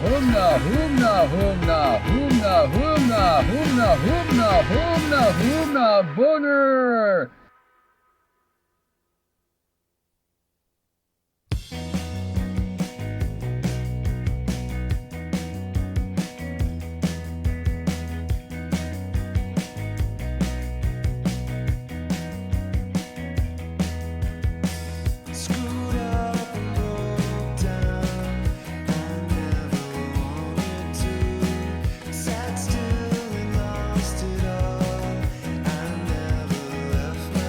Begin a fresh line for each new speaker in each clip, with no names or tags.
humna, humna, humna, humna, humna, humna, humna, humna, humna, boner.
Screwed up and broke down. I never wanted to. Sat still and lost it all. I never left my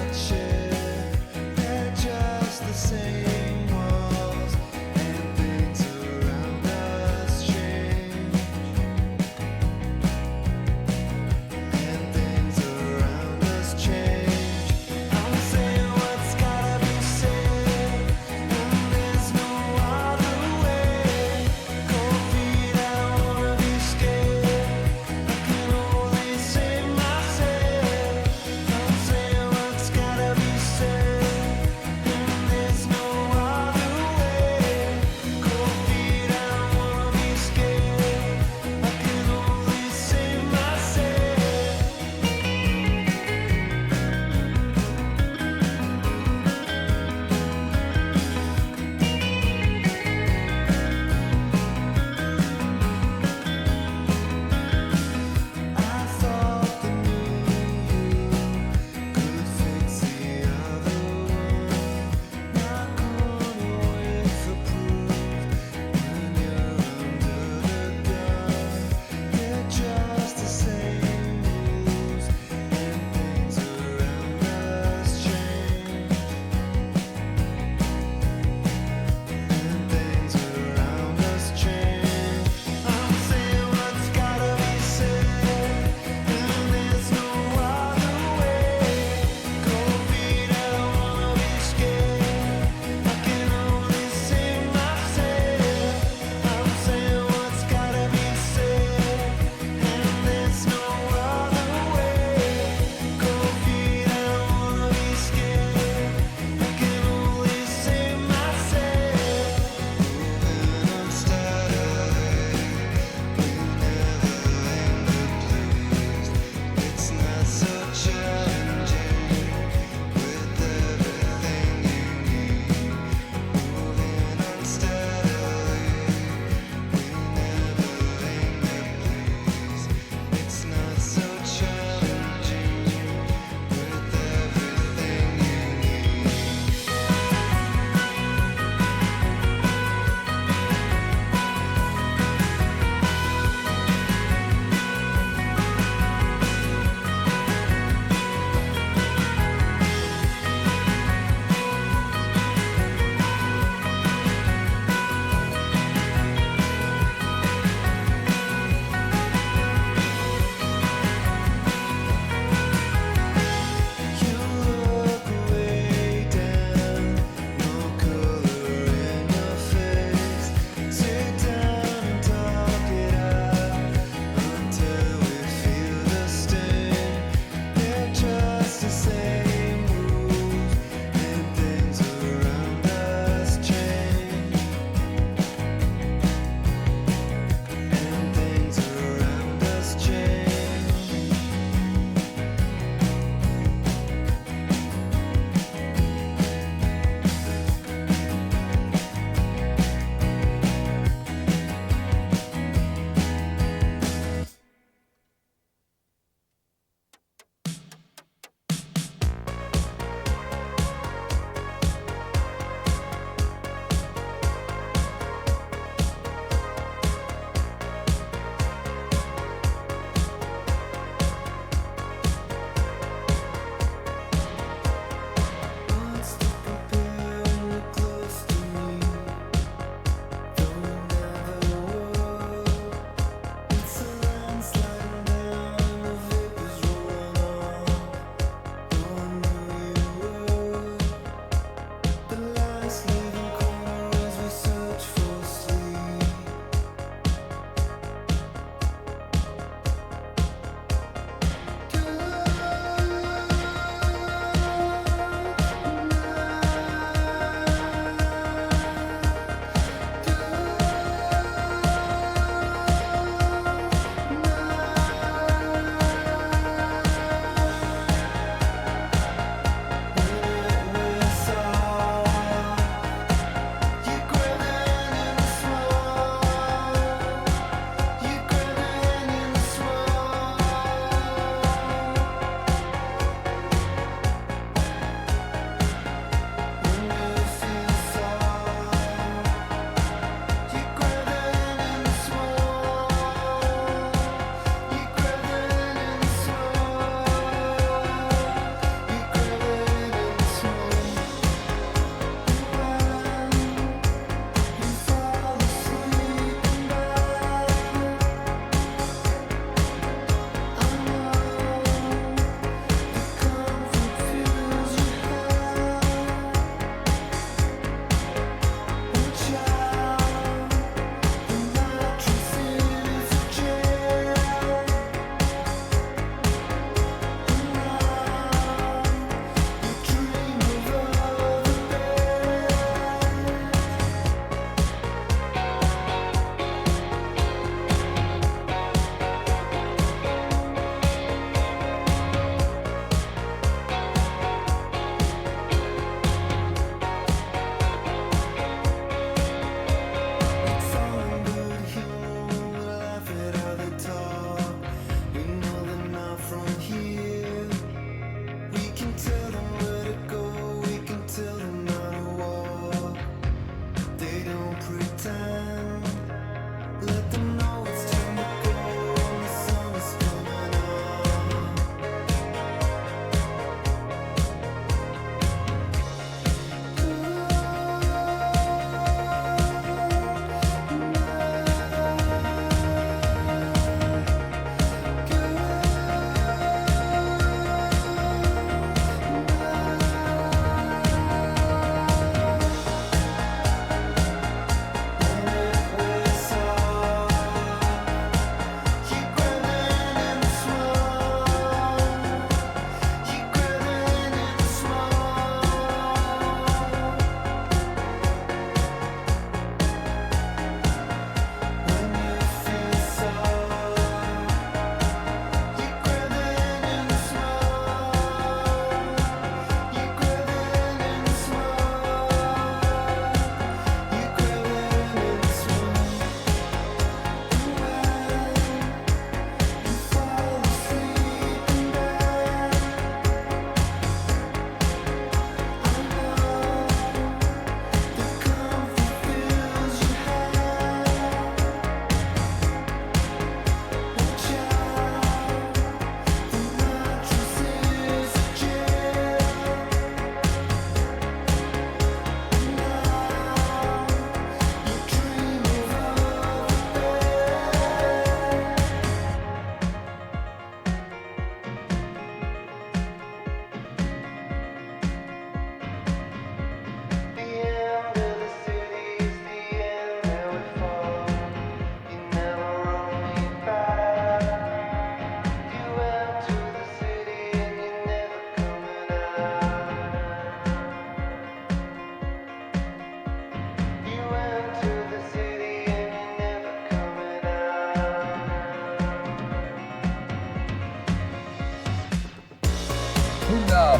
They don't pretend. Let them know it's time to go. The sun is coming up.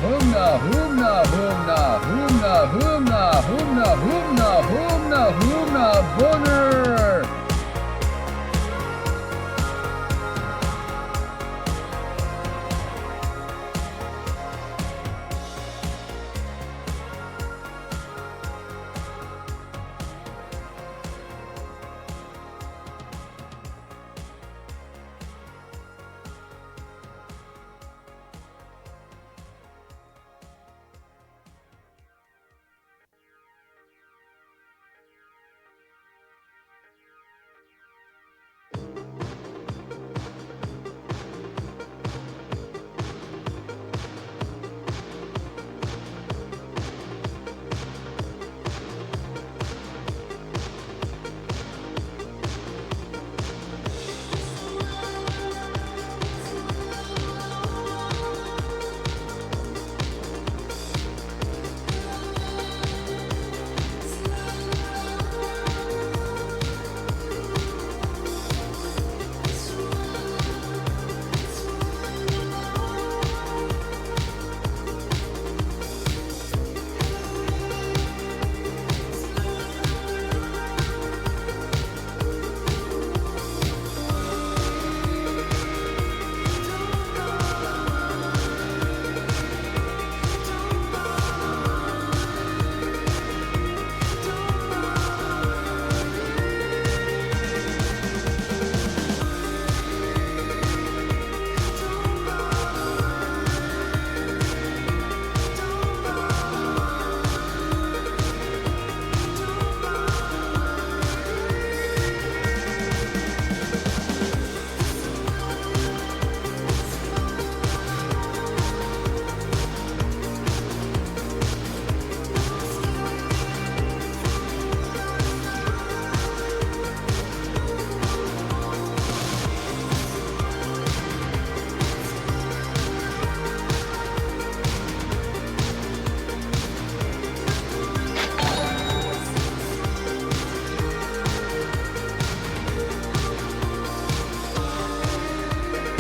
Humna, humna, humna, humna, humna, humna, humna, humna, humna, boner.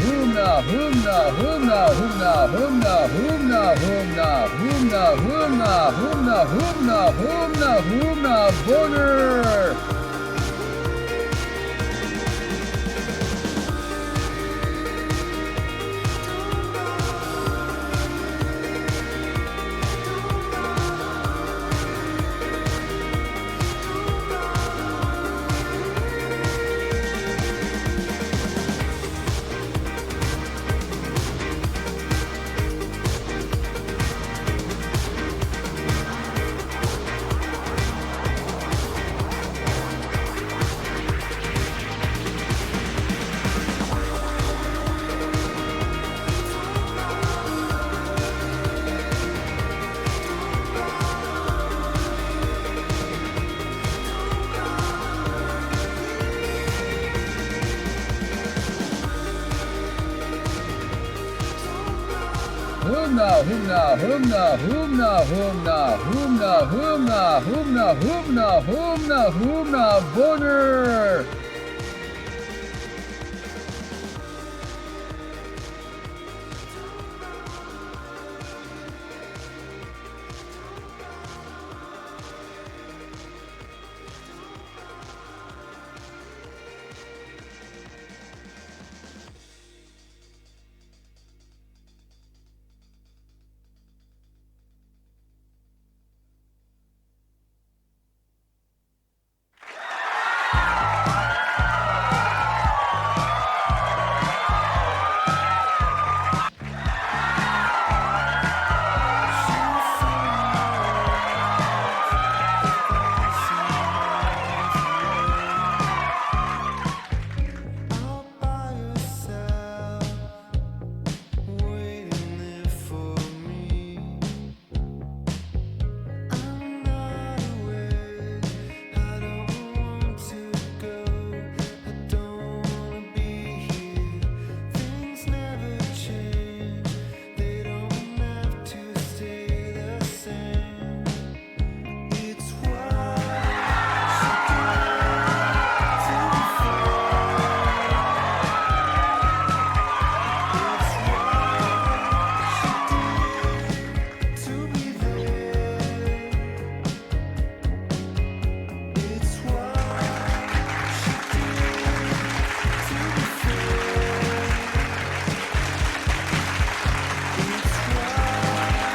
Humna, humna, humna, humna, humna, humna, humna, humna, humna, humna, humna, humna, humna, boner. humna, humna, humna, humna, humna, humna, humna, humna, humna, humna, boner.
all by yourself, waiting there for me. I'm not awake. I don't want to go. I don't wanna be here. Things never change. They don't have to stay the same. It's what she did to be fair. It's what she did to be there. It's what she did to be fair.
Humna, boner.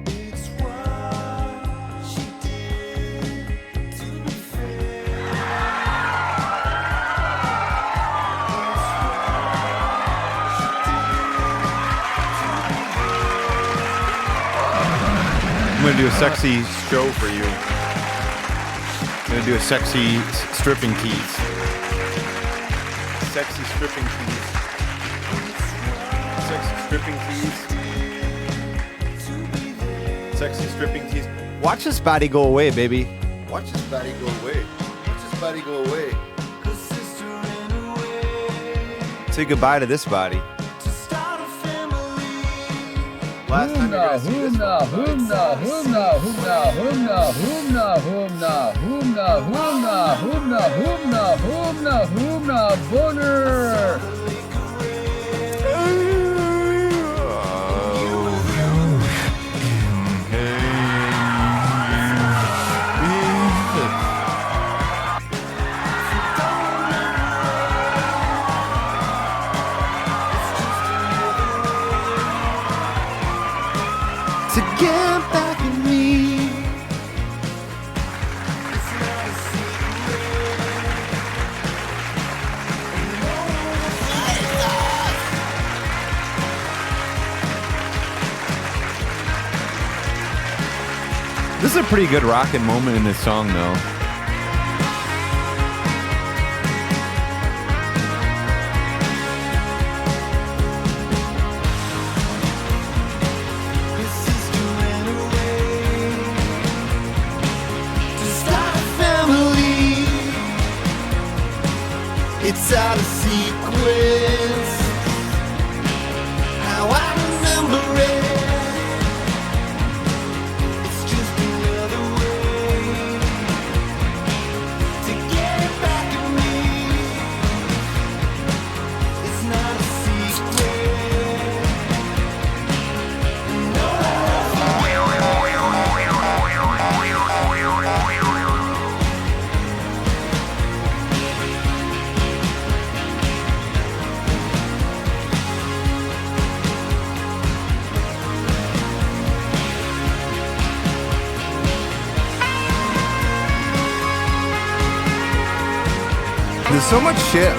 It's what she did to be fair.
I'm gonna do a sexy show for you. I'm gonna do a sexy stripping tease. Sexy stripping tease. Sexy stripping tease. Sexy stripping tease. Watch this body go away, baby. Watch this body go away. Watch this body go away. Say goodbye to this body. Last time you're gonna see this
Humna,
one.
humna, humna, humna, humna, humna, humna, humna, humna, humna, humna, humna, humna, boner.
To get back at me. This is a pretty good rockin' moment in this song, though.
It's out of sequence. How I remember it. It's just another way
There's so much shit.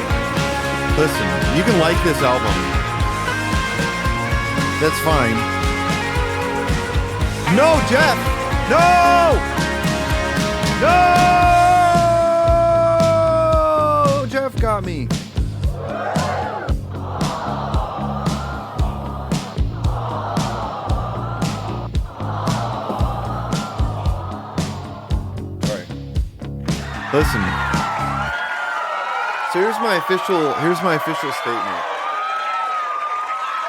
Listen, you can like this album. That's fine. No, Jeff! No! No! Jeff got me. Listen. So here's my official statement.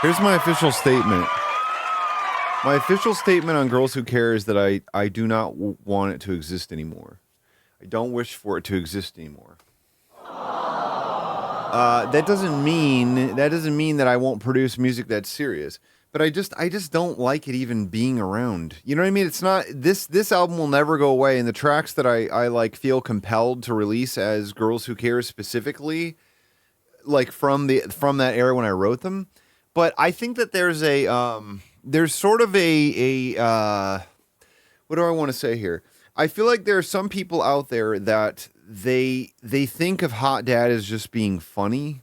Here's my official statement. My official statement on Girls Who Care is that I do not want it to exist anymore. I don't wish for it to exist anymore. That doesn't mean that I won't produce music that's serious. But I just don't like it even being around. You know what I mean? It's not this album will never go away, and the tracks that I like feel compelled to release as Girls Who Care specifically, like from that era when I wrote them. But I think that there's sort of a what do I want to say here? I feel like there are some people out there that they think of Hot Dad as just being funny,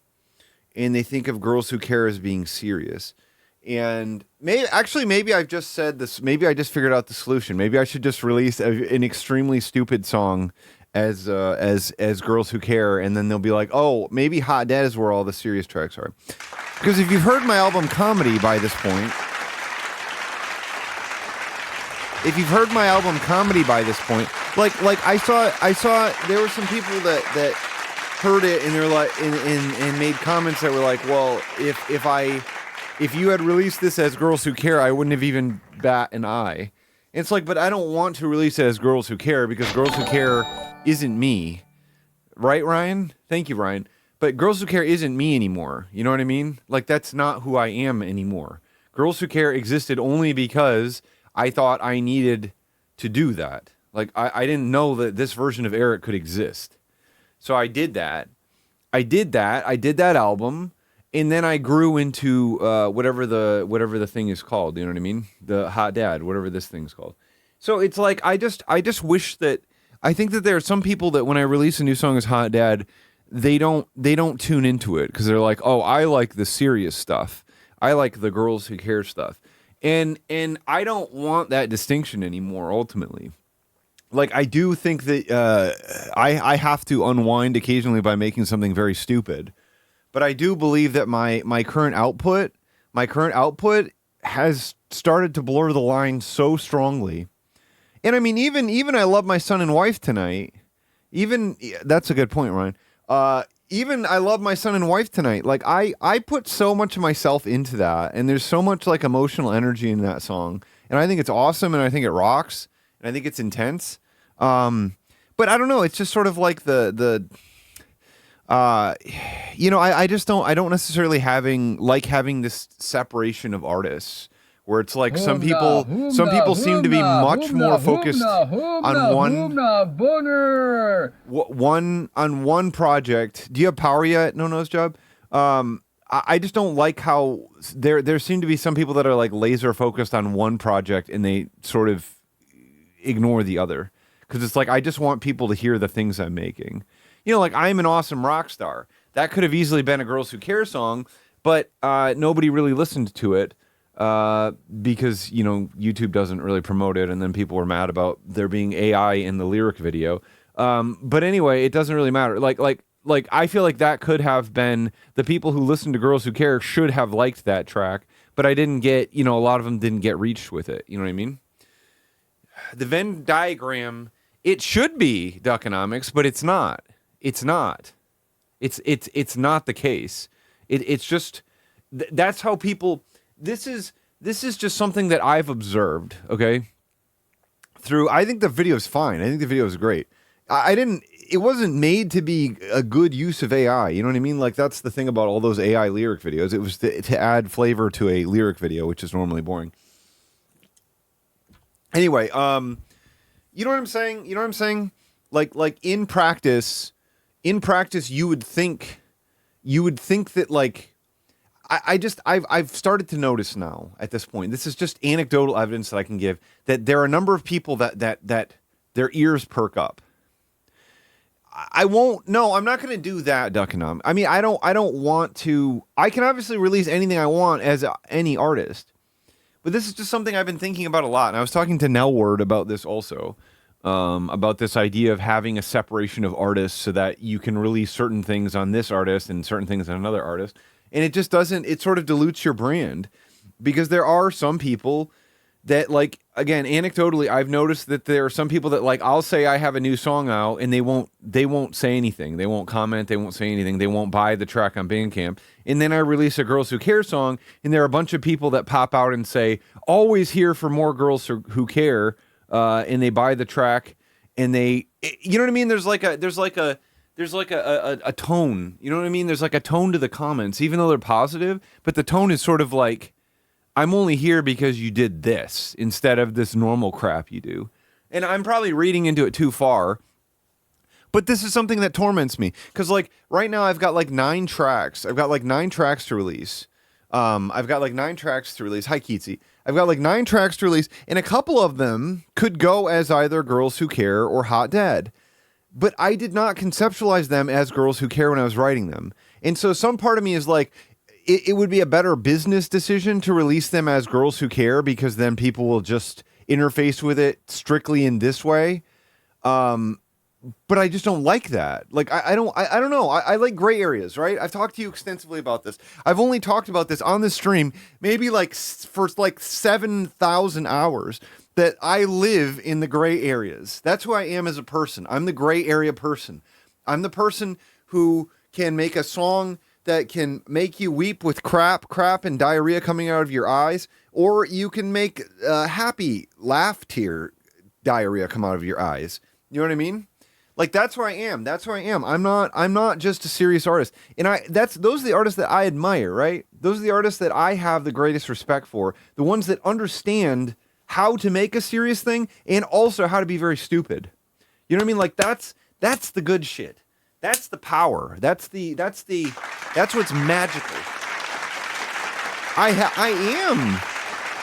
and they think of Girls Who Care as being serious. And maybe I've just said this. Maybe I just figured out the solution. Maybe I should just release an extremely stupid song as Girls Who Care, and then they'll be like, oh, maybe Hot Dad is where all the serious tracks are. Because if you've heard my album Comedy by this point, like I saw there were some people that heard it and they're like and made comments that were like, well, if you had released this as Girls Who Care, I wouldn't have even bat an eye. It's like, but I don't want to release it as Girls Who Care because Girls Who Care isn't me. Right, Ryan? Thank you, Ryan. But Girls Who Care isn't me anymore. You know what I mean? Like, that's not who I am anymore. Girls Who Care existed only because I thought I needed to do that. Like, I didn't know that this version of Eric could exist. So I did that. I did that album. And then I grew into whatever the thing is called, you know what I mean? The Hot Dad, whatever this thing's called. So it's like I just wish that I think that there are some people that when I release a new song as Hot Dad, they don't tune into it because they're like, oh, I like the serious stuff. I like the Girls Who Care stuff. And I don't want that distinction anymore, ultimately. Like, I do think that I have to unwind occasionally by making something very stupid. But I do believe that my current output has started to blur the line so strongly. And I mean, even I Love My Son and Wife Tonight. That's a good point, Ryan. Even I Love My Son and Wife Tonight. Like I put so much of myself into that, and there's so much like emotional energy in that song, and I think it's awesome, and I think it rocks, and I think it's intense. But I don't know. It's just sort of like I just don't necessarily having this separation of artists where it's like some people seem to be much more focused on one project. Do you have power yet? No nose job. I just don't like how there seem to be some people that are like laser focused on one project and they sort of ignore the other because it's like I just want people to hear the things I'm making. You know, like I'm an awesome rock star. That could have easily been a Girls Who Care song, but nobody really listened to it because, you know, YouTube doesn't really promote it, and then people were mad about there being AI in the lyric video. But anyway, it doesn't really matter. Like I feel like that could have been the people who listened to Girls Who Care should have liked that track, but I didn't get, you know, a lot of them didn't get reached with it. You know what I mean? The Venn diagram, it should be Duckonomics, but it's not. It's not. It's not the case. It's just that's how people. This is just something that I've observed. Okay. I think the video is fine. I think the video is great. It wasn't made to be a good use of AI. You know what I mean? Like that's the thing about all those AI lyric videos. It was to add flavor to a lyric video, which is normally boring. Anyway, you know what I'm saying? Like in practice, you would think that like, I've started to notice now at this point, this is just anecdotal evidence that I can give that there are a number of people that their ears perk up. I won't. No, I'm not going to do that, Duckanum. I mean, I don't want to. I can obviously release anything I want as any artist, but this is just something I've been thinking about a lot. And I was talking to Nelward about this also, about this idea of having a separation of artists so that you can release certain things on this artist and certain things on another artist, and it just doesn't. It sort of dilutes your brand because there are some people that, like, again, anecdotally, I've noticed that there are some people that, like, I'll say I have a new song out and they won't say anything. They won't comment. They won't say anything. They won't buy the track on Bandcamp. And then I release a Girls Who Care song and there are a bunch of people that pop out and say, always here for more Girls Who Care. And they buy the track and you know what I mean? There's like a tone, you know what I mean? There's like a tone to the comments, even though they're positive, but the tone is sort of like, I'm only here because you did this instead of this normal crap you do. And I'm probably reading into it too far, but this is something that torments me. Because, like, right now I've got like 9 tracks. I've got like 9 tracks to release. Hi, Keatsy. I've got like 9 tracks to release, and a couple of them could go as either Girls Who Care or Hot Dad. But I did not conceptualize them as Girls Who Care when I was writing them. And so some part of me is like, it would be a better business decision to release them as Girls Who Care because then people will just interface with it strictly in this way. But I just don't like that. Like, I don't know. I like gray areas, right? I've talked to you extensively about this. I've only talked about this on the stream, maybe like for like 7,000 hours, that I live in the gray areas. That's who I am as a person. I'm the gray area person. I'm the person who can make a song that can make you weep with crap and diarrhea coming out of your eyes, or you can make happy laugh tear diarrhea come out of your eyes. You know what I mean? Like, that's who I am. That's who I am. I'm not just a serious artist. And those are the artists that I admire, right? Those are the artists that I have the greatest respect for. The ones that understand how to make a serious thing and also how to be very stupid. You know what I mean? Like, that's the good shit. That's the power. That's what's magical. I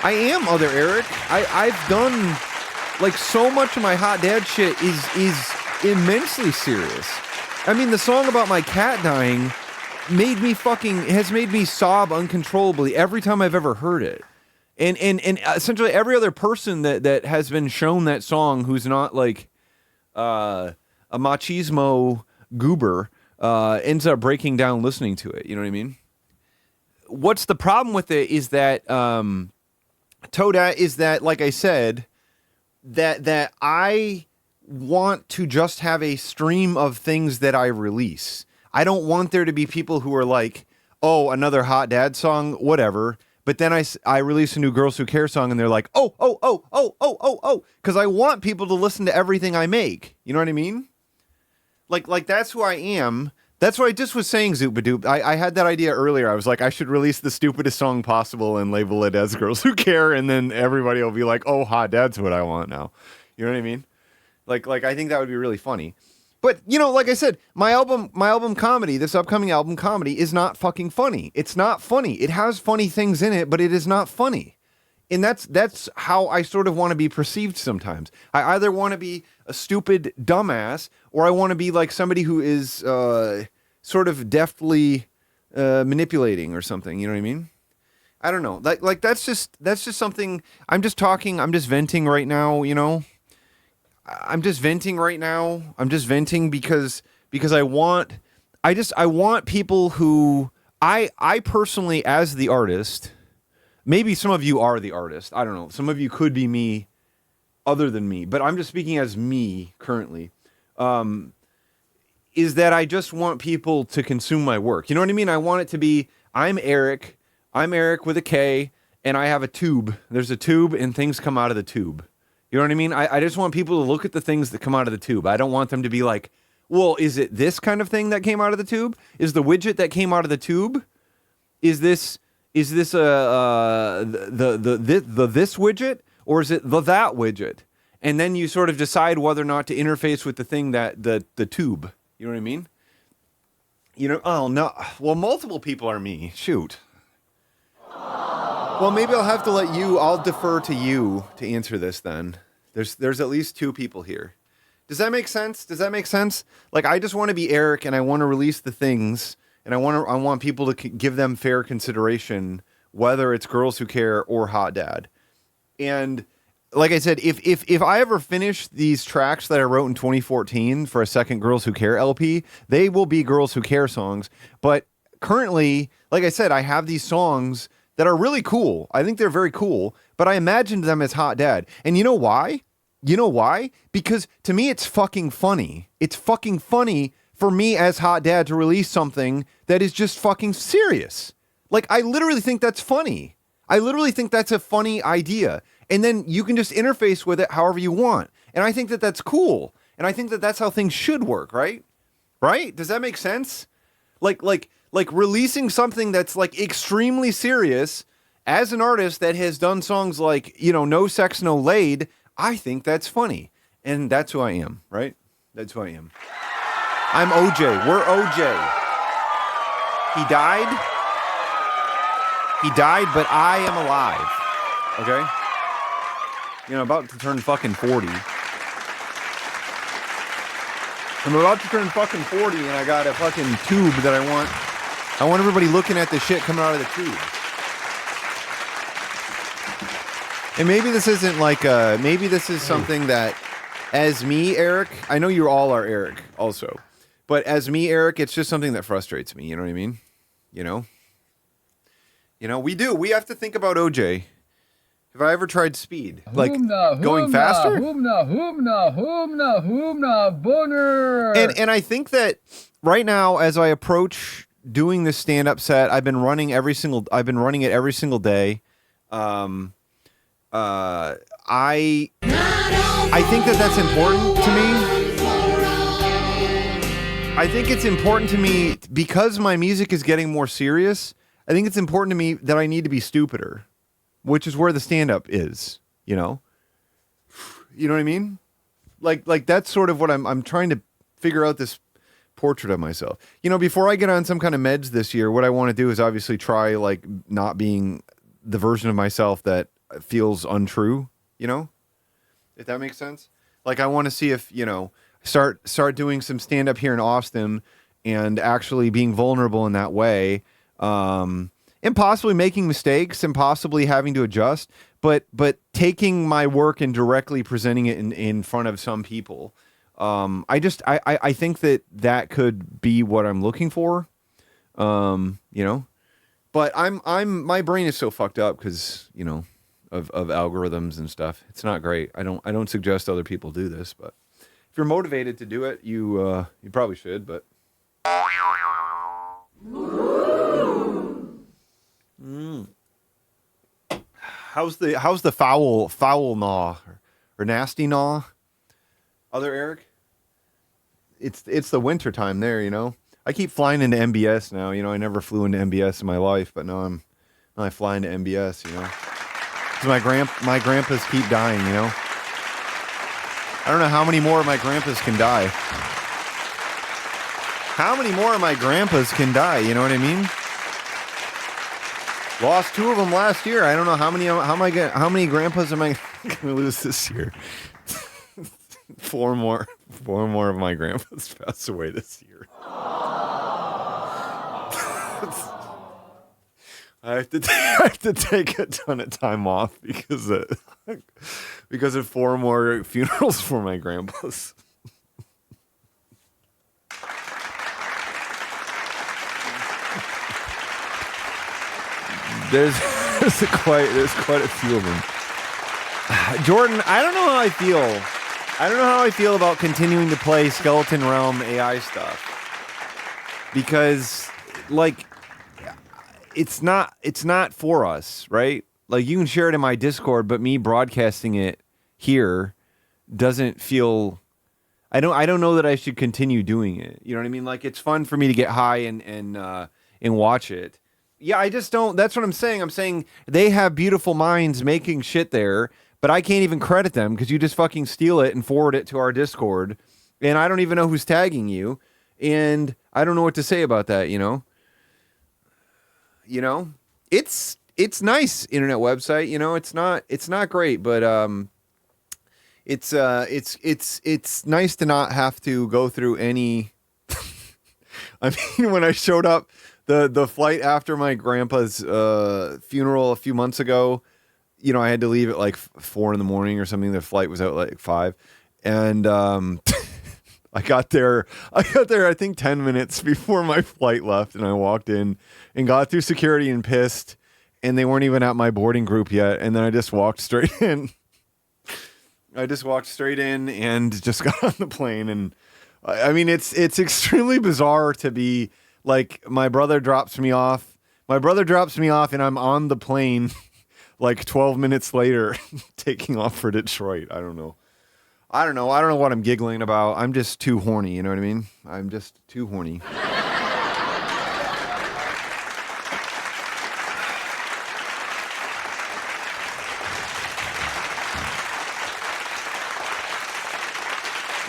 am other Eric. I've done, like, so much of my Hot Dad shit is immensely serious. I mean, the song about my cat dying has made me sob uncontrollably every time I've ever heard it. And essentially every other person that has been shown that song who's not like a machismo goober ends up breaking down listening to it. You know what I mean? What's the problem with it is that Toda is that, like I said, that I want to just have a stream of things that I release. I don't want there to be people who are like, oh, another Hot Dad song, whatever. But then I release a new Girls Who Care song and they're like, oh. Because I want people to listen to everything I make. You know what I mean? Like that's who I am. That's what I just was saying, Zoopadoop. I had that idea earlier. I was like, I should release the stupidest song possible and label it as Girls Who Care. And then everybody will be like, oh, Hot Dad's what I want now. You know what I mean? Like I think that would be really funny. But, you know, like I said, my album Comedy, this upcoming album Comedy, is not fucking funny. It's not funny. It has funny things in it, but it is not funny. And that's how I sort of want to be perceived sometimes. I either want to be a stupid dumbass, or I want to be like somebody who is sort of deftly manipulating or something. You know what I mean? I don't know. Like that's just something. I'm just venting right now, you know? I'm just venting right now. I'm just venting because I want people who I personally, as the artist, maybe some of you are the artist. I don't know. Some of you could be me other than me, but I'm just speaking as me currently. Is that I just want people to consume my work. You know what I mean? I want it to be, I'm Eric with a K, and I have a tube. There's a tube and things come out of the tube. You know what I mean? I just want people to look at the things that come out of the tube. I don't want them to be like, well, is it this kind of thing that came out of the tube? Is the widget that came out of the tube? Is this this widget, or is it that widget? And then you sort of decide whether or not to interface with the thing that the tube. You know what I mean? You know, oh no. Well, multiple people are me. Shoot. Well, maybe I'll defer to you to answer this then. There's at least 2 people here. Does that make sense? Does that make sense? Like, I just want to be Eric, and I want to release the things, and I want people to give them fair consideration, whether it's Girls Who Care or Hot Dad. And like I said, if I ever finish these tracks that I wrote in 2014 for a second Girls Who Care LP, they will be Girls Who Care songs. But currently, like I said, I have these songs that are really cool. I think they're very cool, but I imagined them as Hot Dad. And you know why? You know why? Because to me, it's fucking funny. It's fucking funny for me as Hot Dad to release something that is just fucking serious. Like, I literally think that's funny. I literally think that's a funny idea. And then you can just interface with it however you want. And I think that that's cool. And I think that that's how things should work, right? Right? Does that make sense? Like releasing something that's like extremely serious as an artist that has done songs like, you know, No Sex, No Laid. I think that's funny. And that's who I am, right? That's who I am. I'm OJ. We're OJ. He died. He died, but I am alive. Okay? You know, about to turn fucking 40. I'm about to turn fucking 40, and I got a fucking tube that I want. I want everybody looking at the shit coming out of the tube. And maybe this isn't like maybe this is something that, as me, Eric, I know you all are Eric also, but as me, Eric, it's just something that frustrates me. You know what I mean? You know, we do. We have to think about OJ. Have I ever tried speed? Like going faster?
Boner.
And I think that right now, as I approach doing this stand-up set, I've been running it every single day. I think that that's important to me. I think it's important to me because my music is getting more serious. I think it's important to me that I need to be stupider, which is where the stand-up is, you know? You know what I mean? Like that's sort of what I'm trying to figure out this portrait of myself. You know, before I get on some kind of meds this year, what I want to do is obviously try like not being the version of myself that feels untrue, you know? If that makes sense. Like I want to see if, you know, start doing some stand-up here in Austin and actually being vulnerable in that way. And possibly making mistakes and possibly having to adjust, but taking my work and directly presenting it in front of some people. I think that could be what I'm looking for. You know, but my brain is so fucked up because, you know, of algorithms and stuff. It's not great. I don't suggest other people do this, but if you're motivated to do it, you probably should, but. How's the foul gnaw or nasty gnaw? Other Eric? It's the winter time there, you know. I keep flying into MBS now, you know. I never flew into MBS in my life, but now I fly into MBS, you know. Because my grandpas keep dying, you know. I don't know how many more of my grandpas can die. How many more of my grandpas can die? You know what I mean? Lost 2 of them last year. I don't know how many grandpas am I going to lose this year? 4 more of my grandpas passed away this year. I have to take a ton of time off because of 4 more funerals for my grandpas. There's quite a few of them. Jordan, I don't know how I feel. I don't know how I feel about continuing to play Skeleton Realm AI stuff. Because like it's not for us, right? Like you can share it in my Discord, but me broadcasting it here doesn't feel I don't know that I should continue doing it. You know what I mean? Like it's fun for me to get high and watch it. Yeah, I just don't. That's what I'm saying. I'm saying they have beautiful minds making shit there, but I can't even credit them because you just fucking steal it and forward it to our Discord, and I don't even know who's tagging you, and I don't know what to say about that. You know, it's nice internet website. You know, it's not great, but it's nice to not have to go through any. I mean, when I showed up the flight after my grandpa's funeral a few months ago, you know, I had to leave at like 4 a.m. or something. The flight was out like 5, and I got there. I think 10 minutes before my flight left, and I walked in and got through security and pissed, and they weren't even at my boarding group yet. And then I just walked straight in. I just walked straight in and just got on the plane. And I mean, it's extremely bizarre to be like, my brother drops me off, and I'm on the plane like 12 minutes later, taking off for Detroit. I don't know what I'm giggling about. I'm just too horny. You know what I mean? I'm just too horny.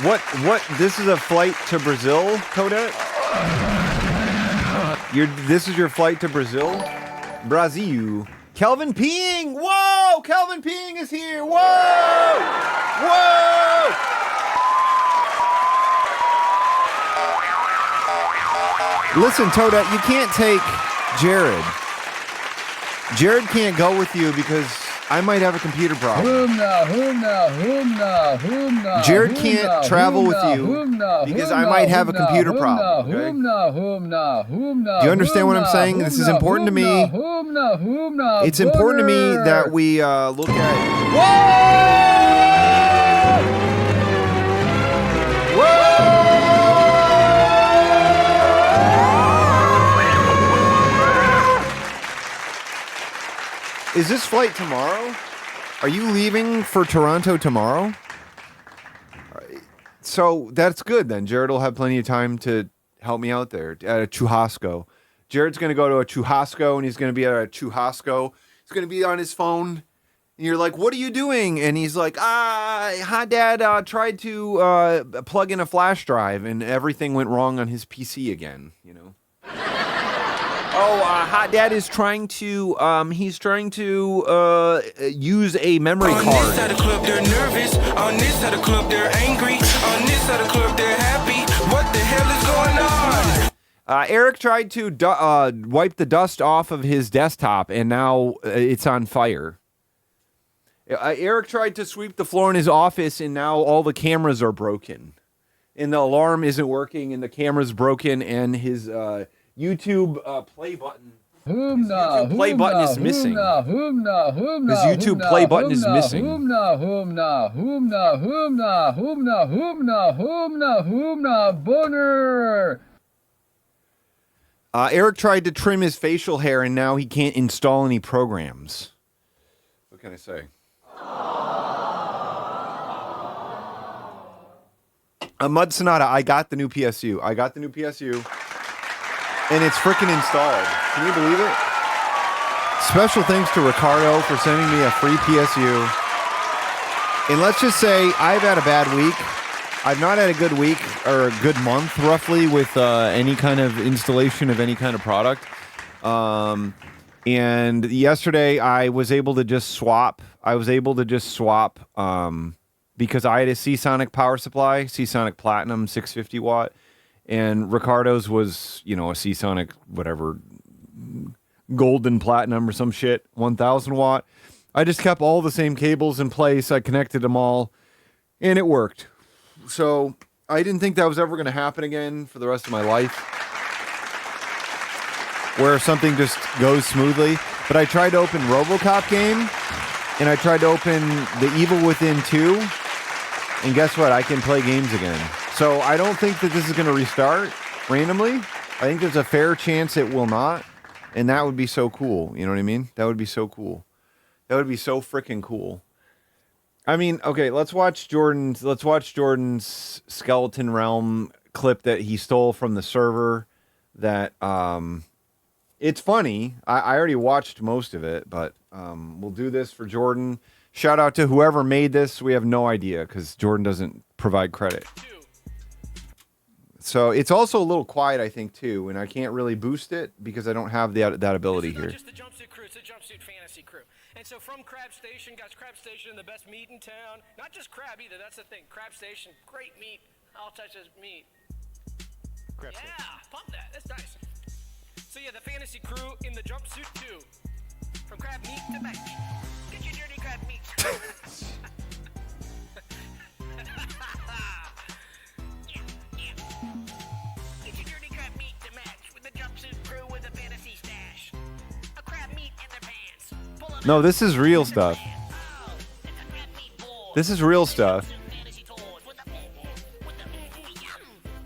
What? This is a flight to Brazil, Kodet? This is your flight to Brazil? Brazil. Kelvin Peeing! Whoa! Kelvin Peeing is here! Whoa! Whoa! Listen, Toadette, you can't take Jared. Jared can't go with you because I might have a computer problem. Jared can't travel with you because I might have a computer problem. Okay? Do you understand what I'm saying? This is important to me. It's important to me that we look at. Whoa! Whoa! Is this flight tomorrow? Are you leaving for Toronto tomorrow? So that's good then. Jared will have plenty of time to help me out there at a churrasco. Jared's going to go to a churrasco, and he's going to be at a churrasco. He's going to be on his phone. And you're like, what are you doing? And he's like, Hot Dad tried to plug in a flash drive, and everything went wrong on his PC again, you know? Hot Dad is trying to, use a memory card.
On this side of the club, they're nervous. On this side of the club, they're angry. On this side of the club, they're happy. What the hell is going on?
Eric tried to wipe the dust off of his desktop, and now it's on fire. Eric tried to sweep the floor in his office, and now all the cameras are broken. And the alarm isn't working, and the camera's broken, and his YouTube play button. His YouTube play button is missing. His YouTube play button is missing.
Boner.
Eric tried to trim his facial hair, and now he can't install any programs. What can I say? Mud Sonata, I got the new PSU. And it's freaking installed. Can you believe it? Special thanks to Ricardo for sending me a free PSU. And let's just say I've had a bad week. I've not had a good week or a good month, roughly, with any kind of installation of any kind of product. And yesterday I was able to just swap. Because I had a Seasonic power supply, Seasonic Platinum 650 watt. And Ricardo's was, a Seasonic, whatever, golden platinum or some shit, 1000 watt. I just kept all the same cables in place. I connected them all, and it worked. So I didn't think that was ever going to happen again for the rest of my life, where something just goes smoothly. But I tried to open RoboCop game, and I tried to open The Evil Within 2, and guess what? I can play games again. So I don't think that this is going to restart randomly. I think there's a fair chance it will not. And that would be so cool. You know what I mean? That would be so cool. That would be so freaking cool. I mean, okay, let's watch Jordan's Skeleton Realm clip that he stole from the server. That it's funny. I already watched most of it, but we'll do this for Jordan. Shout out to whoever made this. We have no idea because Jordan doesn't provide credit. So it's also a little quiet, I think, too, and I can't really boost it because I don't have that ability here.
Just the jumpsuit crew, it's a jumpsuit fantasy crew. And And so from Crab Station, guys, Crab Station, the best meat in town. Not just crab either, that's the thing. Crab Station, great meat. I'll touch this meat.
Crab
Yeah,
Station.
pump that, that's nice. So yeah, the fantasy crew in the jumpsuit too. From crab meat to match. Get your dirty crab meat. Yeah, yeah. Get your dirty crab meat to match with the jumpsuit crew with a fantasy stash. A crab meat in their pants. Pull up
No, this is real stuff.
Oh, it's a crab meat board.
This is real stuff.
Fantasy toys with the yum.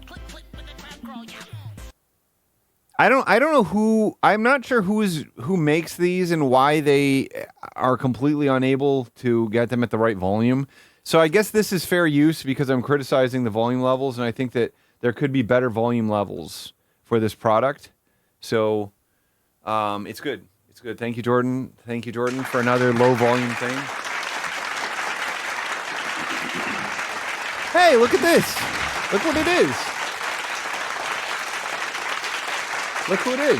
Click, click with the crab crawl, yum.
I don't know who. I'm not sure who makes these and why they are completely unable to get them at the right volume. So I guess this is fair use because I'm criticizing the volume levels, and I think that there could be better volume levels for this product. So it's good. It's good. Thank you, Jordan. Thank you, Jordan, for another low volume thing. Hey, look at this. Look what it is. Look who it is.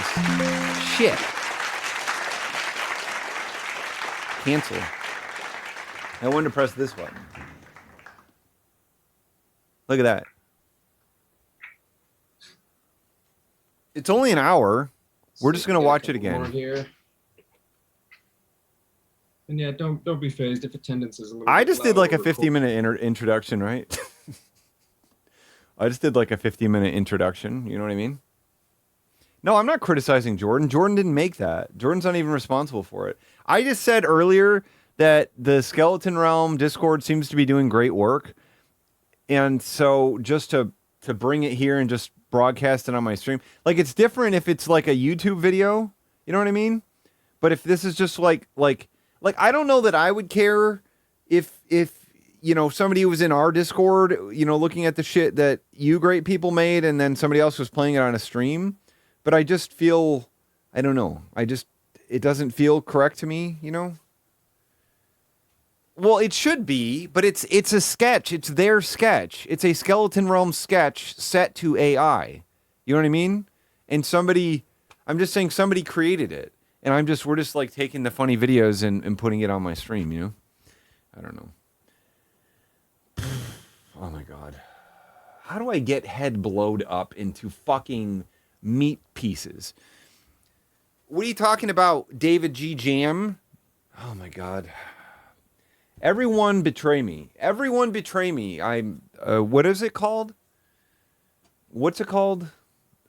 Shit. Cancel. I wanted to press this button. Look at that. It's only an hour. We're just gonna watch it
More
again.
here. And yeah, don't be phased if attendance is a little.
I
bit
just did like a
low or
50-minute introduction, right? I just did like a 50-minute introduction. You know what I mean? No, I'm not criticizing Jordan. Jordan didn't make that. Jordan's not even responsible for it. I just said earlier that the Skeleton Realm Discord seems to be doing great work. And so just to bring it here and just broadcast it on my stream, like it's different if it's like a YouTube video, you know what I mean? But if this is just like I don't know that I would care if you know, somebody who was in our Discord, you know, looking at the shit that you great people made and then somebody else was playing it on a stream. But I just feel, I don't know. It doesn't feel correct to me, you know? Well, it should be, but it's a sketch. It's their sketch. It's a Skeleton Realm sketch set to AI. You know what I mean? And I'm just saying somebody created it. And we're just like taking the funny videos and putting it on my stream, you know? I don't know. Oh my God. How do I get head blowed up into fucking meat pieces? What are you talking about, David G. Jam? Oh my God. Everyone betray me. Everyone betray me. I'm, what is it called? What's it called?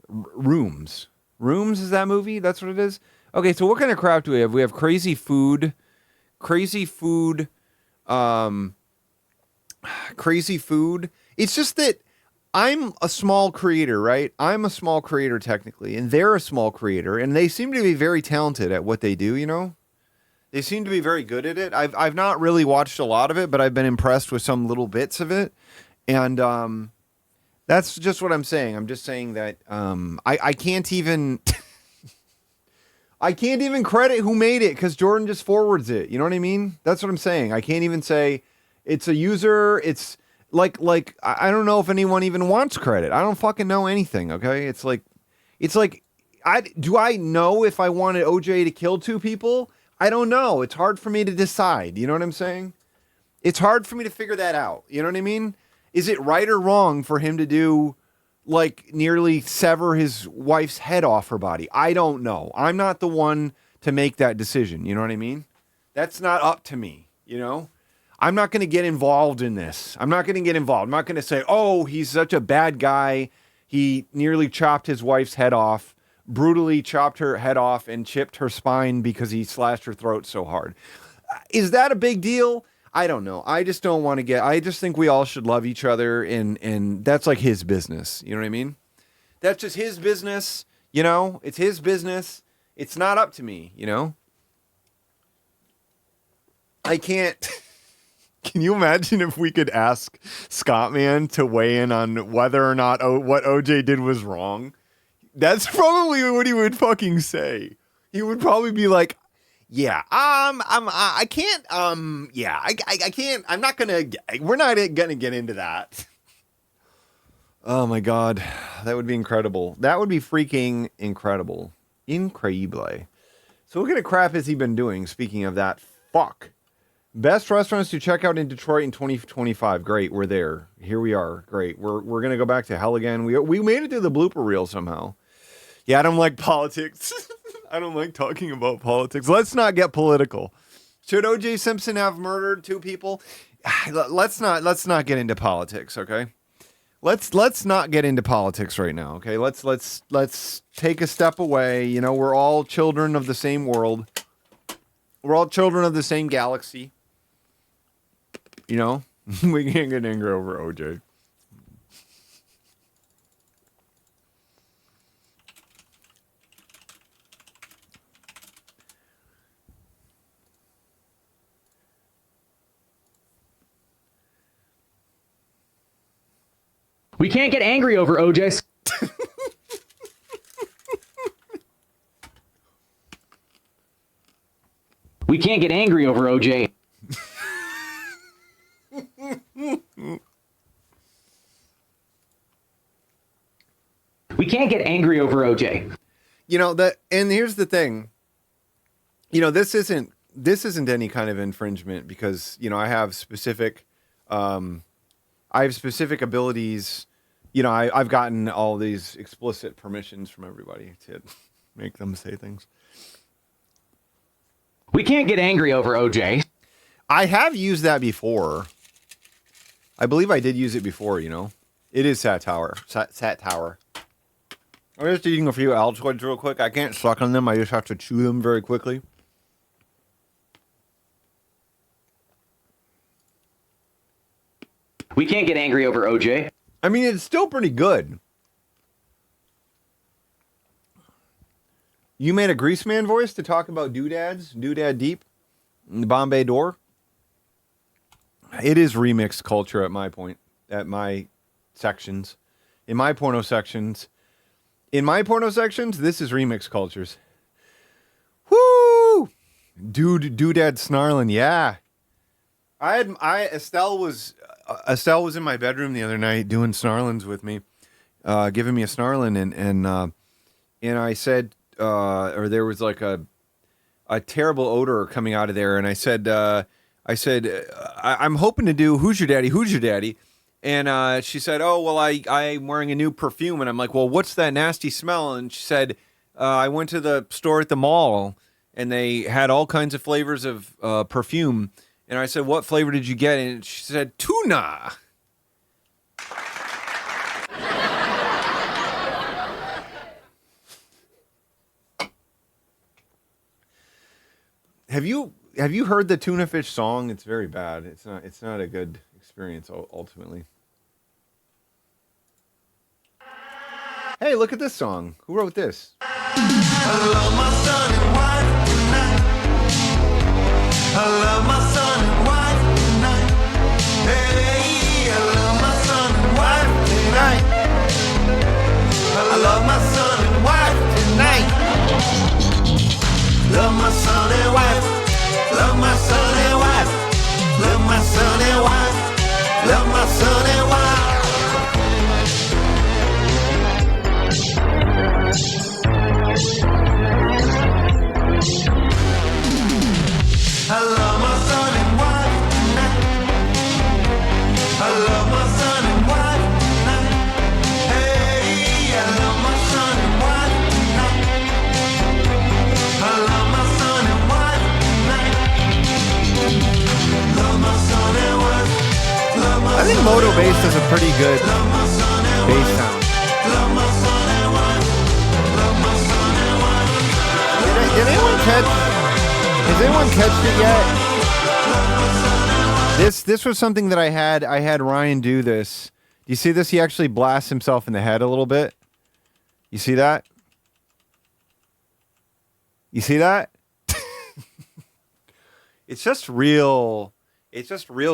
Rooms. Rooms is that movie? That's what it is? Okay, so what kind of crap do we have? We have Crazy Food. Crazy Food. Crazy Food. It's just that I'm a small creator, right? I'm a small creator technically, and they're a small creator, and they seem to be very talented at what they do, you know? They seem to be very good at it. I've not really watched a lot of it, but I've been impressed with some little bits of it. And that's just what I'm saying. I'm just saying that I can't even I can't even credit who made it because Jordan just forwards it. You know what I mean? That's what I'm saying. I can't even say it's a user. It's like I don't know if anyone even wants credit. I don't fucking know anything. Okay, it's like do I know if I wanted OJ to kill two people? I don't know. It's hard for me to decide. You know what I'm saying? It's hard for me to figure that out. You know what I mean? Is it right or wrong for him to do like nearly sever his wife's head off her body? I don't know. I'm not the one to make that decision. You know what I mean? That's not up to me. You know? I'm not going to get involved in this. I'm not going to get involved. I'm not going to say, oh, he's such a bad guy. He nearly chopped his wife's head off, brutally chopped her head off and chipped her spine because he slashed her throat so hard. Is that a big deal? I don't know. I just don't want to I just think we all should love each other and that's like his business. You know what I mean? That's just his business. You know, it's his business. It's not up to me, you know? I can't. Can you imagine if we could ask Scottman to weigh in on whether or not what OJ did was wrong? That's probably what he would fucking say. He would probably be like, yeah, I can't, I can't, we're not gonna get into that. Oh my God. That would be incredible. That would be freaking incredible. Increíble. So what kind of crap has he been doing, speaking of that fuck. Best restaurants to check out in Detroit in 2025. Great, we're there. Here we are. Great. We're gonna go back to hell again. We made it to the blooper reel somehow. Yeah, I don't like politics. I don't like talking about politics. Let's not get political. Should O.J. Simpson have murdered 2 people? Let's not get into politics, okay? Let's not get into politics right now, okay? Let's take a step away. You know, we're all children of the same world. We're all children of the same galaxy. You know, we can't get angry over OJ.
We can't get angry over OJ. We can't get angry over OJ. We can't get angry over OJ.
You know that, and here's the thing. You know, this isn't any kind of infringement because, you know, I have specific abilities. You know, I've gotten all these explicit permissions from everybody to make them say things.
We can't get angry over OJ.
I have used that before. I believe I did use it before, you know. It is Sat Tower. Sat Tower. I'm just eating a few Altoids real quick. I can't suck on them. I just have to chew them very quickly.
We can't get angry over OJ.
I mean, it's still pretty good. You made a Greaseman voice to talk about doodads, Doodad Deep, and the Bombay Door. It is remix culture at my sections. In my porno sections, this is remix cultures. Woo! Doodad snarling, yeah. Estelle was in my bedroom the other night doing snarlings with me, giving me a snarling, and I said, or there was like a terrible odor coming out of there, and I said, I'm hoping to do Who's Your Daddy? And she said, oh, well, I'm wearing a new perfume, and I'm like, well, what's that nasty smell? And she said, I went to the store at the mall, and they had all kinds of flavors of perfume. And I said, what flavor did you get? And she said, tuna. Have you heard the tuna fish song? It's very bad. It's not a good experience ultimately. Hey, look at this song. Who wrote this?
I love my son and wife tonight. I love my son and wife tonight. Hey, I love my son and wife tonight. I love my son and wife tonight. Love my son and wife. Love my son and wife. Love my son and wife. Love my son and wife. I love my son and wife tonight. I love my son and wife tonight. Hey, I love my son and wife tonight. I love my son and wife tonight. Love my son and wife. Love my
I think Moto Bass does a pretty good bass sound.
Love my son and wife. Love my son and wife.
Did anyone catch? Has anyone catched it yet? This was something that I had Ryan do this. Do you see this? He actually blasts himself in the head a little bit. You see that? You see that? It's just real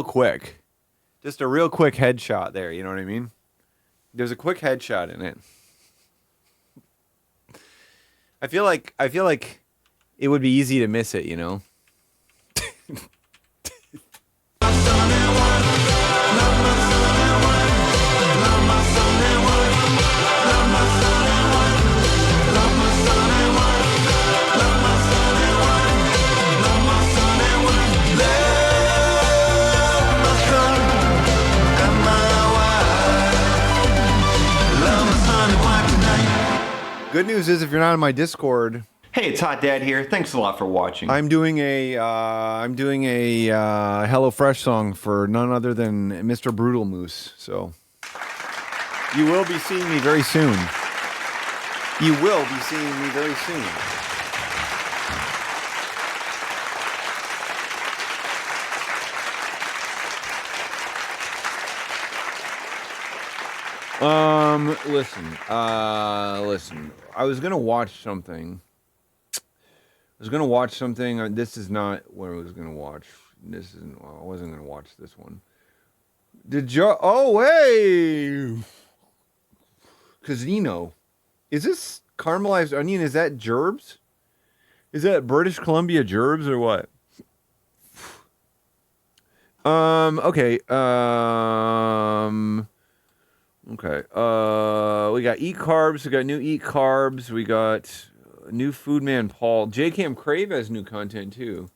quick. Just a real quick headshot there, you know what I mean? There's a quick headshot in it. I feel like it would be easy to miss it, you know? Good news is if you're not in my Discord,
Hey, it's Hot Dad here. Thanks a lot for watching.
I'm doing a HelloFresh song for none other than Mr. Brutal Moose. So you will be seeing me very soon. You will be seeing me very soon. Listen. I was gonna watch something. This is not what I was gonna watch. I wasn't gonna watch this one. Oh, hey! Casino. Is this caramelized onion? Is that Gerbs? Is that British Columbia Gerbs or what? Okay. Okay. We got Eat Carbs. We got new Eat Carbs. We got new Foodman Paul. J-Cam Crave has new content too.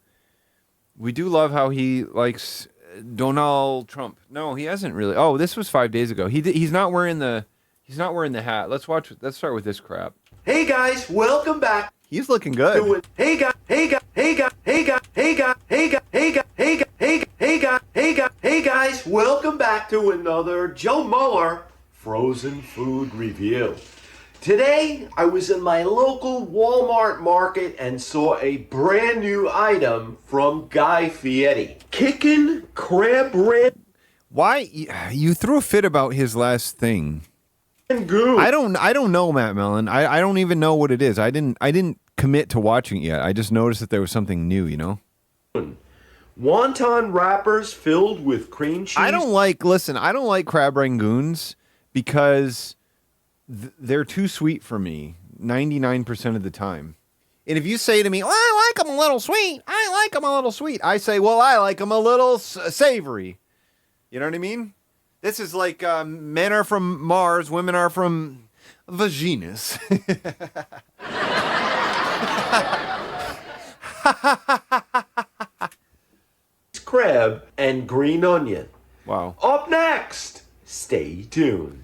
We do love how he likes Donald Trump. No, he hasn't really. Oh, this was 5 days ago. He's not wearing the hat. Let's start with this crap.
Hey guys, welcome back.
He's looking good.
Hey guys, welcome back to another Joe Muller frozen food review. Today, I was in my local Walmart market and saw a brand new item from Guy Fieri. Kickin' crab rib.
Why you threw a fit about his last thing?
Goon.
I don't know, Matt Mellon. I don't even know what it is. I didn't commit to watching it yet. I just noticed that there was something new, you know?
Wonton wrappers filled with cream cheese.
I don't like crab rangoons because they're too sweet for me 99% of the time. And if you say to me, well, I like them a little sweet, I say, well, I like them a little savory. You know what I mean? This is like men are from Mars, women are from Vaginas.
Crab and green onion.
Wow.
Up next, stay tuned.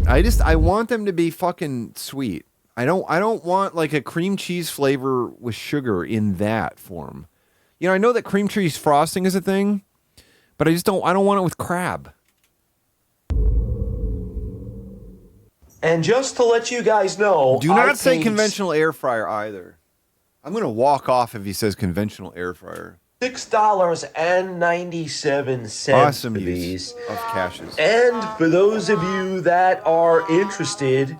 I want them to be fucking sweet. I don't want like a cream cheese flavor with sugar in that form. You know, I know that cream cheese frosting is a thing, but I don't want it with crab.
And just to let you guys know,
Do not say conventional air fryer either. I'm going to walk off if he says conventional air fryer.
$6.97
Awesome
for
use
these.
of caches.
And for those of you that are interested,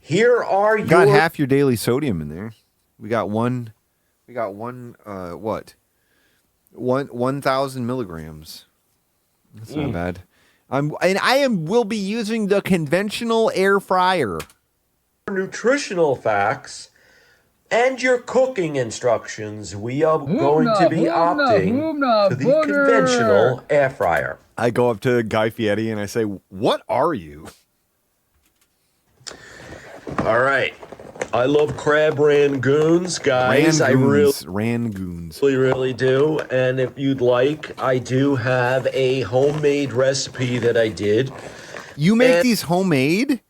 here are your...
Got half your daily sodium in there. We got 1,000 milligrams. That's not bad. Will be using the conventional air fryer.
nutritional facts and your cooking instructions, we are going to be opting for the conventional air fryer.
I go up to Guy Fieri and I say, "What are you?"
All right. I love crab rangoons, guys. I really do. And if you'd like, I do have a homemade recipe that I did.
You make these homemade?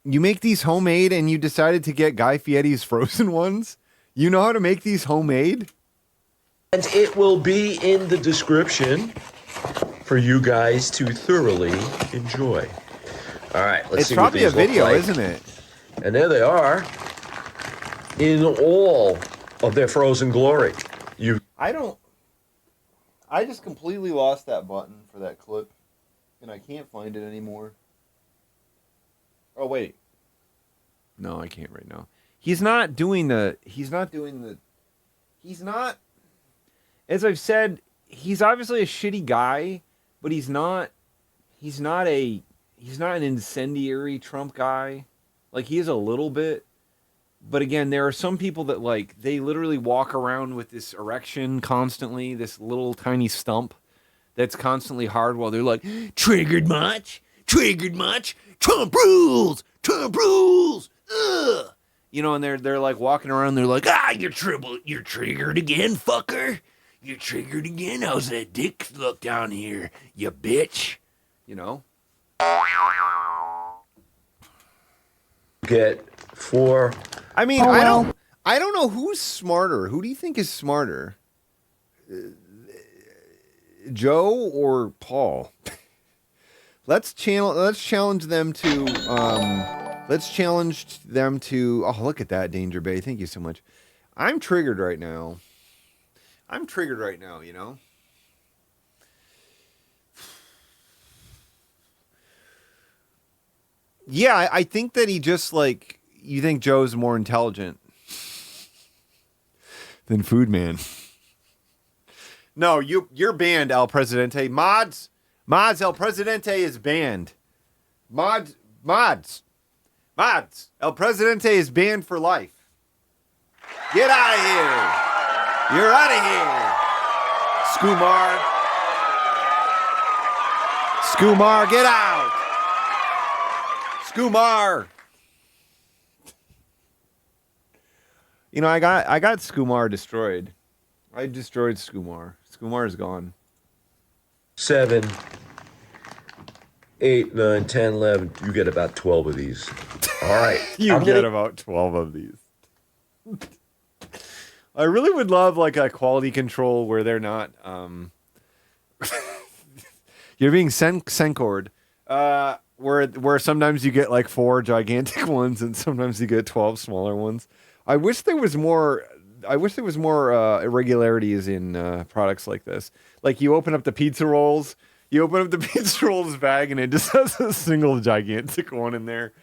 You make these homemade and you decided to get Guy Fieri's frozen ones? You know how to make these homemade?
And it will be in the description for you guys to thoroughly enjoy. All right, let's see what these look like.
It's probably a video, isn't it?
And there they are in all of their frozen glory.
I just completely lost that button for that clip, and I can't find it anymore. Oh, wait. No, I can't right now. He's not, as I've said, he's obviously a shitty guy, but he's not an incendiary Trump guy. Like, he is a little bit. But again, there are some people that, like, they literally walk around with this erection constantly, this little tiny stump that's constantly hard while they're like, triggered much? Triggered much? Trump rules! Trump rules! Ugh! You know, and they're like walking around, they're like, you're triggered again, fucker? You're triggered again? How's that dick look down here, you bitch? You know?
get 4.
I mean, I don't know who's smarter. Who do you think is smarter? Joe or Paul? Let's challenge them to oh, look at that, Danger Bay. Thank you so much. I'm triggered right now, you know? Yeah, I think that he just like, you think Joe's more intelligent than Food Man. No, you're banned, El Presidente. Mods, El Presidente is banned. Mods, El Presidente is banned for life. Get out of here. You're out of here. Skumar, get out. Skumar. You know, I got Skumar destroyed. I destroyed Skumar. Skumar is gone.
7, 8, 9, 10, 11. You get about 12 of these. All right.
You get about 12 of these. I really would love like a quality control where they're not you're being Sencored. Where sometimes you get like 4 gigantic ones and sometimes you get 12 smaller ones. I wish there was more irregularities in products like this. Like you open up the pizza rolls bag and it just has a single gigantic one in there.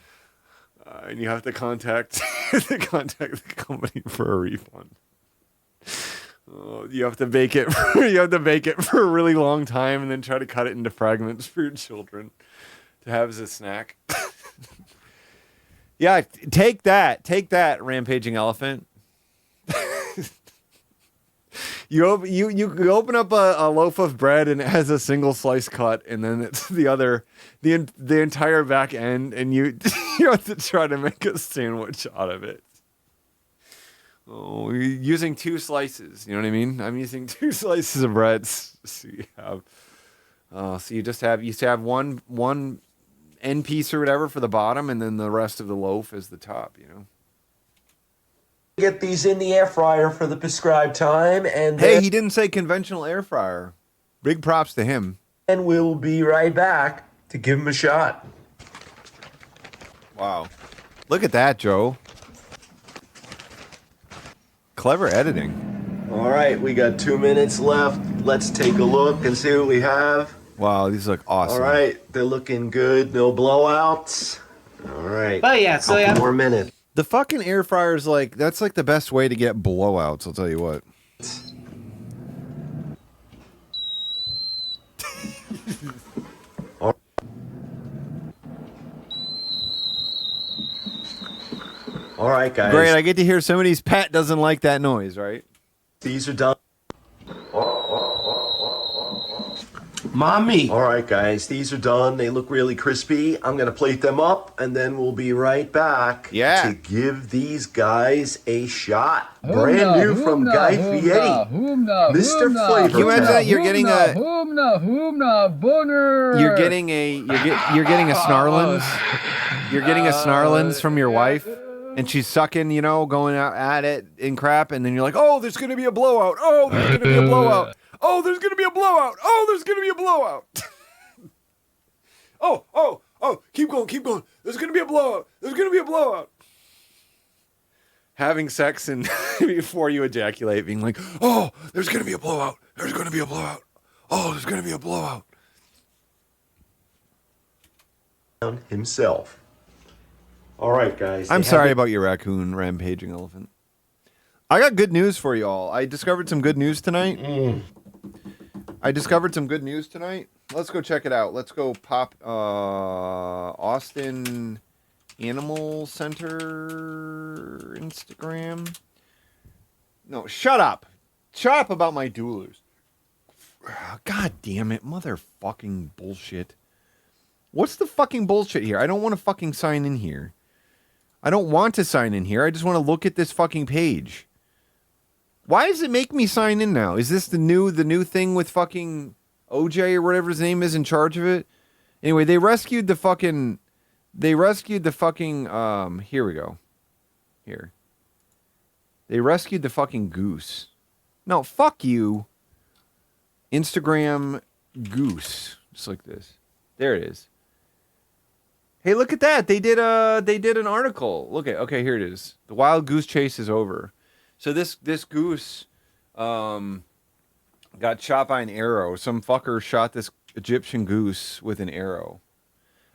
And you have to contact the company for a refund. You have to bake it for a really long time and then try to cut it into fragments for your children to have as a snack. Yeah, take that, rampaging elephant. You open up a loaf of bread and it has a single slice cut, and then it's the entire back end, and you have to try to make a sandwich out of it. Oh, you're using 2 slices. You know what I mean? I'm using 2 slices of bread. So you used to have one end piece or whatever for the bottom, and then the rest of the loaf is the top. You know.
Get these in the air fryer for the prescribed time, and
hey, he didn't say conventional air fryer. Big props to him.
And we'll be right back to give him a shot.
Wow, look at that, Joe. Clever editing.
All right, we got 2 minutes left. Let's take a look and see what we have.
Wow, these look awesome.
All right, they're looking good. No blowouts. All right.
Oh, yeah, so
Couple more minutes.
The fucking air fryer is like, that's like the best way to get blowouts, I'll tell you what.
All right, guys.
Great, I get to hear somebody's pet doesn't like that noise, right?
These are done. Mommy. All right, guys. These are done. They look really crispy. I'm going to plate them up, and then we'll be right back to give these guys a shot. Brand new from Guy Fieri. Mr. Flavor.
Can you imagine that you're getting a...
boner.
You're getting a Snarlins. You're getting a Snarlins from your wife, and she's sucking, you know, going out at it in crap, and then you're like, oh, there's going to be a blowout. Oh, there's going to be a blowout. Oh, there's going to be a blowout. Oh, there's going to be a blowout. oh, keep going. There's going to be a blowout. There's going to be a blowout. Having sex and before you ejaculate, being like, oh, there's going to be a blowout. There's going to be a blowout. Oh, there's going to be a blowout.
Himself. All right, guys.
I'm sorry about your raccoon rampaging elephant. I got good news for you all. I discovered some good news tonight. Let's go check it out. Let's go pop Austin Animal Center Instagram. No, shut up. Shut up about my duelers. God damn it. Motherfucking bullshit. What's the fucking bullshit here? I don't want to fucking sign in here. I don't want to sign in here. I just want to look at this fucking page. Why does it make me sign in now? Is this the new thing with fucking OJ or whatever his name is in charge of it? Anyway, they rescued the They rescued the fucking here we go. Here. They rescued the fucking goose. No, fuck you. Instagram goose. Just like this. There it is. Hey, look at that. They did an article. Look at okay, here it is. The wild goose chase is over. So this goose got shot by an arrow. Some fucker shot this Egyptian goose with an arrow.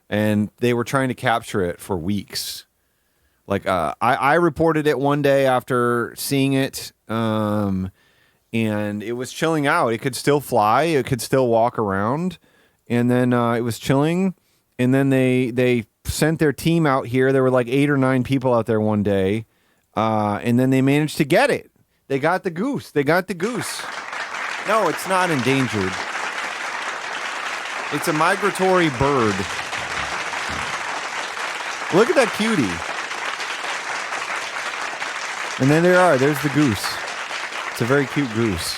And they were trying to capture it for weeks. Like I reported it one day after seeing it, and it was chilling out. It could still fly. It could still walk around. And then it was chilling. And then they sent their team out here. There were like 8 or 9 people out there one day. And then they managed to get it. They got the goose. No, it's not endangered. It's a migratory bird. Look at that cutie. And then there's the goose. It's a very cute goose.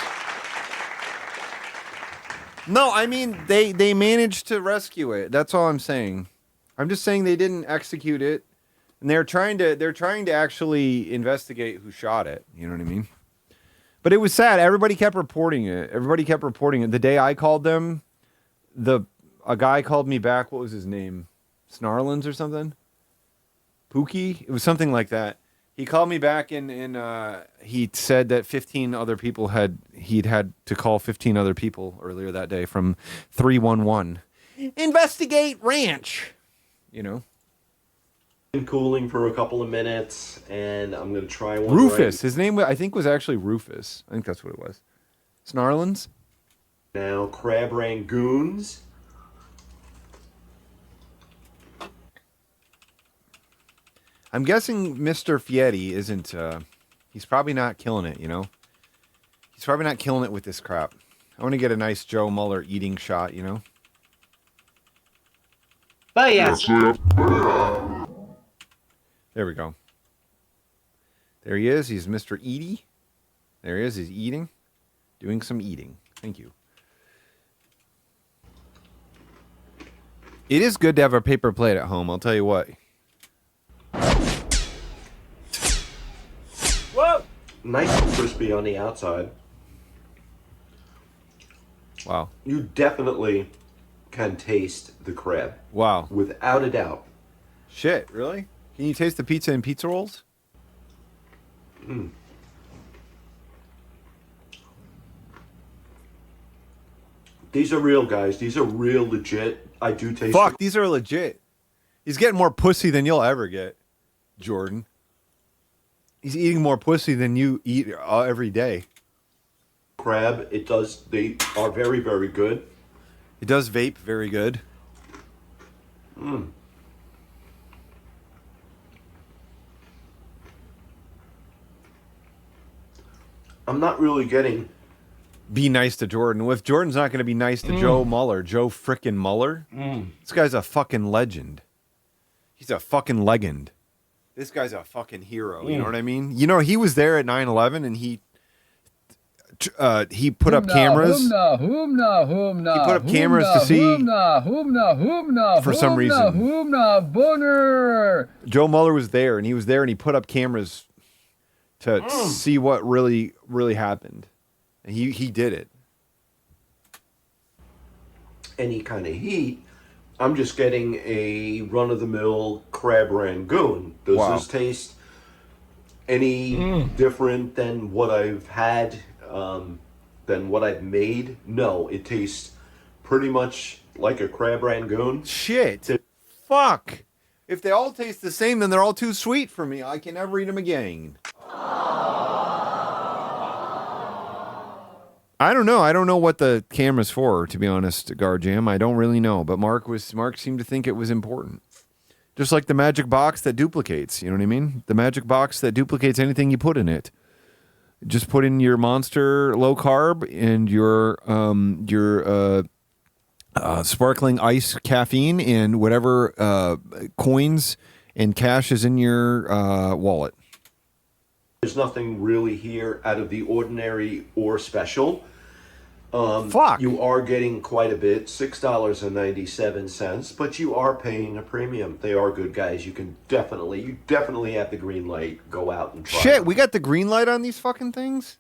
No, I mean they managed to rescue it. That's all I'm saying. I'm just saying they didn't execute it. And they're trying to actually investigate who shot it. You know what I mean? But it was sad. Everybody kept reporting it. The day I called them, a guy called me back. What was his name? Snarlins or something? Pookie? It was something like that. He called me back and he said that 15 other people he'd had to call 15 other people earlier that day from 311. Investigate ranch. You know.
Been cooling for a couple of minutes, and I'm gonna try one.
Rufus. His name I think was actually Rufus. I think that's what it was. Snarlins.
Now crab rangoons.
I'm guessing Mr. Fietti isn't, he's probably not killing it, you know? He's probably not killing it with this crap. I want to get a nice Joe Muller eating shot, you know?
Oh, yes.
There we go. There he is. He's Mr. Eaty. There he is. He's eating. Doing some eating. Thank you. It is good to have a paper plate at home, I'll tell you what.
Whoa! Nice and crispy on the outside.
Wow.
You definitely can taste the crab.
Wow.
Without a doubt.
Shit, really? Can you taste the pizza and pizza rolls?
Mm. These are real, guys. These are real legit. I do taste.
Fuck, these are legit. He's getting more pussy than you'll ever get, Jordan. He's eating more pussy than you eat every day.
Crab. They are very, very good.
It does vape very good.
Mm. I'm not really getting.
Be nice to Jordan. If Jordan's not going to be nice to Joe Muller, Joe frickin' Muller, this guy's a fucking legend. He's a fucking legend. This guy's a fucking hero. You know what I mean? You know, he was there at 9/11 and he put up cameras. He put up cameras to see for some reason. Joe Muller was there and he was there and he put up cameras to see what really happened. And he did it.
Any kind of heat. I'm just getting a run-of-the-mill crab rangoon. Does this taste any different than what I've had, than what I've made? No, it tastes pretty much like a crab rangoon.
Shit. Fuck. If they all taste the same, then they're all too sweet for me. I can never eat them again. I don't know. I don't know what the camera's for, to be honest, Garjam. I don't really know. But Mark seemed to think it was important. Just like the magic box that duplicates. You know what I mean? The magic box that duplicates anything you put in it. Just put in your Monster low carb and your sparkling ice caffeine and whatever coins and cash is in your wallet.
There's nothing really here out of the ordinary or special.
Fuck.
You are getting quite a bit, $6.97, but you are paying a premium. They are good guys. You definitely have the green light. Go out and try
Shit,
them.
we got the green light on these fucking things?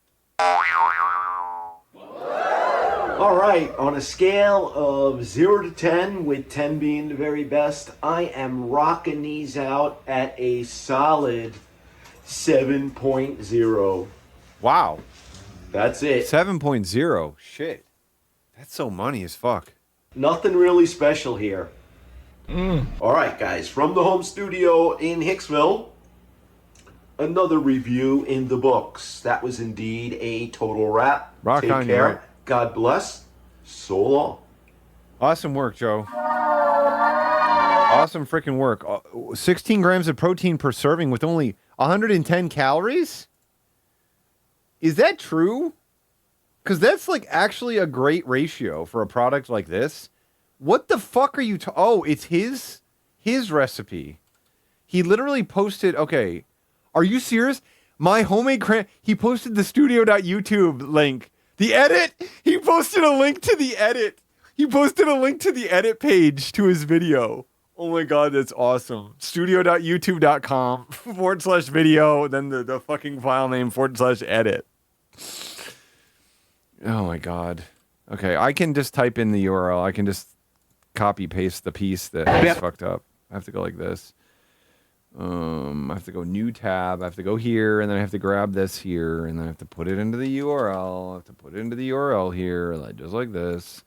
All right, on a scale of 0 to 10, with 10 being the very best, I am rocking these out at a solid 7.0.
Wow.
That's it.
7.0. Shit. That's so money as fuck.
Nothing really special here. All right, guys, from the home studio in Hicksville, another review in the books. That was indeed a total wrap.
Rock
Take
on,
care.
you're right.
God bless. So long.
Awesome work, Joe. Awesome freaking work. 16 grams of protein per serving with only 110 calories? Is that true? Because that's like actually a great ratio for a product like this. What the fuck are you oh, it's his recipe. He literally posted, okay, are you serious? My homemade he posted the studio.youtube link. The edit, he posted a link to the edit. He posted a link to the edit page to his video. Oh my God, that's awesome. Studio.youtube.com/video, then the fucking file name /edit. Oh my God. Okay, I can just type in the URL. I can just copy paste the piece that is fucked up. I have to go like this. I have to go new tab. I have to go here, and then I have to grab this here, and then I have to put it into the URL. I have to put it into the URL here, like just like this.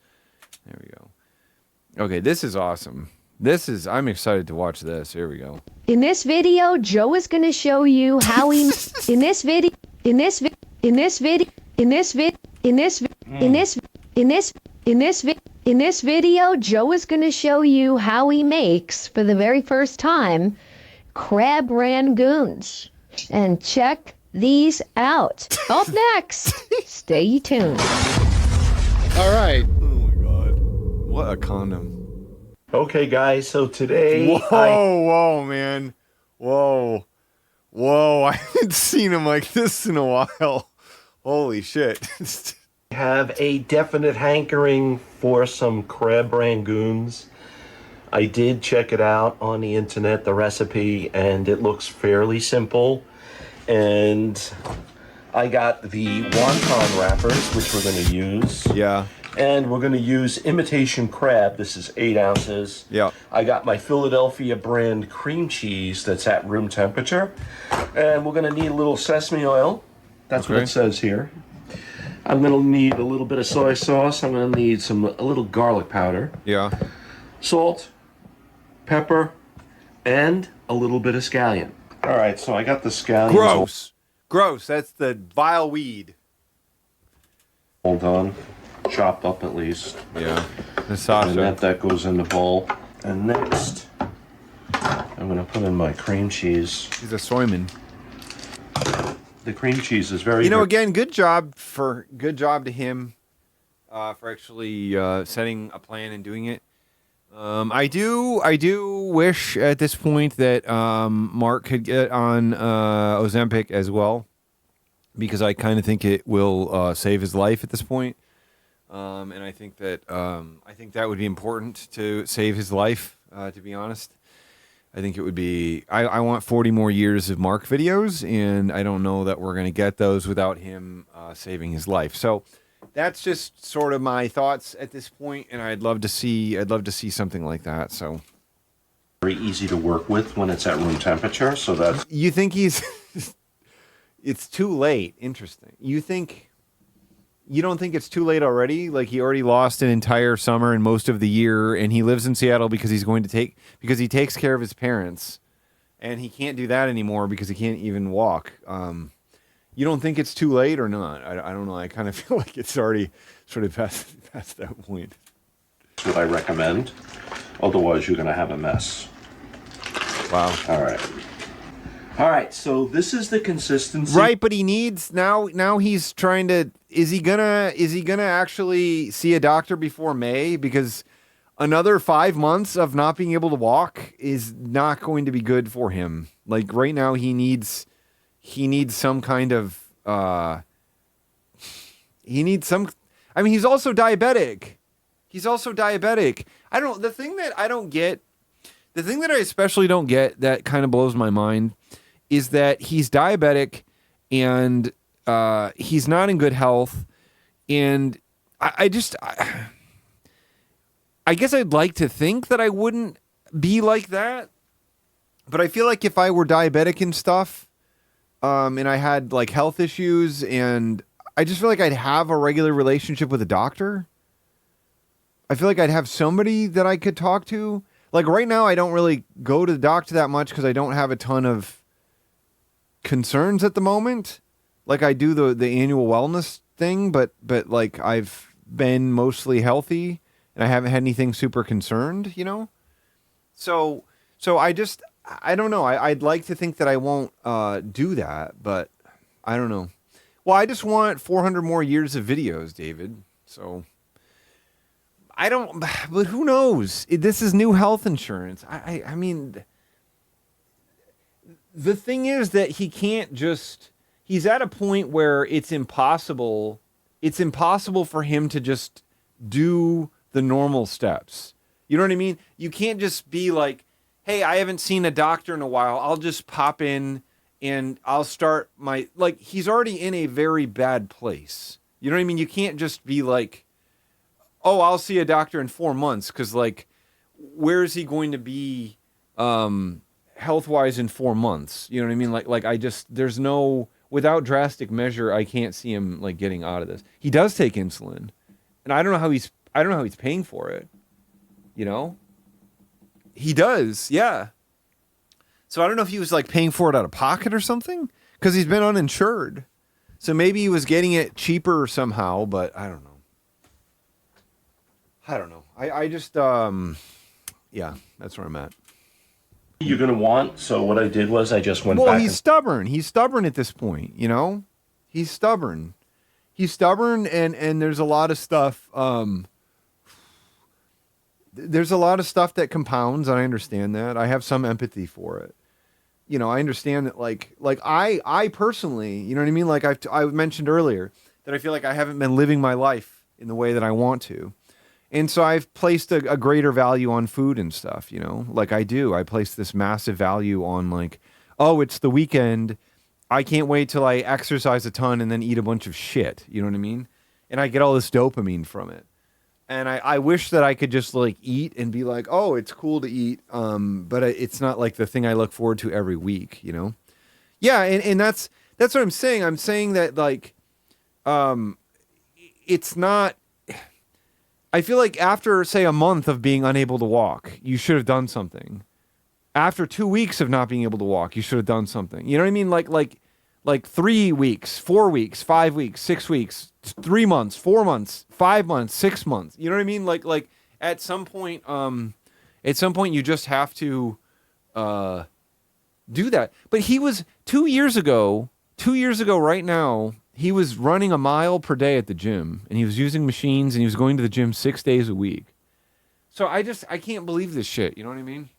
There we go. Okay, this is awesome. I'm excited to watch this. Here we go.
In this video, Joe is going to show you how he in this video Joe is going to show you how he makes for the very first time crab rangoons. And check these out. Up next, stay tuned.
All right.
Oh my God. What a condom.
Okay, guys, so today
Whoa, man. Whoa. I haven't seen him like this in a while. Holy shit.
I have a definite hankering for some crab rangoons. I did check it out on the internet, the recipe, and it looks fairly simple. And I got the wonton wrappers, which we're going to use.
Yeah.
And we're going to use imitation crab. This is 8 ounces.
Yeah.
I got my Philadelphia brand cream cheese that's at room temperature. And we're going to need a little sesame oil. That's what it says here. I'm going to need a little bit of soy sauce. I'm going to need a little garlic powder.
Yeah.
Salt, pepper, and a little bit of scallion. All right, so I got the scallions.
Gross. That's the vile weed.
Hold on. Chopped up at least.
Yeah. The Sasha.
And that goes in the bowl. And next, I'm going to put in my cream cheese.
He's a soyman.
The cream cheese is very
again, good job to him for actually setting a plan and doing it. I do wish at this point that Mark could get on Ozempic as well, because I kind of think it will save his life at this point. And I think that would be important to save his life. To be honest, I think it would be. I want 40 more years of Mark videos, and I don't know that we're going to get those without him saving his life. So that's just sort of my thoughts at this point, and I'd love to see something like that. So
very easy to work with when it's at room temperature. So that's.
You think he's? It's too late. Interesting. You don't think it's too late already? Like he already lost an entire summer and most of the year, and he lives in Seattle because because he takes care of his parents, and he can't do that anymore because he can't even walk. You don't think it's too late or not? I don't know. I kind of feel like it's already sort of past that point.
That's what I recommend. Otherwise, you're going to have a mess.
Wow.
All right, so this is the consistency.
Right, but he needs now he's trying to is he gonna actually see a doctor before May? Because another 5 months of not being able to walk is not going to be good for him. Like right now he needs some kind of I mean, he's also diabetic. I don't. The thing that I don't get, the thing that I especially don't get that kind of blows my mind, is that he's diabetic and he's not in good health, and I guess I'd like to think that I wouldn't be like that, but I feel like if I were diabetic and stuff, and I had like health issues, and I just feel like I'd have a regular relationship with a doctor. I feel like I'd have somebody that I could talk to. Like right now, I don't really go to the doctor that much because I don't have a ton of concerns at the moment. Like I do the annual wellness thing, but like I've been mostly healthy and I haven't had anything super concerned, you know? So I don't know. I'd like to think that I won't do that, but I don't know. Well, I just want 400 more years of videos, David. So I don't, but who knows? This is new health insurance. I mean, the thing is that he can't just, he's at a point where it's impossible for him to just do the normal steps. You know what I mean? You can't just be like, hey, I haven't seen a doctor in a while. I'll just pop in and I'll start my, like, he's already in a very bad place. You know what I mean? You can't just be like, oh, I'll see a doctor in 4 months, because, like, where is he going to be health-wise in 4 months? You know what I mean? Like I just, there's no, without drastic measure, I can't see him, like, getting out of this. He does take insulin, and I don't know how he's paying for it, you know? He does, yeah. So I don't know if he was, like, paying for it out of pocket or something, because he's been uninsured. So maybe he was getting it cheaper somehow, but I don't know. I just, yeah, that's where I'm at.
You're going to want, so what I did was I just went back.
Well, he's stubborn. He's stubborn at this point, you know? He's stubborn. And there's a lot of stuff, there's a lot of stuff that compounds, and I understand that. I have some empathy for it. You know, I understand that, like I personally, you know what I mean? Like I mentioned earlier, that I feel like I haven't been living my life in the way that I want to. And so I've placed a greater value on food and stuff, you know, like I do. I place this massive value on, like, oh, it's the weekend. I can't wait till I exercise a ton and then eat a bunch of shit. You know what I mean? And I get all this dopamine from it. And I wish that I could just, like, eat and be like, oh, it's cool to eat. But it's not like the thing I look forward to every week, you know? Yeah. And that's what I'm saying. I'm saying that, like, it's not, I feel like after, say, a month of being unable to walk, you should have done something. After 2 weeks of not being able to walk, you should have done something. You know what I mean? Like 3 weeks, 4 weeks, 5 weeks, 6 weeks, 3 months, 4 months, 5 months, 6 months. You know what I mean? Like at some point you just have to do that. But he was 2 years ago right now, he was running a mile per day at the gym, and he was using machines, and he was going to the gym 6 days a week. So I can't believe this shit. You know what I mean?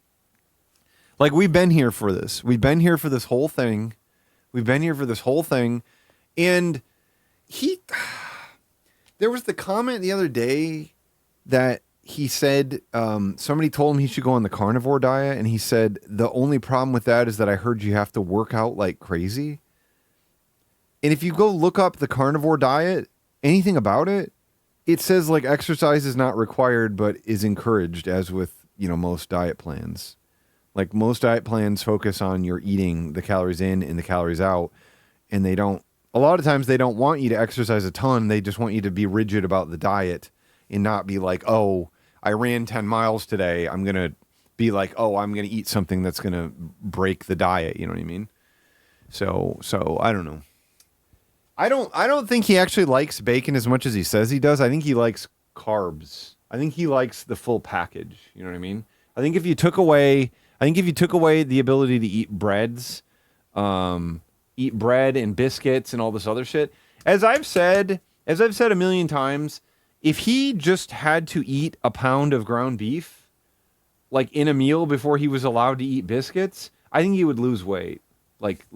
Like, we've been here for this. We've been here for this whole thing. And there was the comment the other day that he said, somebody told him he should go on the carnivore diet. And he said, the only problem with that is that I heard you have to work out like crazy. And if you go look up the carnivore diet, anything about it, it says, like, exercise is not required, but is encouraged, as with, you know, most diet plans. Like, most diet plans focus on your eating the calories in and the calories out. And a lot of times they don't want you to exercise a ton. They just want you to be rigid about the diet and not be like, oh, I ran 10 miles today. I'm going to be like, oh, I'm going to eat something that's going to break the diet. You know what I mean? So I don't know. I don't think he actually likes bacon as much as he says he does. I think he likes carbs. I think he likes the full package. You know what I mean? I think if you took away the ability to eat breads, eat bread and biscuits and all this other shit, as I've said a million times, if he just had to eat a pound of ground beef, like, in a meal before he was allowed to eat biscuits, I think he would lose weight. Like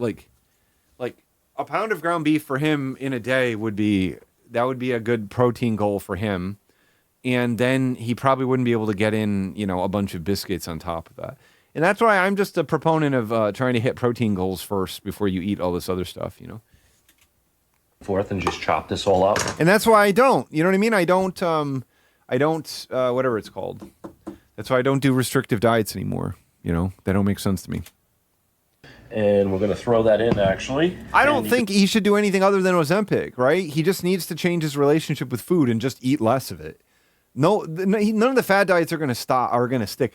a pound of ground beef for him in a day would be That would be a good protein goal for him. And then he probably wouldn't be able to get in, a bunch of biscuits on top of that. And that's why I'm just a proponent of trying to hit protein goals first before you eat all this other stuff,
Forth and just chop this all up.
And that's why I don't. You know what I mean? I don't whatever it's called. That's why I don't do restrictive diets anymore. They don't make sense to me.
And we're going to throw that in, actually.
I don't think he should do anything other than Ozempic, right? He just needs to change his relationship with food and just eat less of it. None of the fad diets are going to stick.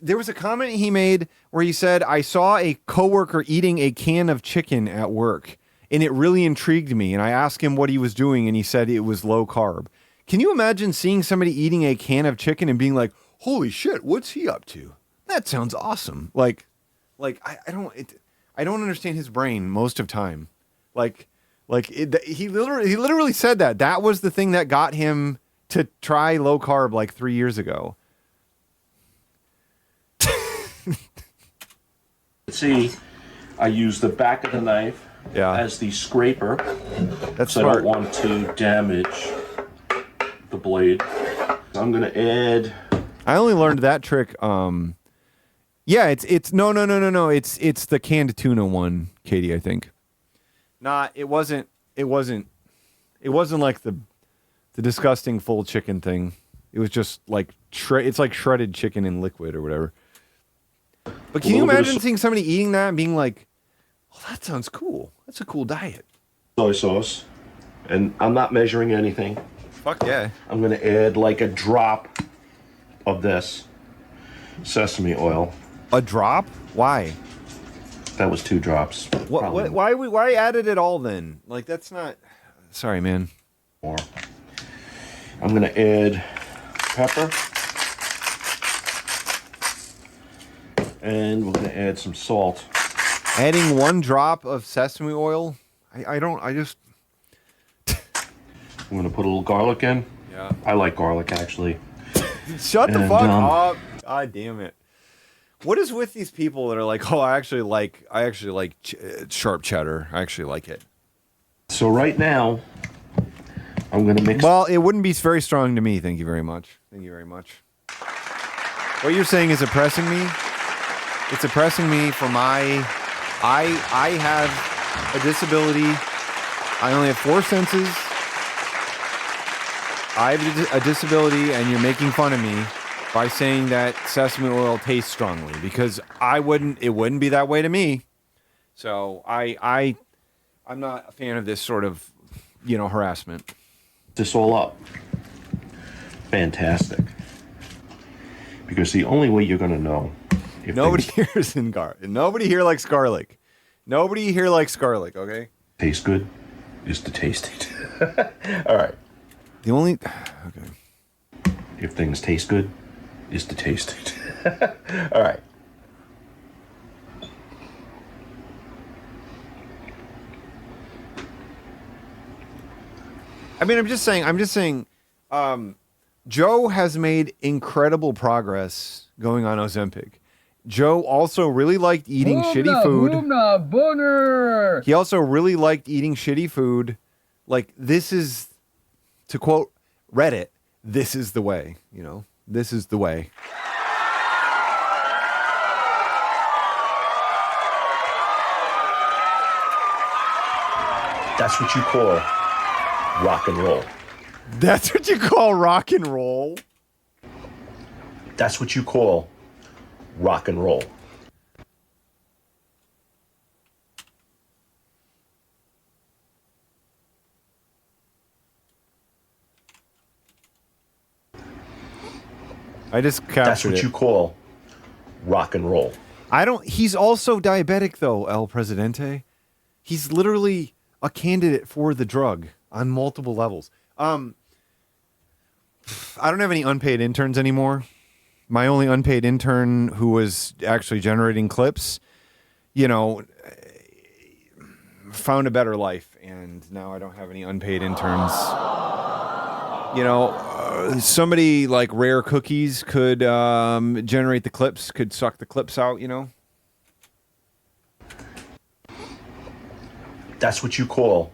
There was a comment he made where he said, I saw a coworker eating a can of chicken at work, and it really intrigued me. And I asked him what he was doing, and he said it was low carb. Can you imagine seeing somebody eating a can of chicken and being like, holy shit, what's he up to? That sounds awesome. I don't understand his brain most of time. He literally said that. That was the thing that got him to try low carb like 3 years ago.
See, I use the back of the knife as the scraper.
That's
so I
smart.
don't want to damage the blade. I'm going to add...
I only learned that trick. Yeah, it's no. It's the canned tuna one, Katie, I think. It wasn't like the disgusting full chicken thing. It was just like it's like shredded chicken in liquid or whatever. But can you imagine seeing somebody eating that and being like, "Oh, that sounds cool. That's a cool diet."
Soy sauce. And I'm not measuring anything.
Fuck yeah.
I'm going to add like a drop of this sesame oil.
A drop? Why?
That was 2 drops.
Why added it all then? Like, that's not... Sorry, man.
More. I'm going to add pepper. And we're going to add some salt.
Adding 1 drop of sesame oil? I just...
I'm going to put a little garlic in.
Yeah.
I like garlic, actually.
Shut the fuck up. God damn it. What is with these people that are like, oh, I actually like sharp cheddar. I actually like it.
So right now, I'm going to mix...
Well, it wouldn't be very strong to me. Thank you very much. Thank you very much. What you're saying is oppressing me. It's oppressing me for my... I have a disability. I only have 4 senses. I have a disability, and you're making fun of me by saying that sesame oil tastes strongly, because it wouldn't be that way to me. So I'm not a fan of this sort of, harassment.
This all up. Fantastic. Because the only way you're going to know...
Nobody here likes garlic. Nobody here likes garlic, okay?
Tastes good is to taste it. All right.
Okay.
If things taste good, is to taste it. All right.
I mean, I'm just saying, Joe has made incredible progress going on Ozempic. Joe also really liked eating shitty food. He also really liked eating shitty food. Like, this is, to quote Reddit, this is the way, this is the way.
That's what you call rock and roll.
That's what you call rock and roll?
That's what you call rock and roll.
I just captured it.
That's what you call rock and roll.
He's also diabetic, though, El Presidente. He's literally a candidate for the drug on multiple levels. I don't have any unpaid interns anymore. My only unpaid intern who was actually generating clips, found a better life, and now I don't have any unpaid interns. Somebody like Rare Cookies could generate the clips, could suck the clips out,
That's what you call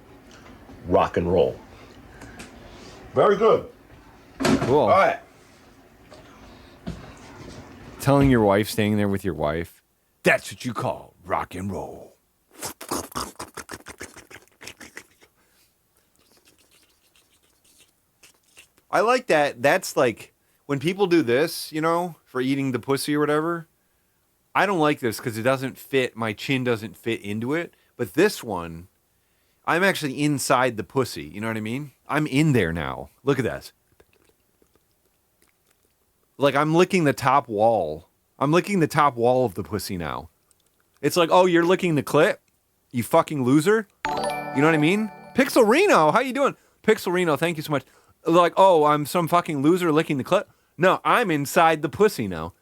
rock and roll. Very good.
Cool.
All right.
Telling your wife, staying there with your wife. That's what you call rock and roll. I like that. That's like when people do this, you know, for eating the pussy or whatever. I don't like this because it doesn't fit. My chin doesn't fit into it. But this one, I'm actually inside the pussy. You know what I mean? I'm in there now. Look at that. Like I'm licking the top wall. I'm licking the top wall of the pussy now. It's like, oh, you're licking the clit? You fucking loser? You know what I mean? Pixel Reno, how you doing? Pixel Reno, thank you so much. Like, oh, I'm some fucking loser licking the clit? No, I'm inside the pussy now.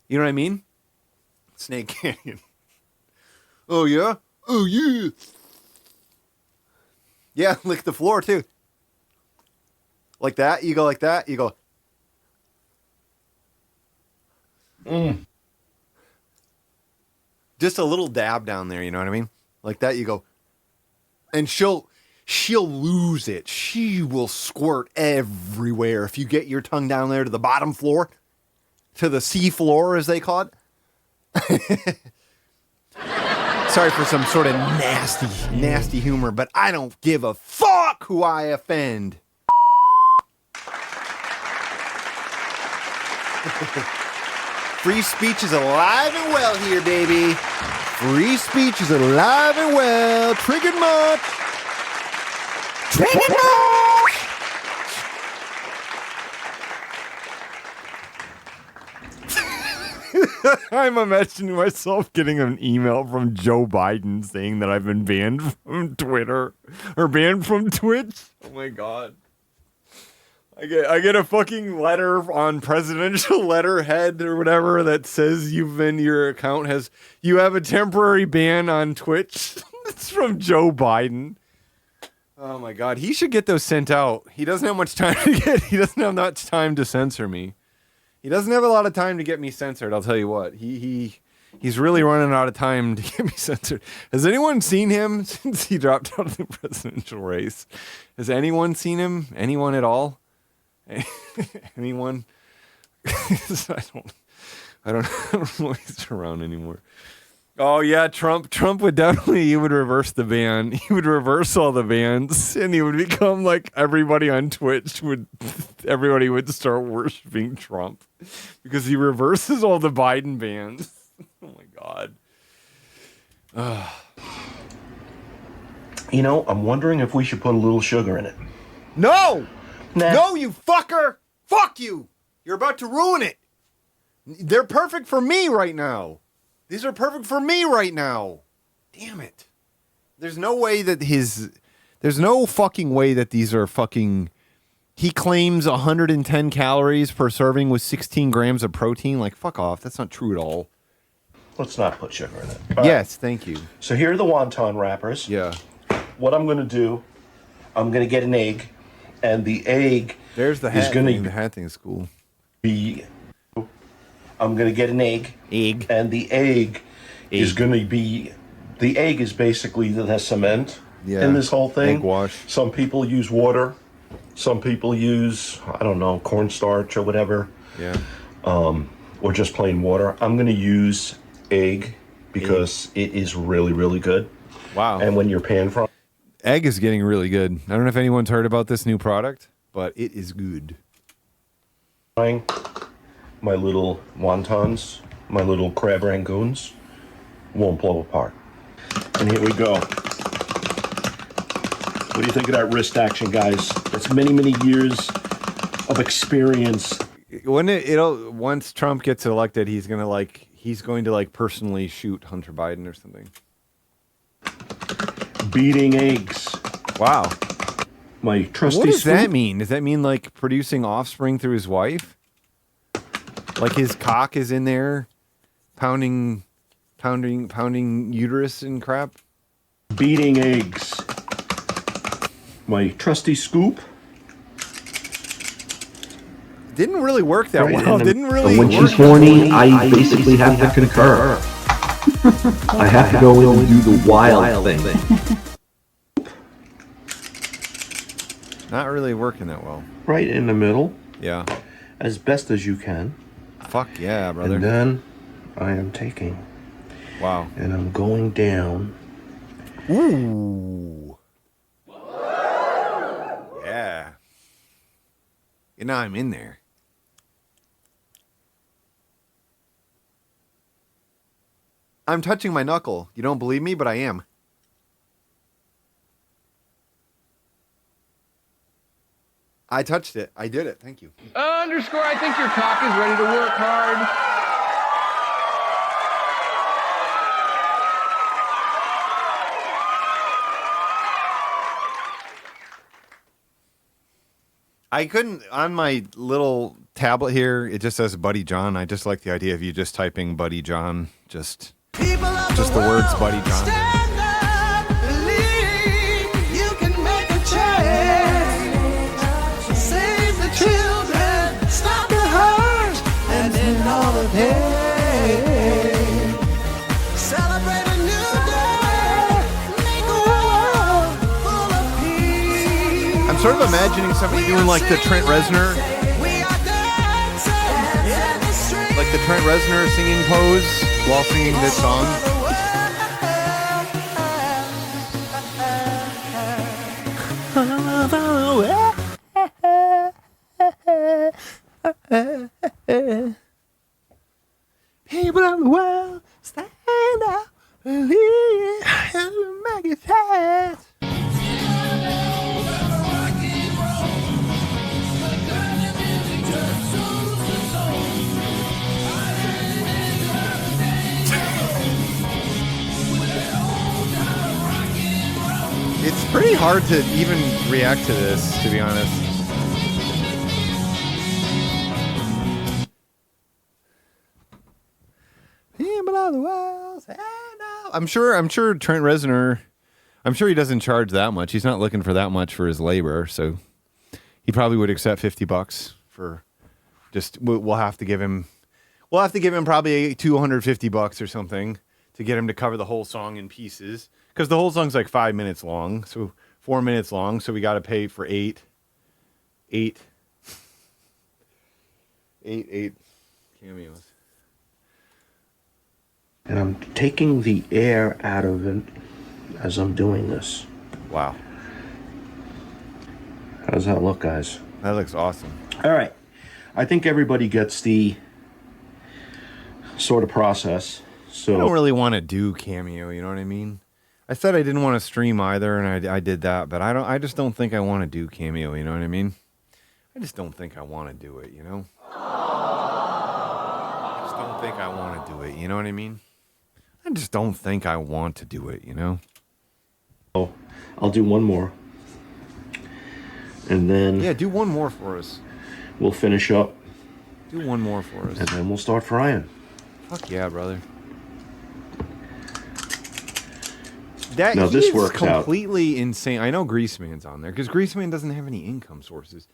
You know what I mean? Snake Canyon. Oh, yeah? Oh, yeah. Yeah, lick the floor, too. Like that? You go like that? You go... Just a little dab down there, you know what I mean? Like that, you go... And she'll lose it. She will squirt everywhere if you get your tongue down there to the bottom floor, to the sea floor, as they call it. Sorry for some sort of nasty humor, but I don't give a fuck who I offend. Free speech is alive and well here, baby. Free speech is alive and well. Triggered much. Triggered much. I'm imagining myself getting an email from Joe Biden saying that I've been banned from Twitter or banned from Twitch. Oh my God. I get a fucking letter on presidential letterhead or whatever that says you have a temporary ban on Twitch. It's from Joe Biden. Oh my God. He should get those sent out. He doesn't have much time he doesn't have much time to censor me. He doesn't have a lot of time to get me censored, I'll tell you what. He's really running out of time to get me censored. Has anyone seen him since he dropped out of the presidential race? Has anyone seen him? Anyone at all? Anyone? I don't know if he's around anymore. Oh yeah, Trump would definitely, he would reverse the ban. He would reverse all the bans and he would become like everybody on Twitch everybody would start worshiping Trump because he reverses all the Biden bans. Oh my God.
You know, I'm wondering if we should put a little sugar in it.
No!
Nah.
No, you fucker! Fuck you! You're about to ruin it. They're perfect for me right now. These are perfect for me right now. Damn it. There's no fucking way that these are fucking... He claims 110 calories per serving with 16 grams of protein. Like, fuck off. That's not true at all.
Let's not put sugar in it.
Yes, thank you.
So here are the wonton wrappers.
Yeah.
What I'm going to do, I'm going to get an egg, and the egg
There's the hat thing. The hat thing is cool.
I'm going to get an egg. And the egg is going to be... The egg is basically the cement in this whole thing.
Egg wash.
Some people use water. Some people use, I don't know, cornstarch or whatever.
Yeah.
Or just plain water. I'm going to use egg because it is really, really good.
Wow.
And when you're pan frying...
Egg is getting really good. I don't know if anyone's heard about this new product, but it is good.
My little wontons, my little crab rangoons won't blow apart. And here we go. What do you think of that wrist action, guys? That's many, many years of experience.
Once Trump gets elected, he's going to personally shoot Hunter Biden or something.
Beating eggs.
Wow.
My trusty
What does
scoop.
that mean? Does that mean like producing offspring through his wife? Like his cock is in there pounding uterus and crap?
Beating eggs. My trusty scoop.
Didn't really work that well.
And
Didn't really
when
work.
she's horny, I basically have to concur. I have to go in and do the wild thing.
Not really working that well.
Right in the middle.
Yeah.
As best as you can.
Fuck yeah, brother.
And then I am taking.
Wow.
And I'm going down.
Ooh. Yeah. And now I'm in there. I'm touching my knuckle. You don't believe me, but I am. I touched it. I did it. Thank you.
Underscore, I think your cock is ready to work hard.
I couldn't, on my little tablet here, it just says Buddy John. I just like the idea of you just typing Buddy John. Just the words Buddy John.
You can make a change. Save the children, stop the hurt, and end all the pain. Celebrate a new day, make a world full of peace.
I'm sort of imagining somebody doing like the Trent Reznor. Like the Trent Reznor singing pose while singing this song. People of the world, stand up, believe, and make it happen. It's pretty hard to even react to this, to be honest. People of the world, stand up. I'm sure Trent Reznor, I'm sure he doesn't charge that much. He's not looking for that much for his labor, so he probably would accept $50 for just, we'll have to give him probably $250 or something to get him to cover the whole song in pieces. Because the whole song's like 5 minutes long, so 4 minutes long, so we got to pay for eight cameos.
And I'm taking the air out of it as I'm doing this.
Wow.
How does that look, guys?
That looks awesome.
All right. I think everybody gets the sort of process. So
I don't really want to do Cameo, you know what I mean? I said I didn't want to stream either, and I did that, but I just don't think I want to do Cameo, you know what I mean? I just don't think I want to do it, you know? I just don't think I want to do it, you know what I mean? I just don't think I want to do it, you know?
Oh, I'll do one more. And then...
Yeah, do one more for us.
We'll finish up.
Do one more for us.
And then we'll start frying.
Fuck yeah, brother.
Now this works
completely insane. I know Greaseman's on there because Greaseman doesn't have any income sources.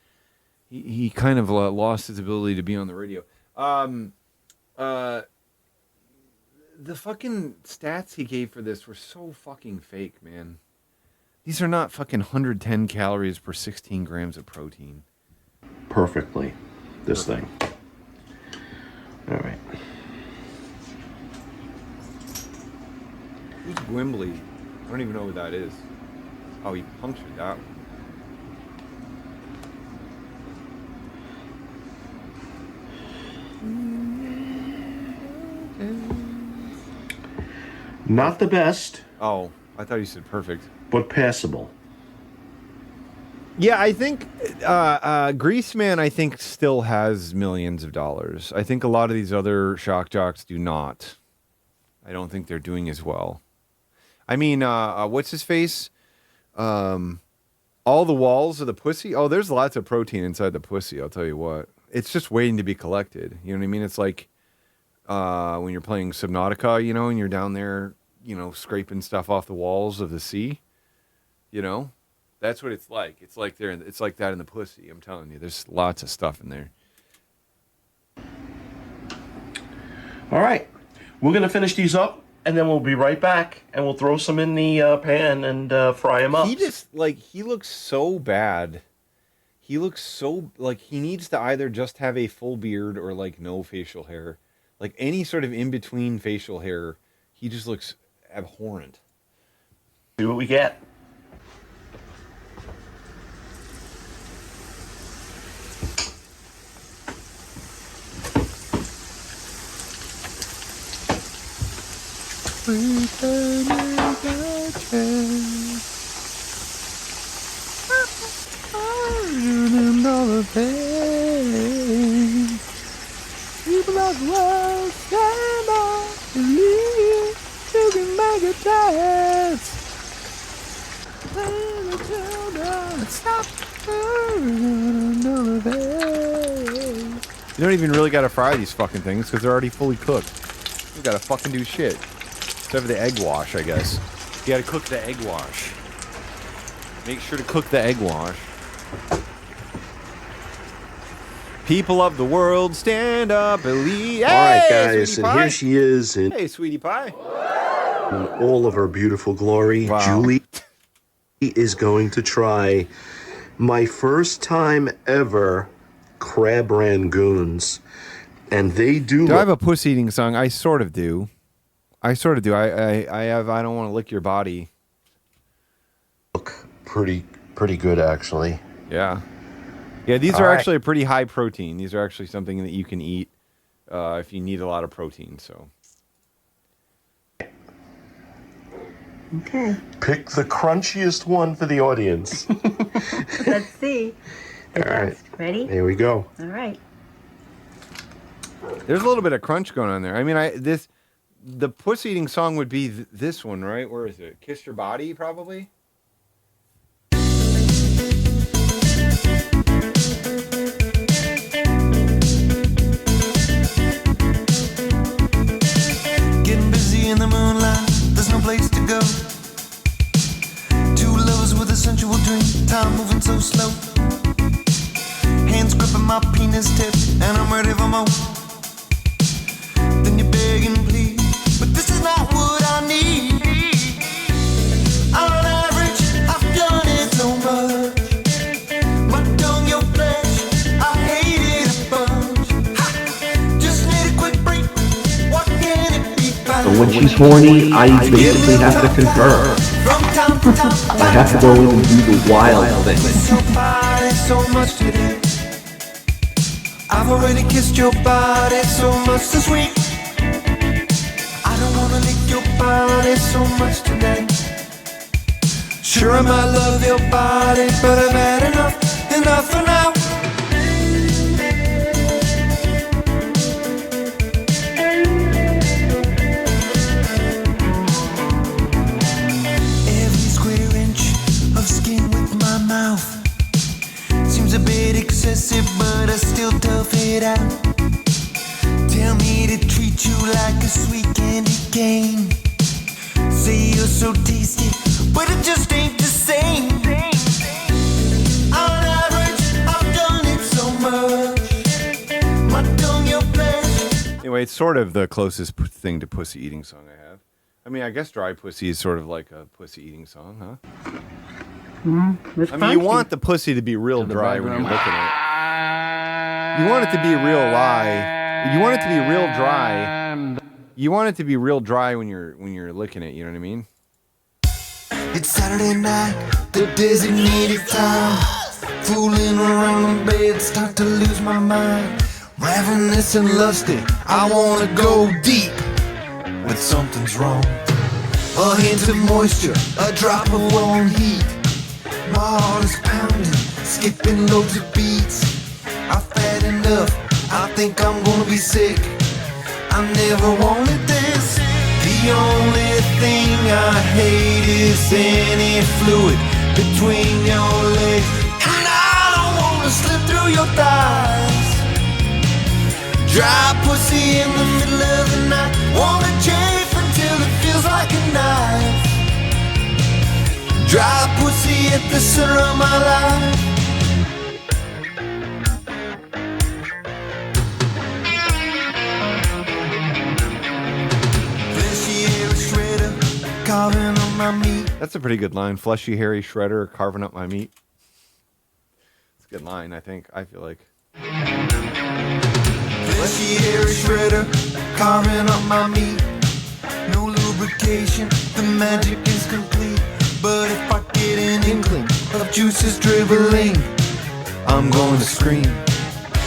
He kind of lost his ability to be on the radio. The fucking stats he gave for this were so fucking fake, man. These are not fucking 110 calories per 16 grams of protein.
Perfectly. This thing. All right.
Who's Gwimbly? I don't even know who that is. Oh, he punctured that one.
Not the best.
Oh, I thought you said perfect.
But passable.
Yeah, I think Greaseman, I think, still has millions of dollars. I think a lot of these other shock jocks do not. I don't think they're doing as well. I mean, what's his face? All the walls of the pussy. Oh, there's lots of protein inside the pussy. I'll tell you what. It's just waiting to be collected. You know what I mean? It's like when you're playing Subnautica, you know, and you're down there, you know, scraping stuff off the walls of the sea. You know, that's what it's like. It's like it's like that in the pussy. I'm telling you, there's lots of stuff in there.
All right, we're gonna finish these up, and then we'll be right back, and we'll throw some in the pan and fry them up.
He just he looks so bad. He looks so like he needs to either just have a full beard or like no facial hair, like any sort of in between facial hair. He just looks abhorrent.
See what we get.
People of the world, stand up and leave. You can make a dance. And the children stop.
You don't even really gotta fry these fucking things because they're already fully cooked. You gotta fucking do shit. Except for the egg wash, I guess. You gotta cook the egg wash. Make sure to cook the egg wash. People of the world, stand up, believe.
All right,
Hey,
guys,
Sweetie
and
Pie.
here she is in
Hey, Sweetie Pie.
all of her beautiful glory.
Wow.
Julie is going to try my first time ever crab rangoons, and they do.
Do I have a puss eating song? I sort of do. I have. I don't want to lick your body.
Look pretty good, actually.
Yeah. Yeah, these
All
are
right.
actually pretty high protein. These are actually something that you can eat if you need a lot of protein. So.
Okay.
Pick the crunchiest one for the audience.
Let's see.
All right.
Ready?
Here we go.
All right.
There's a little bit of crunch going on there. I mean, the puss eating song would be this one, right? Where is it? Kiss Your Body, probably.
Getting busy in the moonlight, there's no place to go. Two lovers with a sensual dream, time moving so slow. Hands gripping my penis tip, and I'm ready for more. Then you beg and plead, but this is not what I need. On average, I've done it so much. My tongue, your flesh, I hate it a bunch. Ha! Just need a quick break. What can it be?
So when she's horny, I basically have to concur. I have to go in and do the wild thing.
Kiss your body so much today. I've already kissed your body so much this week. I don't wanna lick your body so much tonight. Sure, I might love your body, but I've had enough for now. Every square inch of skin with my mouth seems a bit excessive, but I still tough it out. Tell me to treat you like a sweet candy cane. Say you're so tasty, but it just ain't the same. On average, I've done it so much. My tongue, your flesh.
Anyway, it's sort of the closest thing to pussy eating song I have. I mean, I guess Dry Pussy is sort of like a pussy eating song, huh?
It's
I mean, you
crunchy.
want the pussy to be real dry when you're looking at it. You want it to be real lie. You want it to be real dry. You want it to be real dry when you're licking it. You know what I mean?
It's Saturday night, the designated time. Fooling around in bed, start to lose my mind. Ravenous and lusty, I wanna go deep. When something's wrong, a hint of moisture, a drop of warm heat. My heart is pounding, skipping loads of beats. I've had enough, I think I'm gonna be sick. I never wanted this. The only thing I hate is any fluid between your legs. And I don't wanna slip through your thighs. Dry pussy in the middle of the night. Wanna chafe until it feels like a knife. Dry pussy at the center of my life. Fleshy hairy shredder, carving on my meat.
That's a pretty good line. Fleshy, hairy shredder carving up my meat. It's a good line, I think. I feel like.
Fleshy hairy shredder, carving up my meat. No lubrication, the magic is complete. But if I get an inkling of juices dribbling, I'm going to scream.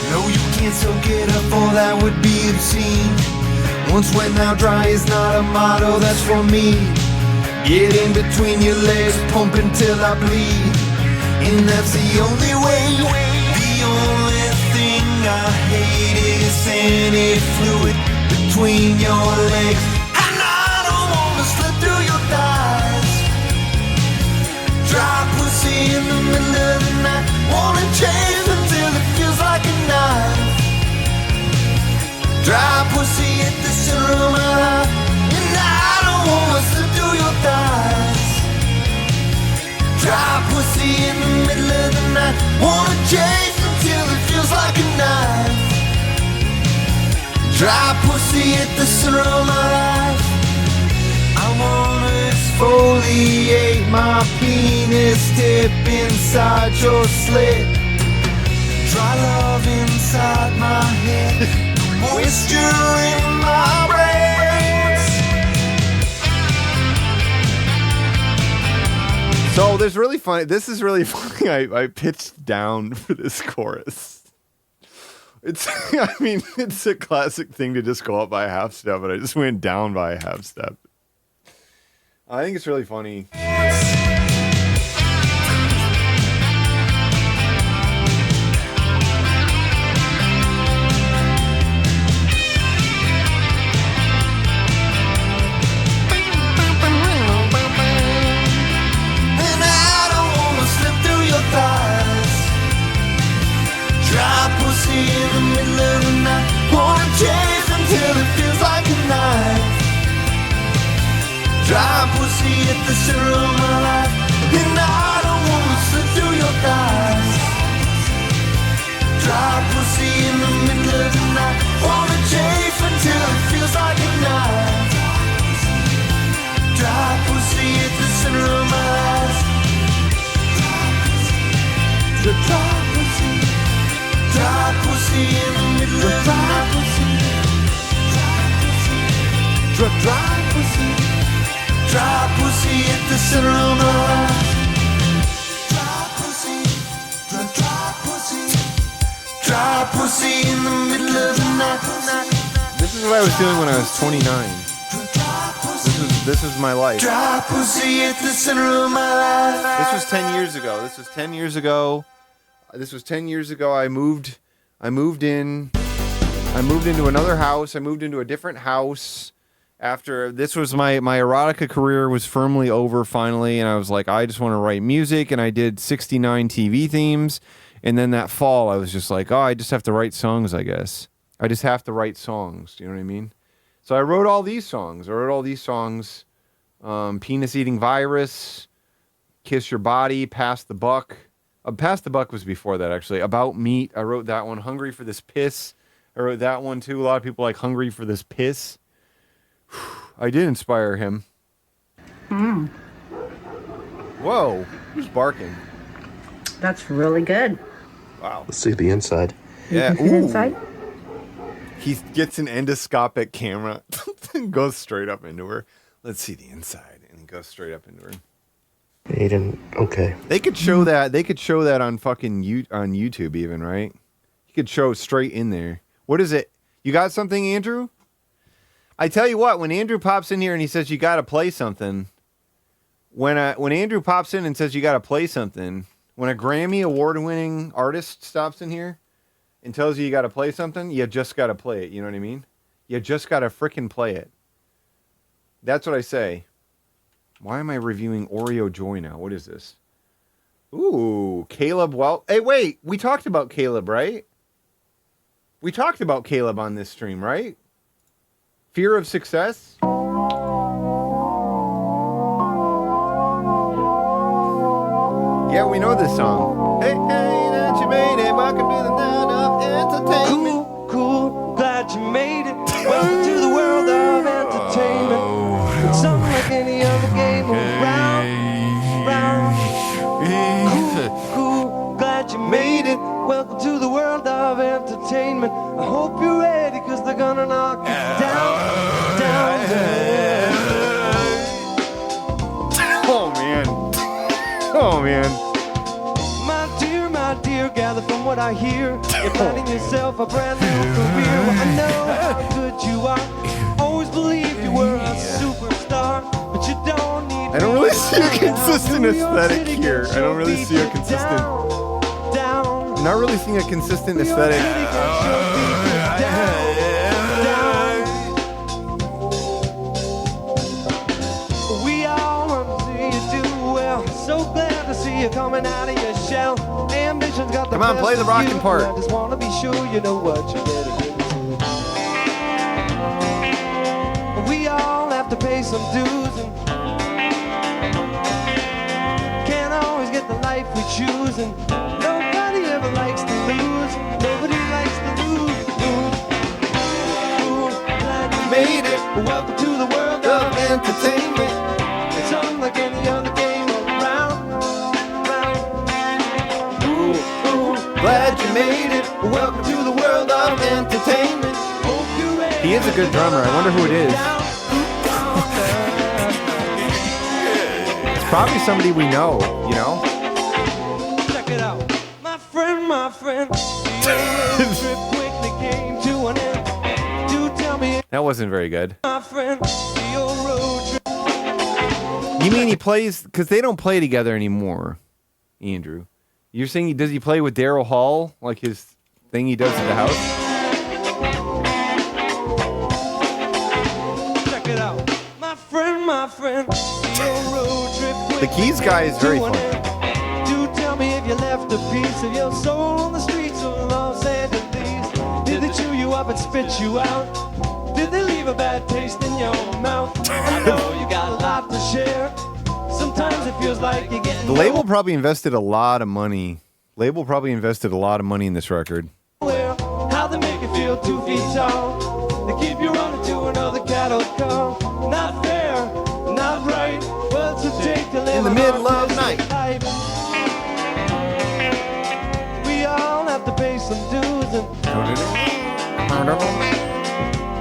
No, you can't soak it up, or that would be obscene. Once wet, now dry is not a motto, that's for me. Get in between your legs, pump until I bleed. And that's the only way. The only thing I hate is any fluid between your legs. And I don't wanna slip through your thighs. Dry pussy in the middle of the night. Wanna chase until it feels like a knife. Dry pussy at the center of my life. And I don't wanna slip through your thighs. Dry pussy in the middle of the night. Wanna chase until it feels like a knife. Dry pussy at the center of my life. I wanna exfoliate my penis tip inside your slit. Dry love inside my head. Moisture in my brains.
So there's really funny. This is really funny. I pitched down for this chorus. It's, I mean, it's a classic thing to just go up by a half step, but I just went down by a half step. I think it's really funny.
Dry pussy in the middle of the night. Wanna chase until it feels like a knife. Dry pussy at the center of my life. And I don't wanna slip through your thighs. Dry pussy in the middle of the night. Wanna chase until it feels like a knife. Dry pussy at the center of my life. Dry pussy. Dry pussy in the middle of the night. Dry pussy. Dry pussy at the center of my life. Dry pussy. Dry pussy. Dry pussy in the middle of the night.
This is what I was doing when I was 29. This was my life.
Dry pussy at the center of my life.
This was 10 years ago. This was 10 years ago. I moved into another house. I moved into a different house after this was my erotica career was firmly over finally. And I was like, I just want to write music. And I did 69 TV themes. And then that fall, I was just like, oh, I just have to write songs, I guess. I just have to write songs. Do you know what I mean? So I wrote all these songs. Penis Eating Virus, Kiss Your Body, Pass the Buck. Pass the Buck was before that, actually. About Meat, I wrote that one. Hungry for This Piss, I wrote that one too. A lot of people like Hungry for This Piss. I did inspire him. Whoa, who's barking?
That's really good.
Wow.
Let's see the inside.
Yeah.
The inside?
He gets an endoscopic camera and goes straight up into her. Let's see the inside, and he goes straight up into her.
Aiden, okay.
They could show that. They could show that on fucking on YouTube, even, right? You could show straight in there. What is it? You got something, Andrew? I tell you what. When Andrew pops in here and he says you got to play something, when Andrew pops in and says you got to play something, when a Grammy award-winning artist stops in here and tells you got to play something, you just got to play it. You know what I mean? You just got to frickin' play it. That's what I say. Why am I reviewing Oreo Joy now? What is this? Ooh, Caleb. Well, hey, wait. We talked about Caleb, right? We talked about Caleb on this stream, right? Fear of Success? Yeah, we know this song. Hey, hey, that you made it. Welcome to the night of entertainment.
Cool, glad you made it. Welcome to the world of entertainment. It's something like any other game around. Cool, glad you made it. my dear, gather from what I hear. You're finding yourself a brand new career. Well, I know how good you are. Always believed you were a superstar, but you don't need.
I don't really see a consistent aesthetic here. I don't really see a consistent. I'm not really seeing a consistent aesthetic.
We all want to see you do well. So glad to see you coming out of your shell. Ambition's got the
Come on,
best
play the
of
rockin'
you.
part.
I just want to be sure you know what you're getting into. We all have to pay some dues and can't always get the life we choose. And nobody ever likes to lose. Nobody likes to lose. Ooh, glad you made it. Welcome to the world of entertainment. It's unlike any other game around. Glad you made it. Welcome to the world of entertainment.
He is a good drummer. I wonder who it is. It's probably somebody we know, you know?
Check it out. My friend, the road trip quickly came to an end. Do tell me,
That wasn't very good.
my friend, the old road trip.
You mean he plays, because they don't play together anymore, Andrew. You're saying, does he play with Daryl Hall, like his thing he does at the house?
Check it out. My friend, the old road trip
The Keys guy is very funny.
Do tell me if you left a piece of your soul on the streets of Los Angeles. Did they chew you up and spit you out? Did they leave a bad taste in your mouth? I know you got a lot to share. Sometimes it feels like you're getting
The label probably invested a lot of money. Label probably invested a lot of money in this record.
nowhere. How they make you feel 2 feet tall. They keep you running to another cattle car. Not fair, not right. What's it take to live
In the middle of night.
life? We all have to pay some dues and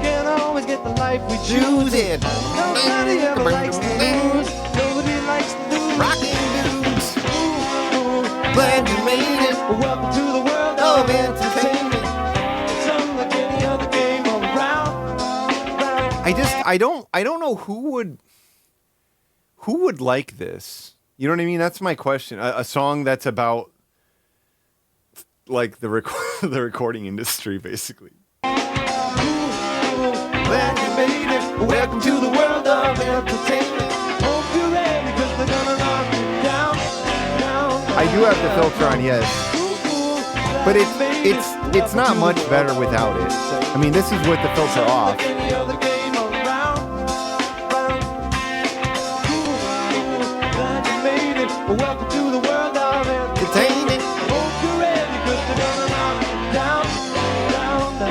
can't always get the life we choose. Nobody ever likes to lose. Nobody likes to lose. Rockin' dudes. Glad you made it. Welcome to the world of entertainment. It's unlike any other game around.
I don't know who would like this. You know what I mean? That's my question. A song that's about like the the recording industry, basically.
Glad you made it. Welcome to the world of entertainment. Hope you're ready, 'cause they're gonna knock you down, down.
I do have the filter on, yes, but it's not much better without it. I mean, this is with the filter off.
Any other game around. Glad you made it. Welcome to the world of entertainment. Hope you're ready, 'cause they're gonna knock you down, down, down.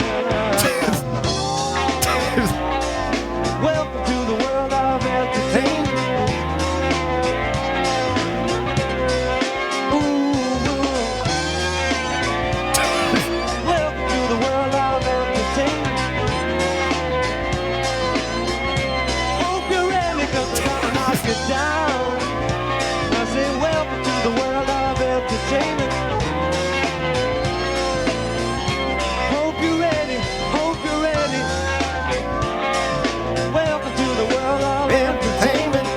Welcome to the world of entertainment. Welcome to the world of entertainment. Hope you're ready, 'cause they're gonna knock you down. I say welcome to the world of entertainment. Hope you're ready, hope you're ready. Welcome to the world of entertainment.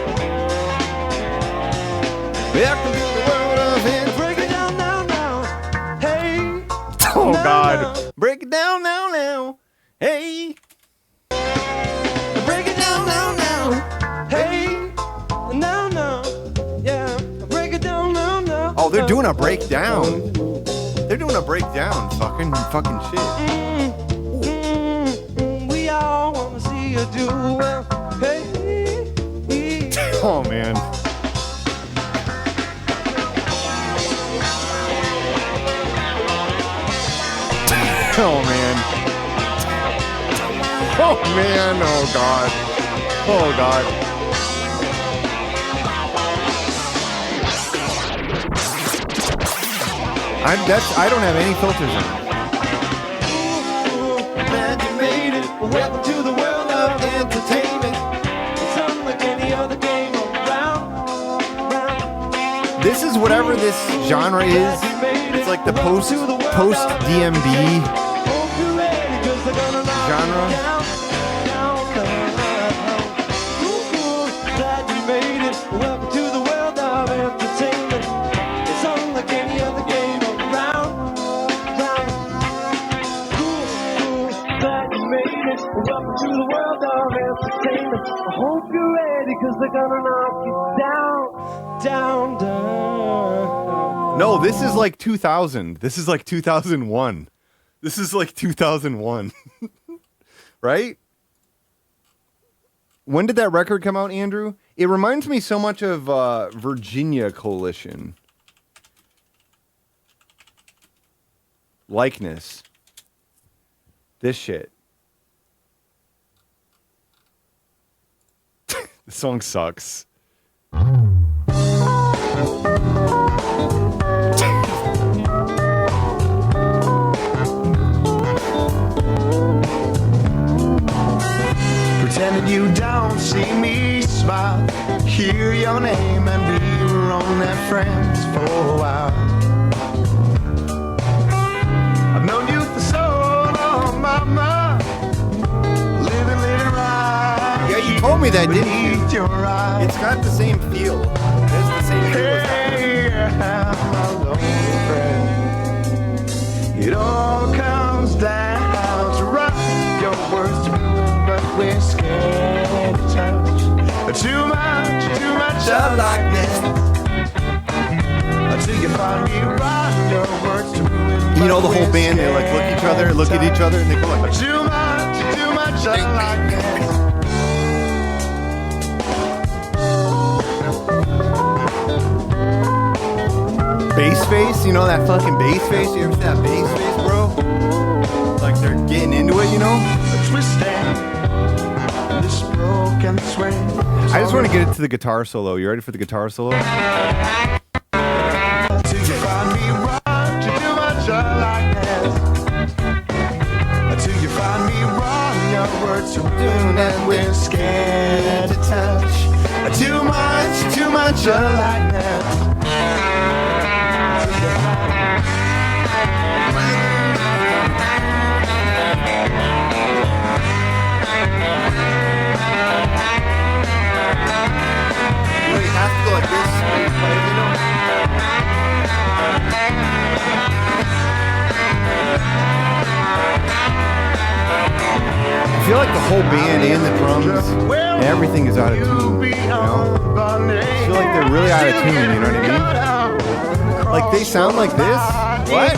Welcome to the world of entertainment.
Break it down now, now. Hey.
Oh
now,
God!
now.
Break it down now. Hey.
Break it down now, now. Hey. Now, now. Yeah. Break it down now, now.
Oh, they're doing a breakdown. They're doing a breakdown. Fucking shit.
We all want to see you do well. Hey.
Oh man. Oh man. Oh man. Oh God. Oh God. I don't have any filters in.
Glad you made it. Welcome to the world of entertainment. It's unlike any other game around.
This is whatever this genre is.
Glad you made
It's like the post DMB genre.
Welcome to the world of entertainment. I hope you're ready, cause they're gonna knock you down, down, down.
No, this is like 2000. This is like 2001. This is like 2001. Right? When did that record come out, Andrew? It reminds me so much of Virginia Coalition. Likeness. This shit. The song sucks.
Pretending you don't see me smile, hear your name, and we were only friends for a while. I've known you for so long, mama, living right.
Yeah, you told me that, didn't you?
Your eyes.
It's got the same feel. It's the same feel as that.
Hey, my lonely friend. It all comes down to right your words to me, but we're scared to touch. Too much of likeness. Until you find me right your words to ruin.
You know the whole band, they like look at each other, and they go like
too much of likeness.
bass face. You know that fucking bass face? You ever see that bass face, bro? Like they're getting into it, you know? I just want to get it to the guitar solo. You ready for the guitar solo?
Until you find me wrong, your words are doing and we're scared to touch. Too much aliveness.
You really have to go like this. You know? I feel like the whole band and the drums and everything is out of tune, you know? I feel like they're really out of tune, you know what I mean? Like they sound like this? What?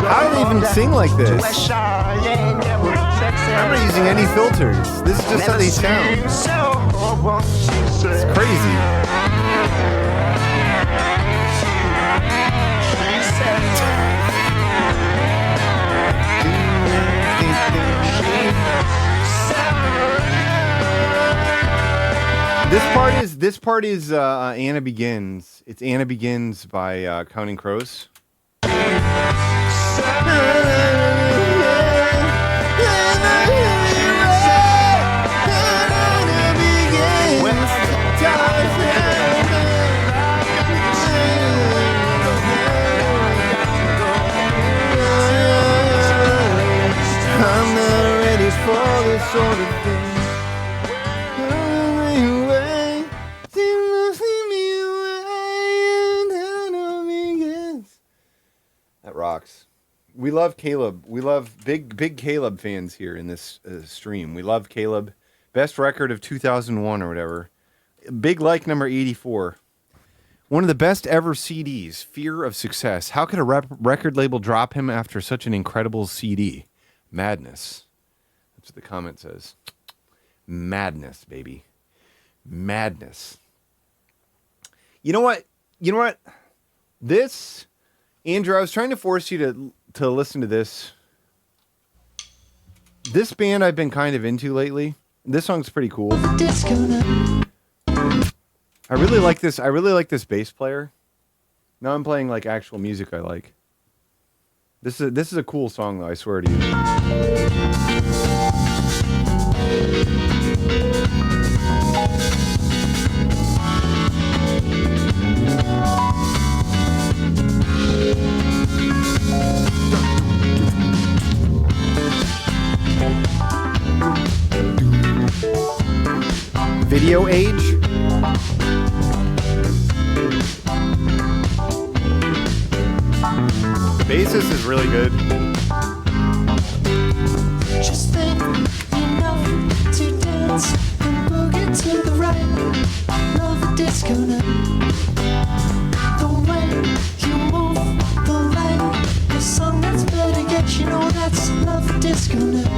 How do they even sing like this? I'm not using any filters. This is just how they sound. It's crazy. This part is Anna Begins. It's Anna Begins by Counting Crows. I'm not ready for this sort of thing. That rocks. We love Caleb. We love big Caleb fans here in this stream. We love Caleb. Best record of 2001 or whatever. Big like number 84. One of the best ever CDs. Fear of Success. How could a record label drop him after such an incredible CD? Madness. That's what the comment says. Madness, baby. Madness. You know what? This, Andrew, I was trying to force you to listen to this. This band I've been kind of into lately. This song's pretty cool. I really like this. I really like this bass player. Now I'm playing like actual music I like. This is a cool song though, I swear to you. Video Age. The bassist is really good.
Just think enough to dance and boogie to the right. Love the disco night. The way you move, the light, the song that's better yet, you know that's love the disco night.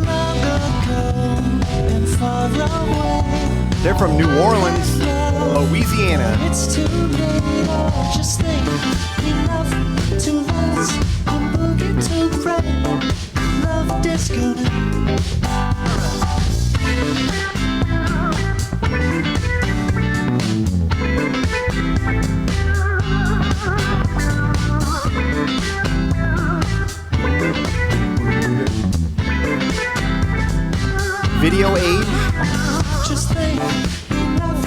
Long ago and far away.
They're from New Orleans, Louisiana.
It's too late. Just think enough to dance and boogie to the right. Love disco night.
Video Age.
Just think enough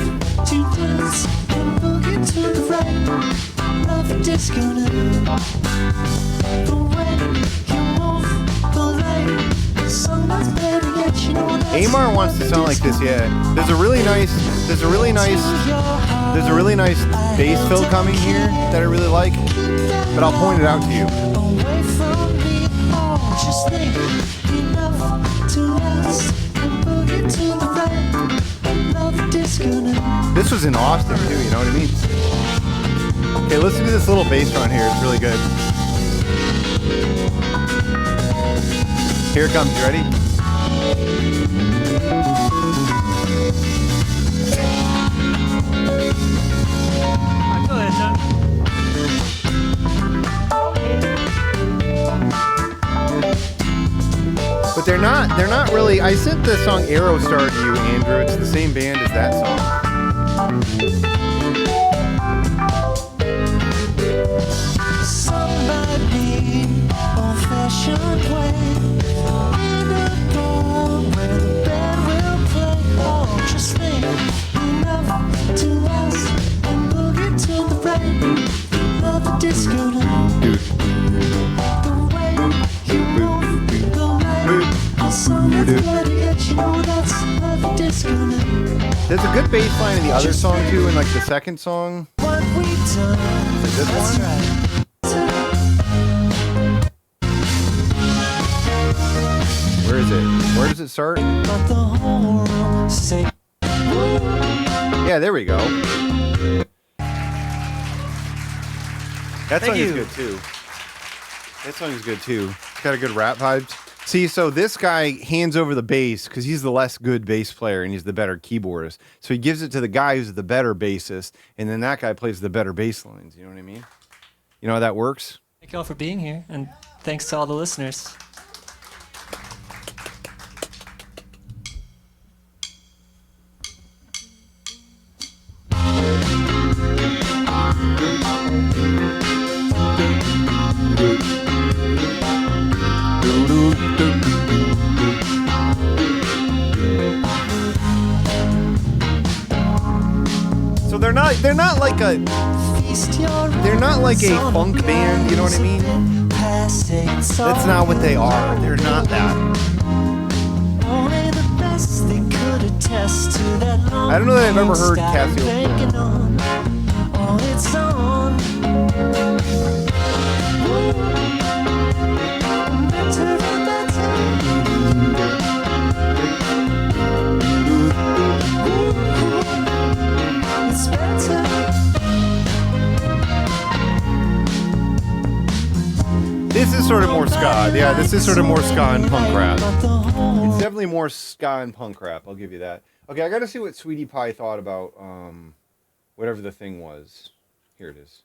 to dance and boogie to the right. Love disco night. The way you move, the light, the song that's better yet, you know that's
Amar wants to sound like this, yeah. There's a really nice bass fill coming here that I really like, but I'll point it out to you.
away from me. Oh, just think enough to dance and boogie to the right. Love disco night.
This was in Austin too, you know what I mean? Okay, listen to this little bass run here, it's really good. Here it comes, you ready?
Go ahead, John.
But they're not really. I sent the song Aerostar to you, Andrew. It's the same band as that song.
Somebody old-fashioned way in a bar where the band will play. Oh, just think enough to last and boogie to the right. Love the disco night. The way you move, the light, the song that's better yet, you know that's love the disco night.
There's a good bass line in the other song too, in like the second song.
What we've done,
Is it this
that's
one?
right.
Where is it? Where does it start?
But the whole room say,
Yeah, there we go. That song is
you.
good too. That song is good too. It's got a good rap vibes. See, so this guy hands over the bass because he's the less good bass player and he's the better keyboardist. So he gives it to the guy who's the better bassist, and then that guy plays the better bass lines. You know what I mean? You know how that works?
Thank you all for being here, and thanks to all the listeners.
So they're not like a funk band, you know what I mean? That's not what they are. They're not that.
only the best they could attest to that long
I don't know that I've ever heard
style
Casio.
banking on. Oh, it's on. Better and better. It's better.
This is sort of more ska. Yeah, this is sort of more ska and punk rap. It's definitely more ska and punk rap. I'll give you that. Okay, I got to see what Sweetie Pie thought about whatever the thing was. Here it is.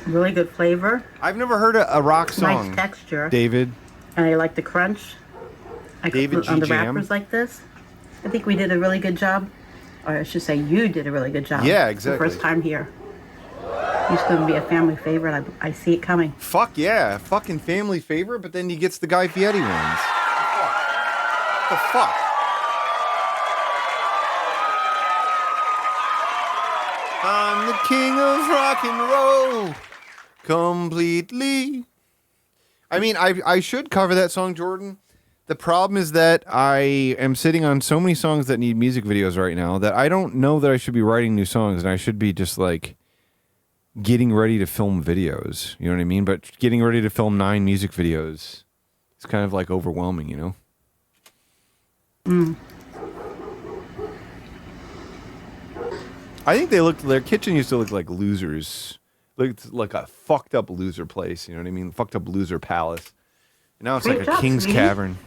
Really good flavor.
I've never heard a rock song.
Nice texture.
David.
And I like the crunch. I could
David
put
G.
on the
Jam.
wrappers like this. I think we did a really good job. Or I should say you did a really good job.
Yeah,
It's
exactly.
the first time here. It's going to be a family favorite. I see it coming.
Fuck yeah, fucking family favorite, but then he gets the Guy Fieri ones. What the fuck? I'm the king of rock and roll, completely. I mean, I should cover that song, Jordan. The problem is that I am sitting on so many songs that need music videos right now that I don't know that I should be writing new songs, and I should be just like getting ready to film videos. You know what I mean? But getting ready to film 9 music videos, it's kind of like overwhelming, you know? I think their kitchen used to look like losers. Looked like a fucked up loser place, you know what I mean? Fucked up loser palace. And now it's like a king's cavern.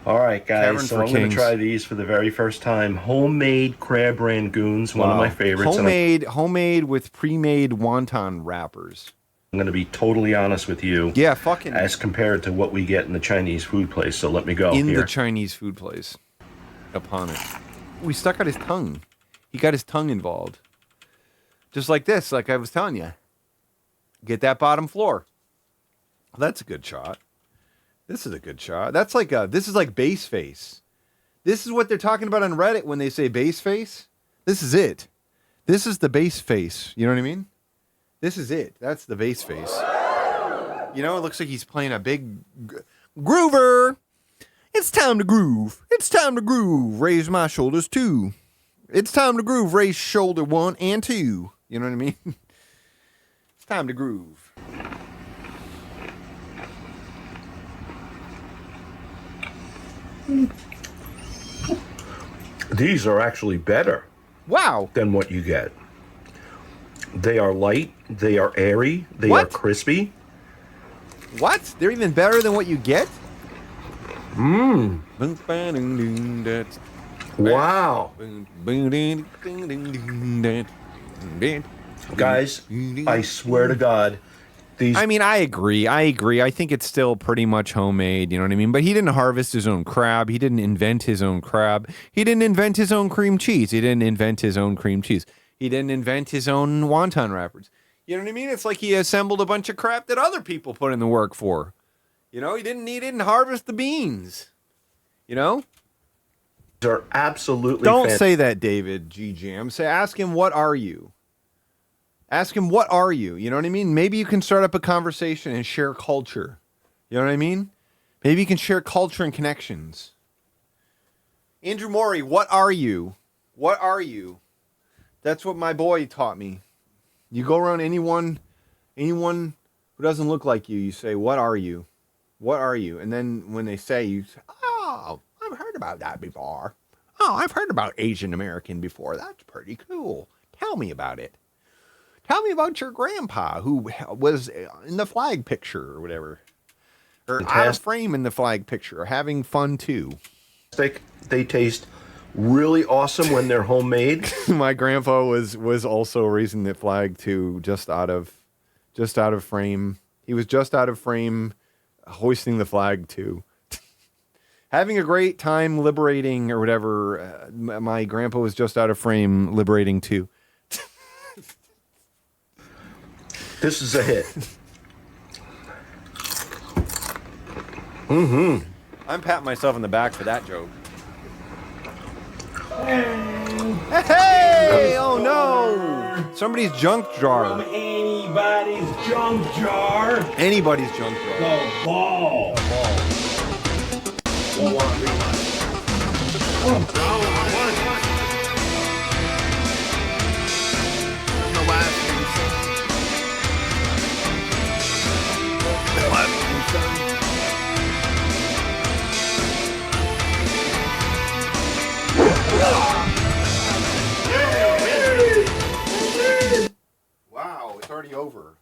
All right,
Cavern
guys, so
for
I'm going
kings.
to try these for the very first time. Homemade crab rangoons, one of my favorites. and
Homemade with pre-made wonton wrappers.
I'm going to be totally honest with you.
Yeah, fucking
as compared to what we get in the Chinese food place. So let me go
in
here.
the Chinese food place. Upon it. We stuck out his tongue. He got his tongue involved. Just like this, like I was telling you. Get that bottom floor. That's a good shot. This is a good shot. That's like this is like base face. This is what they're talking about on Reddit when they say base face. This is it. This is the base face. You know what I mean? This is it. That's the base face. You know, it looks like he's playing a big groover. It's time to groove. It's time to groove. Raise my shoulders too. It's time to groove. Raise shoulder 1 and 2. You know what I mean? It's time to groove.
These are actually better.
Wow.
Than what you get. They are light. They are airy. They are crispy.
What? They're even better than what you get?
Mmm. Wow. Guys, I swear to God, these.
I mean, I agree. I think it's still pretty much homemade. You know what I mean? But he didn't harvest his own crab. He didn't invent his own crab. He didn't invent his own cream cheese. He didn't invent his own cream cheese. He didn't invent his own wonton wrappers. You know what I mean? It's like he assembled a bunch of crap that other people put in the work for. You know, he didn't harvest the beans. You know?
They're absolutely
Don't say that, David G. Jam. Ask him, what are you? Ask him, what are you? You know what I mean? Maybe you can start up a conversation and share culture. You know what I mean? Maybe you can share culture and connections. Andrew Morey, what are you? What are you? That's what my boy taught me. You go around anyone who doesn't look like you, you say, what are you? What are you? And then when they say, you say, oh, I've heard about that before. Oh, I've heard about Asian American before. That's pretty cool. Tell me about it. Tell me about your grandpa who was in the flag picture or whatever. Or out of frame in the flag picture, or having fun too.
They taste really awesome when they're homemade.
My grandpa was also raising the flag too, just out of frame. He was just out of frame, hoisting the flag too. Having a great time liberating or whatever. My grandpa was just out of frame liberating too.
This is a hit. Mm-hmm.
I'm patting myself on the back for that joke. Hey! Oh no! Somebody's junk jar.
Anybody's junk jar.
Anybody's junk jar.
The ball.
Wow, it's already over.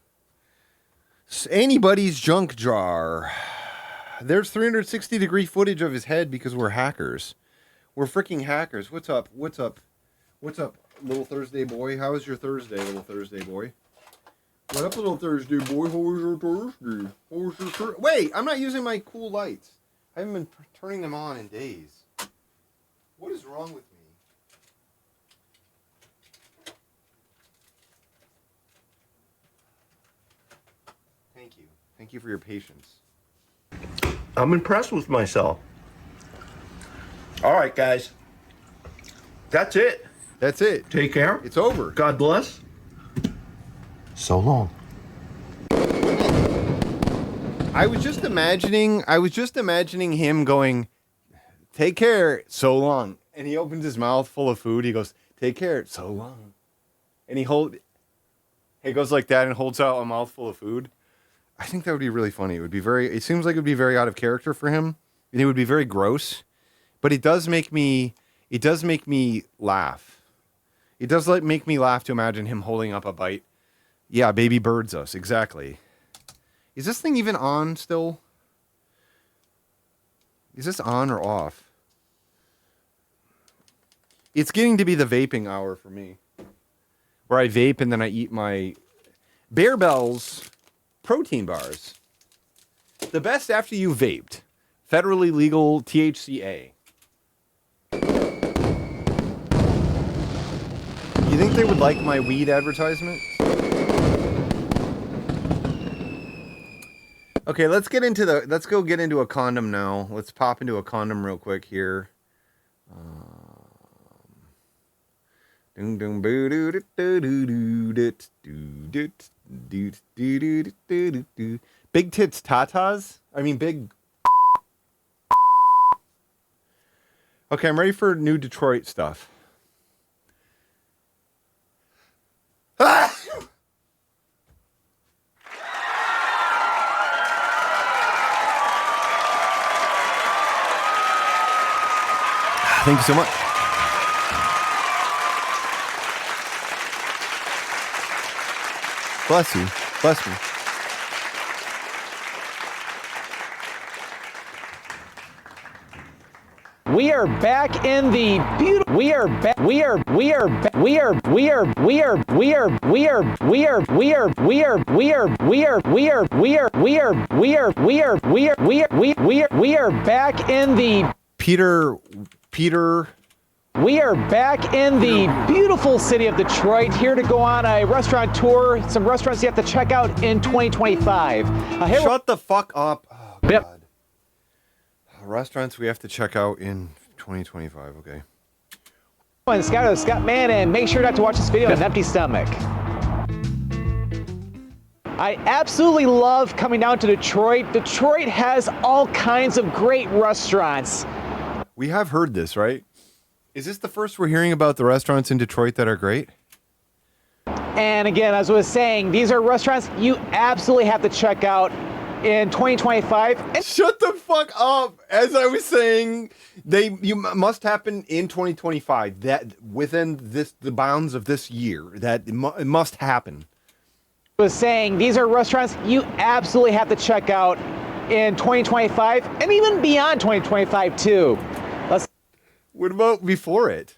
Anybody's junk jar. There's 360-degree footage of his head because we're hackers. We're freaking hackers. What's up? What's up? What's up, little Thursday boy? How was your Thursday, little Thursday boy? What up, little Thursday boy? How was your Thursday? How was your Thursday? Wait, I'm not using my cool lights. I haven't been turning them on in days. What is wrong with me? Thank you. Thank you for your patience.
I'm impressed with myself. All right, guys. That's it.
That's it.
Take care.
It's over.
God bless. So long.
I was just imagining him going, take care, so long. And he opens his mouth full of food. He goes, take care, so long. And he goes like that and holds out a mouthful of food. I think that would be really funny. It seems like it would be very out of character for him. And it would be very gross. But it does make me laugh. It does make me laugh to imagine him holding up a bite. Yeah, baby birds us, exactly. Is this thing even on still? Is this on or off? It's getting to be the vaping hour for me. Where I vape and then I eat my Bear Bells protein bars. The best after you vaped. Federally legal THCA. You think they would like my weed advertisement? Okay, let's go get into a condom now. Let's pop into a condom real quick here. Big tits tatas? I mean big. Okay, I'm ready for new Detroit stuff. Ah! Thank you so much. Bless you. Bless me.
We are back in the beautiful. We are back. We are back in the
Peter.
We are back in the beautiful city of Detroit, here to go on a restaurant tour. Some restaurants you have to check out in 2025.
Shut the fuck up. Oh,
yep.
God. Restaurants we have to check out in 2025, okay.
And Scott Man, and make sure not to watch this video on an empty stomach. I absolutely love coming down to Detroit. Detroit has all kinds of great restaurants.
We have heard this, right? Is this the first we're hearing about the restaurants in Detroit that are great?
And again, as I was saying, these are restaurants you absolutely have to check out in 2025.
Shut the fuck up. As I was saying, must happen in 2025. That within the bounds of this year, that it must happen.
I was saying, these are restaurants you absolutely have to check out in 2025 and even beyond 2025 too.
What about before it?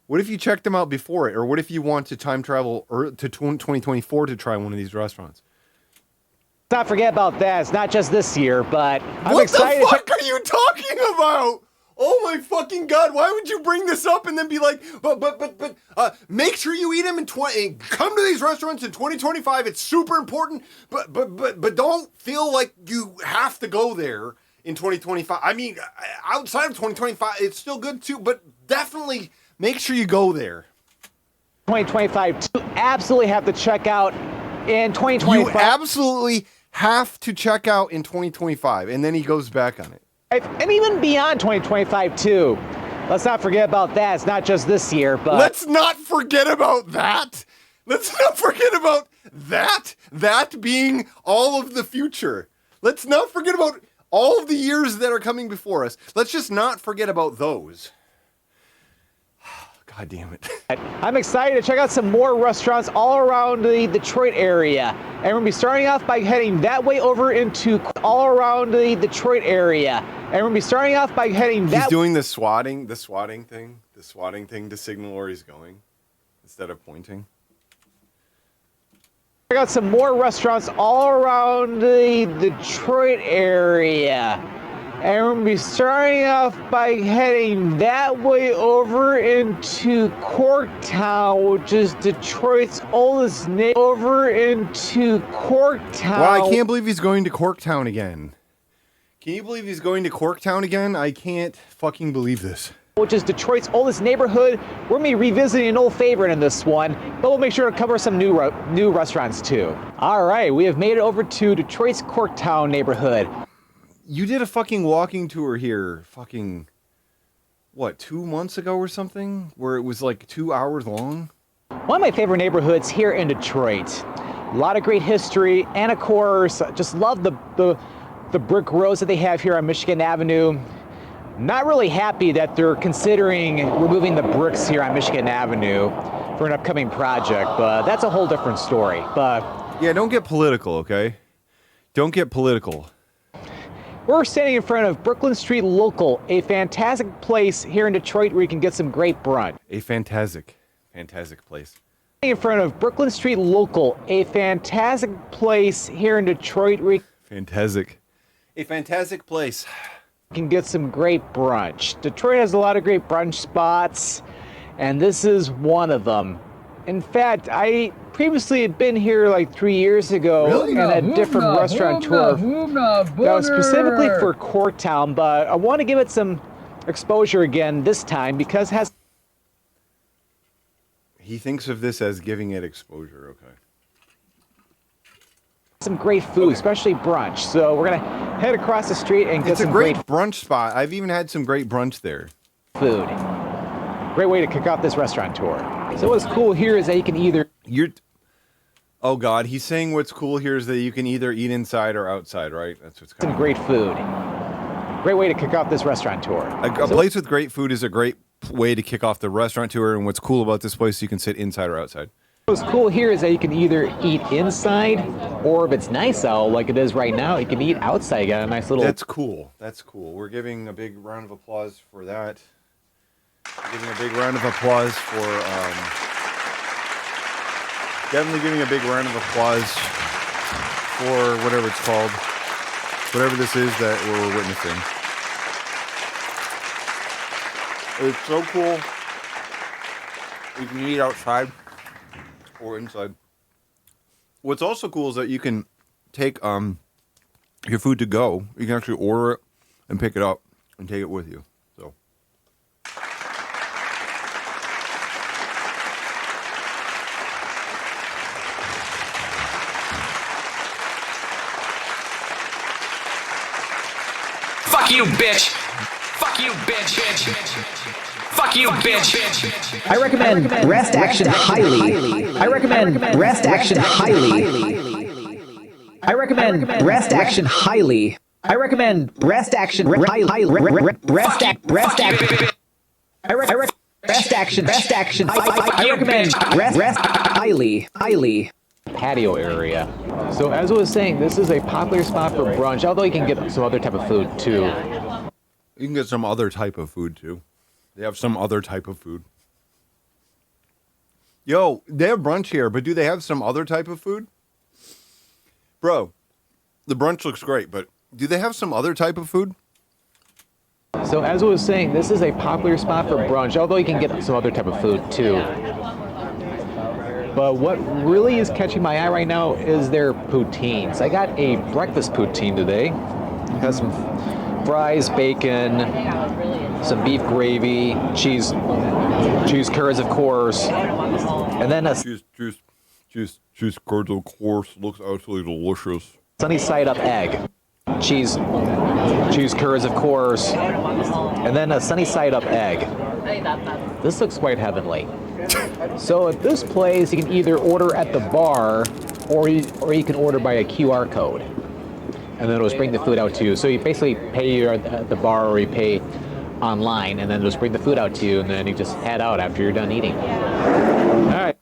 What if you checked them out before it? Or what if you want to time travel to 2024 to try one of these restaurants?
Let's not forget about that. It's not just this year, but I'm
what
excited.
What the fuck are you talking about? Oh my fucking God, why would you bring this up and then be like, but make sure you eat them in come to these restaurants in 2025. It's super important, but don't feel like you have to go there in 2025. I mean, outside of 2025, it's still good too, but definitely make sure you go there.
2025 to absolutely have to check out in 2025.
You absolutely have to check out in 2025, and then he goes back on it.
And even beyond 2025 too. Let's not forget about that. It's not just this year, but
let's not forget about that. Let's not forget about that. That being all of the future. Let's not forget about all of the years that are coming before us. Let's just not forget about those. God damn it.
I'm excited to check out some more restaurants all around the Detroit area. And we're going to be starting off by heading that way over into all around the Detroit area. And we're going to be starting off by heading that.
He's doing the swatting thing to signal where he's going instead of pointing.
Check out some more restaurants all around the Detroit area. And we're going to be starting off by heading that way over into Corktown, which is Detroit's oldest neighborhood. Over into Corktown.
Wow, I can't believe he's going to Corktown again. Can you believe he's going to Corktown again? I can't fucking believe this.
Which is Detroit's oldest neighborhood. We're going to be revisiting an old favorite in this one, but we'll make sure to cover some new restaurants too. All right, we have made it over to Detroit's Corktown neighborhood.
You did a fucking walking tour here. Fucking what, 2 months ago or something, where it was like 2 hours long.
One of my favorite neighborhoods here in Detroit. A lot of great history, and of course, just love the brick roads that they have here on Michigan Avenue. Not really happy that they're considering removing the bricks here on Michigan Avenue for an upcoming project, but that's a whole different story. But
yeah, don't get political, okay? Don't get political.
We're standing in front of Brooklyn Street Local, a fantastic place here in Detroit where you can get some great brunch.
A fantastic place.
In front of Brooklyn Street Local, a fantastic place here in Detroit where you
A fantastic place.
can get some great brunch. Detroit has a lot of great brunch spots, and this is one of them. In fact, I previously had been here like 3 years ago in a different restaurateur that was specifically for Corktown, but I want to give it some exposure again this time because it has.
He thinks of this as giving it exposure, okay.
Some great food, especially brunch. So we're gonna head across the street and get
It's a
some
great brunch spot. I've even had some great brunch there.
food. Great way to kick off this restaurant tour. So what's cool here is that you can either
Oh God, he's saying what's cool here is that you can either eat inside or outside, right? That's what's
some great food. Great way to kick off this restaurant tour.
A place with great food is a great way to kick off the restaurant tour, and what's cool about this place, you can sit inside or outside.
What's cool here is that you can either eat inside, or if it's nice out like it is right now, you can eat outside. You got a nice little.
That's cool. That's cool. We're giving a big round of applause for that. We're giving a big round of applause for. Definitely giving a big round of applause for whatever it's called, whatever this is that we're witnessing. It's so cool. You can eat outside or inside. What's also cool is that you can take your food to go. You can actually order it and pick it up and take it with you. So.
Fuck you, bitch. Fuck you, bitch. Fuck you, bitch.
I recommend Breast Action highly. I recommend Breast Action highly. I recommend Breast Action highly. I recommend Breast Action highly. Breast Action. Breast Action. I recommend Breast highly.
Patio area. So as I was saying, this is a popular spot for brunch, although you can get some other type of food too.
You can get some other type of food too. They have some other type of food. Yo, they have brunch here, but do they have some other type of food? Bro, the brunch looks great, but do they have some other type of food?
So as I was saying, this is a popular spot for brunch, although you can get some other type of food too. But what really is catching my eye right now is their poutines. I got a breakfast poutine today. It has some fries, bacon, some beef gravy, cheese curds, of course, and then a
cheese curds, of course, looks absolutely delicious.
sunny side up egg, cheese curds, of course, and then a sunny side up egg. This looks quite heavenly. So at this place, you can either order at the bar, or you can order by a QR code, and then it'll just bring the food out to you. So you basically pay at the bar, or you pay online, and then it'll just bring the food out to you, and then you just head out after you're done eating. All right.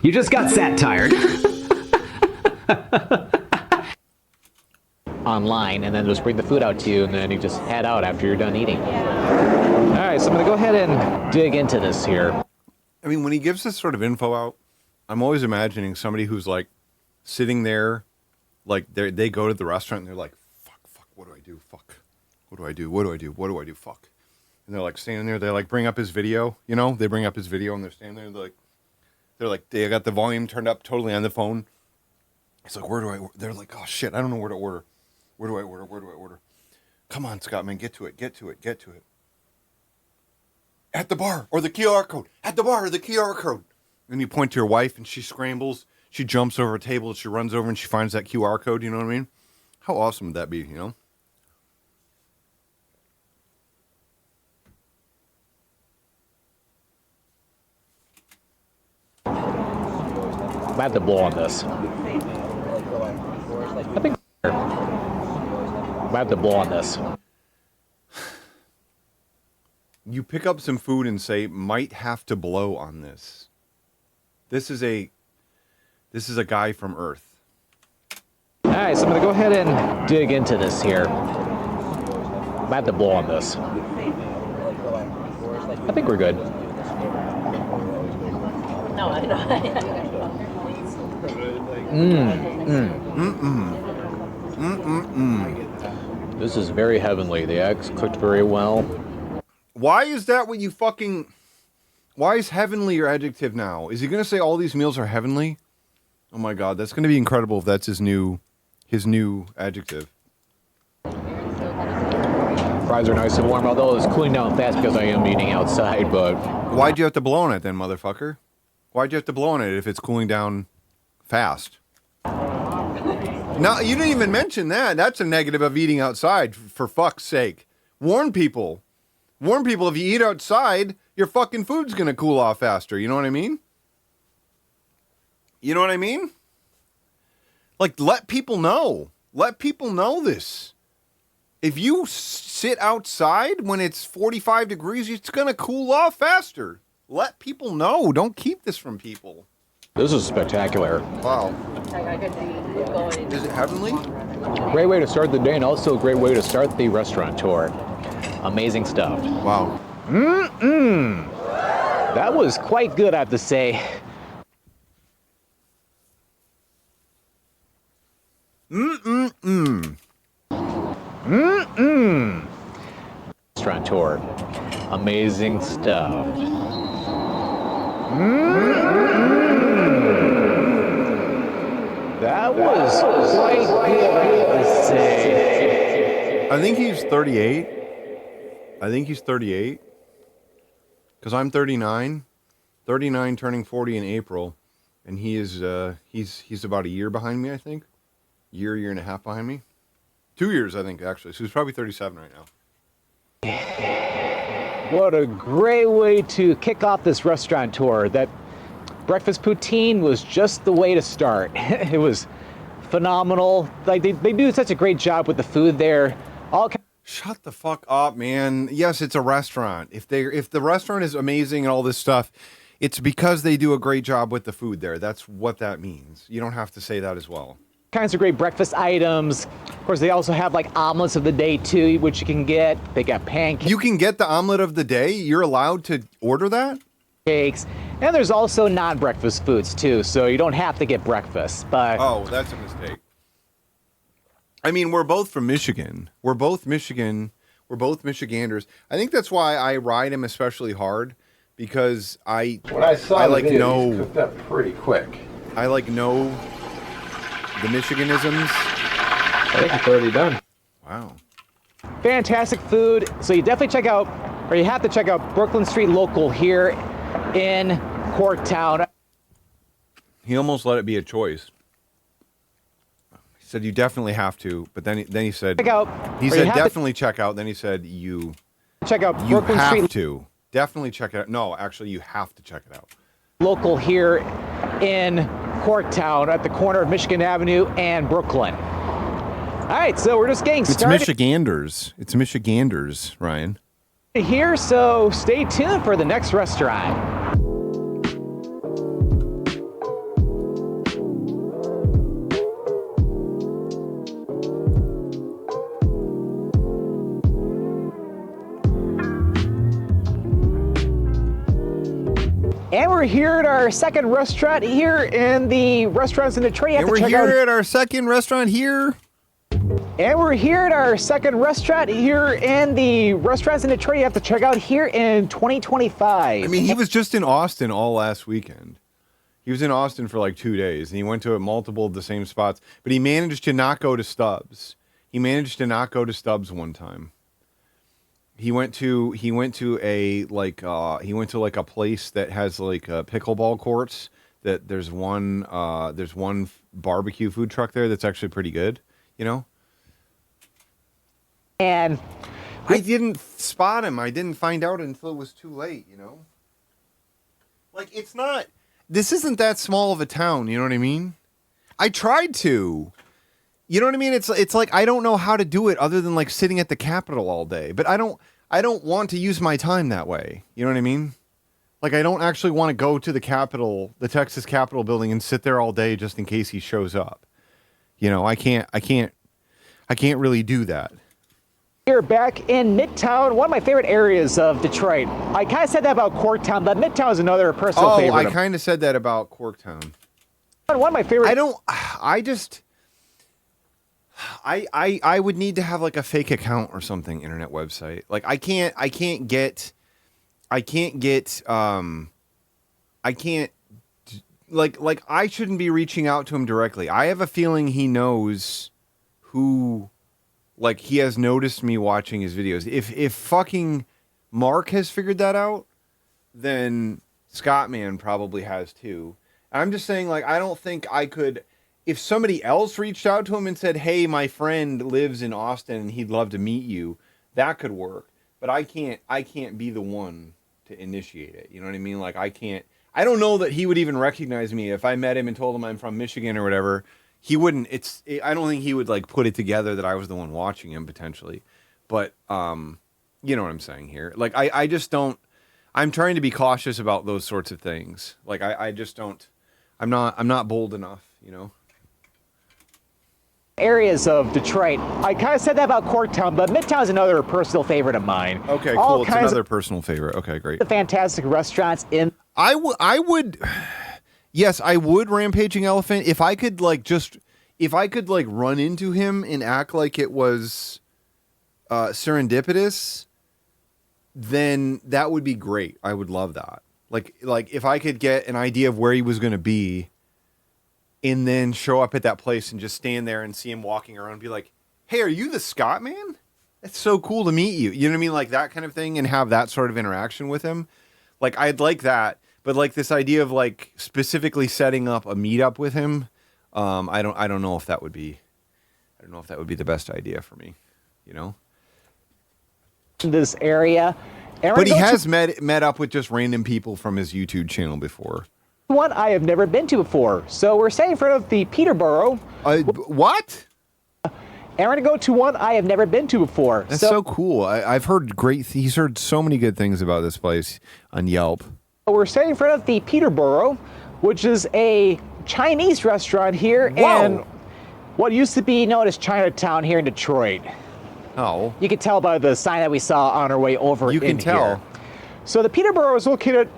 You just got sat tired.
Online, and then just bring the food out to you, and then you just head out after you're done eating. All right, so I'm gonna go ahead and dig into this here.
I mean, when he gives this sort of info out, I'm always imagining somebody who's like sitting there, like they go to the restaurant and they're like, fuck, what do I do? Fuck, what do I do? Fuck. And they're like standing there, they like bring up his video, you know, they bring up his video and they're standing there, they got the volume turned up totally on the phone. It's like, they're like, oh shit, I don't know where to order. Where do I order? Come on, Scott, man, get to it. At the bar, or the QR code. And you point to your wife, and she scrambles. She jumps over a table, she runs over, and she finds that QR code, you know what I mean? How awesome would that be, you know?
I have to blow on this. I think I have to blow on this.
You pick up some food and say, might have to blow on this. This is a guy from Earth.
All right, so I'm going to go ahead and dig into this here. I have to blow on this. I think we're good.
No, I know.
This is very heavenly. The eggs cooked very well.
Why is that what you fucking... Why is heavenly your adjective now? Is he going to say all these meals are heavenly? Oh my god, that's going to be incredible if that's his new adjective.
Fries are nice and warm, although it's cooling down fast because I am eating outside, but...
Why'd you have to blow on it then, motherfucker? Why'd you have to blow on it if it's cooling down fast? No, you didn't even mention that. That's a negative of eating outside, for fuck's sake. Warn people. Warn people, if you eat outside, your fucking food's gonna cool off faster. You know what I mean? You know what I mean? Like, let people know. Let people know this. If you sit outside when it's 45 degrees, it's gonna cool off faster. Let people know. Don't keep this from people.
This is spectacular.
Wow. Is it heavenly?
Great way to start the day and also a great way to start the restaurant tour. Amazing stuff.
Wow.
That was quite good, I have to say. Restaurant tour. Amazing stuff. That was quite good, I have to say.
I think he's 38. I think he's 38. Because I'm 39. 39 turning 40 in April. And he is he's about a year behind me, I think. Year and a half behind me. 2 years, I think, actually. So he's probably 37 right now.
What a great way to kick off this restaurant tour. That breakfast poutine was just the way to start. It was phenomenal. Like they do such a great job with the food there.
Shut the fuck up, man. Yes, it's a restaurant. If the restaurant is amazing and all this stuff, it's because they do a great job with the food there. That's what that means. You don't have to say that as well.
Kinds of great breakfast items. Of course, they also have like omelets of the day too, which you can get. They got pancakes.
You can get the omelet of the day? You're allowed to order that?
Cakes. And there's also non-breakfast foods too, so you don't have to get breakfast. But
oh, that's a mistake. I mean, we're both from Michigan. We're both Michiganders. I think that's why I ride him especially hard, because I
saw
like
the video,
know
he's cooked up pretty quick.
I like know the Michiganisms.
I think it's already done.
Wow.
fantastic food. So you definitely check out, or you have to check out Brooklyn Street Local here in Corktown.
He almost let it be a choice. He said you definitely have to, but then he said
check out.
He said definitely check out. Then he said you
check out
you
Brooklyn
have
Street
to definitely check it out. No, actually, you have to check it out.
Local here in Corktown at the corner of Michigan Avenue and Brooklyn. All right, so we're just getting started.
It's Michiganders. It's Michiganders, Ryan.
Here, so stay tuned for the next restaurant. And we're here at our second restaurant here in the Restaurants in Detroit.
And we're here at our second restaurant here.
And we're here at our second restaurant here in the Restaurants in Detroit. You have to check out here in 2025.
I mean, he was just in Austin all last weekend. He was in Austin for like 2 days, and he went to multiple of the same spots. But he managed to not go to Stubbs. He managed to not go to Stubbs one time. He went to a place that has like pickleball courts. That there's one barbecue food truck there that's actually pretty good. You know.
And
I didn't spot him. I didn't find out until it was too late, you know? Like, it's not... this isn't that small of a town. You know what I mean? I tried to. You know what I mean? It's like I don't know how to do it other than like sitting at the Capitol all day. But I don't want to use my time that way. You know what I mean? Like I don't actually want to go to the Capitol, the Texas Capitol building, and sit there all day just in case he shows up. You know, I can't really do that.
Here back in Midtown, one of my favorite areas of Detroit. I kind of said that about Corktown, but Midtown is another personal favorite.
I kind of said that about Corktown.
One of my favorite.
I would need to have like a fake account or something, internet website. Like I can't I shouldn't be reaching out to him directly. I have a feeling he knows who, like he has noticed me watching his videos. If fucking Mark has figured that out, then Scottman probably has too. I'm just saying, like, I don't think I could, if somebody else reached out to him and said, hey, my friend lives in Austin and he'd love to meet you, that could work. But I can't be the one to initiate it. You know what I mean? Like I don't know that he would even recognize me if I met him and told him I'm from Michigan or whatever. He wouldn't. I don't think he would like put it together that I was the one watching him potentially. But you know what I'm saying here. Like I just don't. I'm trying to be cautious about those sorts of things. Like I just don't. I'm not bold enough. You know.
Areas of Detroit. I kind of said that about Corktown, but Midtown is another personal favorite of mine.
Okay, cool. It's another personal favorite. Okay, great.
The fantastic restaurants in.
I would. Yes, I would Rampaging Elephant if I could run into him and act like it was serendipitous. Then that would be great. I would love that. Like if I could get an idea of where he was going to be, and then show up at that place and just stand there and see him walking around and be like, "Hey, are you the Scott man? That's so cool to meet you." You know what I mean? Like that kind of thing, and have that sort of interaction with him. Like I'd like that. But like this idea of like specifically setting up a meetup with him, I don't know if that would be the best idea for me, you know.
This area,
but he has met up with just random people from his YouTube channel before.
One I have never been to before, so we're staying in front of the Peterborough.
What?
And we're gonna go to one I have never been to before.
That's so cool. I've heard he's heard so many good things about this place on Yelp.
We're standing in front of the Peterborough, which is a Chinese restaurant here in what used to be known as Chinatown here in Detroit.
Oh.
You can tell by the sign that we saw on our way over.
You can tell.
Here. So the Peterborough is located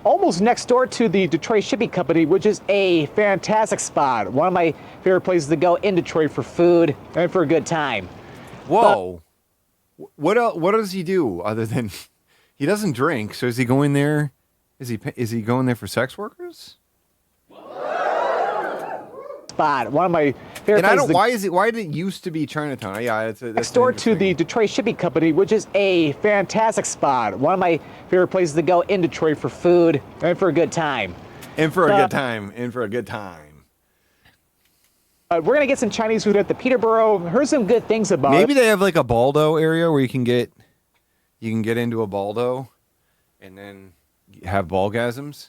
almost next door to the Detroit Shipping Company, which is a fantastic spot. One of my favorite places to go in Detroit for food and for a good time.
Whoa. What does he do other than he doesn't drink? So is he going there? Is he going there for sex workers?
Spot. One of my favorite.
And why did it used to be Chinatown? Yeah, that's
next door to the Detroit Shipping Company, which is a fantastic spot. One of my favorite places to go in Detroit for food and for a good time.
And for a good time. And for a good time.
We're gonna get some Chinese food at the Peterborough. Heard some good things about it.
Maybe they have like a Baldo area where you can get into a Baldo, and then have ballgasms.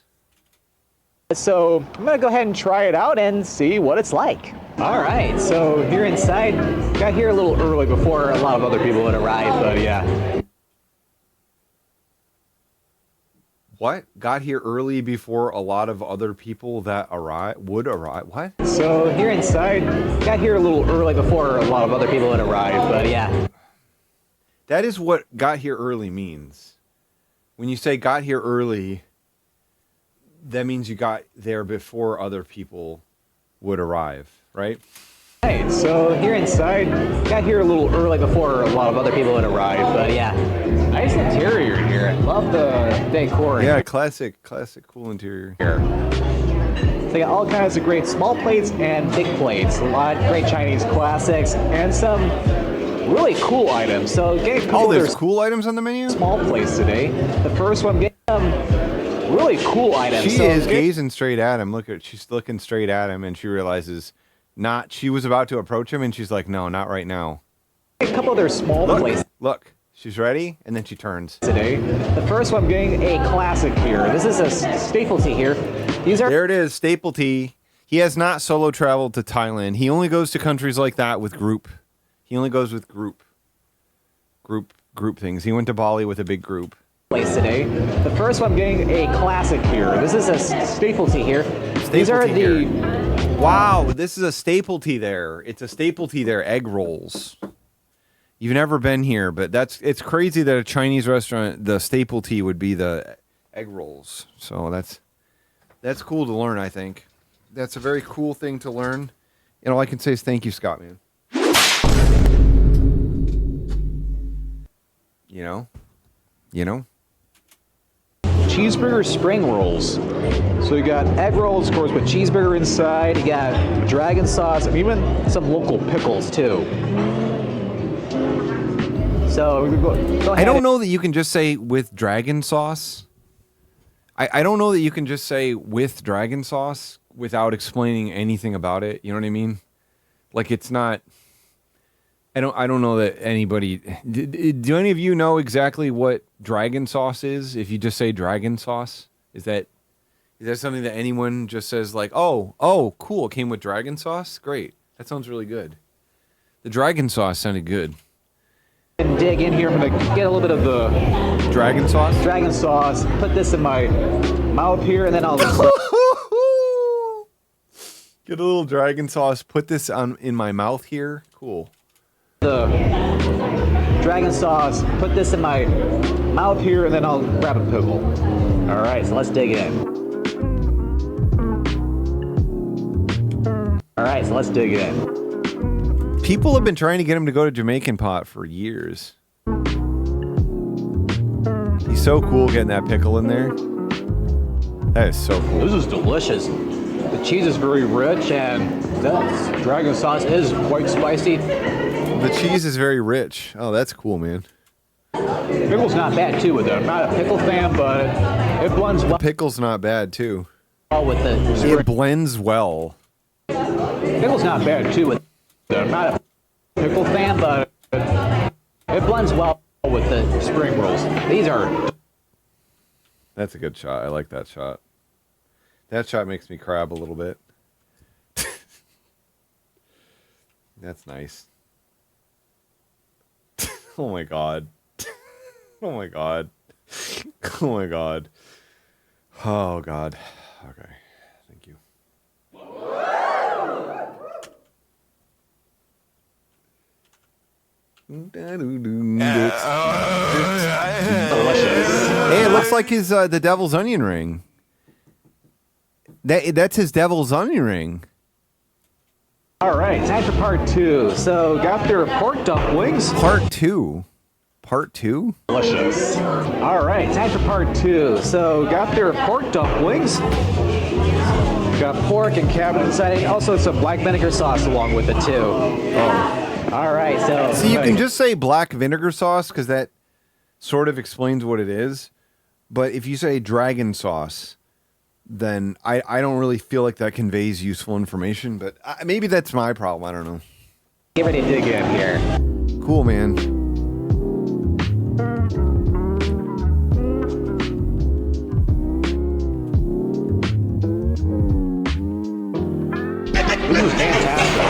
So I'm gonna go ahead and try it out and see what it's like. All right, so here inside, got here a little early before a lot of other people had arrived, but yeah.
What? Got here early before a lot of other people that would arrive? What?
So here inside, got here a little early before a lot of other people had arrived, but yeah.
That is what got here early means. When you say got here early, that means you got there before other people would arrive, right?
Right, so here inside, got here a little early before a lot of other people had arrived, but yeah. Nice interior in here. I love the decor.
Yeah, classic, cool interior.
Here. They got all kinds of great small plates and big plates. A lot of great Chinese classics and some really cool items. So get a couple
there's cool items on the menu?
Small plates today. The first one, get really cool items.
She is gazing straight at him. She's looking straight at him, and she realizes she was about to approach him, and she's like, no, not right now.
A couple of their small plates.
Look, She's ready, and then she turns.
Today, the first one being a classic here. This is a staple tea here. These are
There it is, staple tea. He has not solo traveled to Thailand. He only goes to countries like that with group. He only goes with group things. He went to Bali with a big group.
place today. The first one being a classic here. This is a staple tea here. These are the
Wow, this is a staple tea there. It's a staple tea there, egg rolls. You've never been here, but it's crazy that a Chinese restaurant, the staple tea would be the egg rolls. So that's cool to learn, I think. That's a very cool thing to learn. And all I can say is thank you, Scott, man. You know?
cheeseburger spring rolls. So you got egg rolls, of course, with cheeseburger inside. You got dragon sauce, and even some local pickles too. So go ahead.
I don't know that you can just say with dragon sauce. I don't know that you can just say with dragon sauce without explaining anything about it. You know what I mean? Like it's not. I don't know that anybody. Do any of you know exactly what dragon sauce is? If you just say dragon sauce, is that something that anyone just says like, oh, cool, it came with dragon sauce? Great, that sounds really good. The dragon sauce sounded good.
And dig in here. I'm gonna get a little bit of the
dragon sauce.
Dragon sauce. Put this in my mouth here, and then I'll
get a little dragon sauce. Put this in my mouth here. Cool.
The dragon sauce. Put this in my mouth here, and then I'll grab a pickle. All right, so let's dig in. All right, so let's dig in.
People have been trying to get him to go to Jamaican Pot for years. He's so cool getting that pickle in there. That is so cool.
This is delicious. The cheese is very rich, and that dragon sauce is quite spicy.
The cheese is very rich. Oh, that's cool, man.
Pickle's not bad too with it. I'm not a pickle fan, but it blends well.
Pickle's not bad too.
With the
it blends well.
Pickle's not bad too with it. I'm not a pickle fan, but it blends well with the spring rolls. These are.
That's a good shot. I like that shot. That shot makes me crab a little bit. That's nice. Oh my god. Oh my god. Oh my god. Oh god. Okay. Thank you. Hey, it looks like his the devil's onion ring. That's his devil's onion ring.
All right, time for part two. So got their pork dumplings.
Part two. Part two?
Delicious. All right, time for part two. So got their pork dumplings. Got pork and cabbage inside. Also some black vinegar sauce along with it too.
Oh.
All right, so.
See, you can just say black vinegar sauce because that sort of explains what it is. But if you say dragon sauce, then I don't really feel like that conveys useful information. But maybe that's my problem. I don't know.
Get ready to dig in here.
Cool, man.
This is fantastic.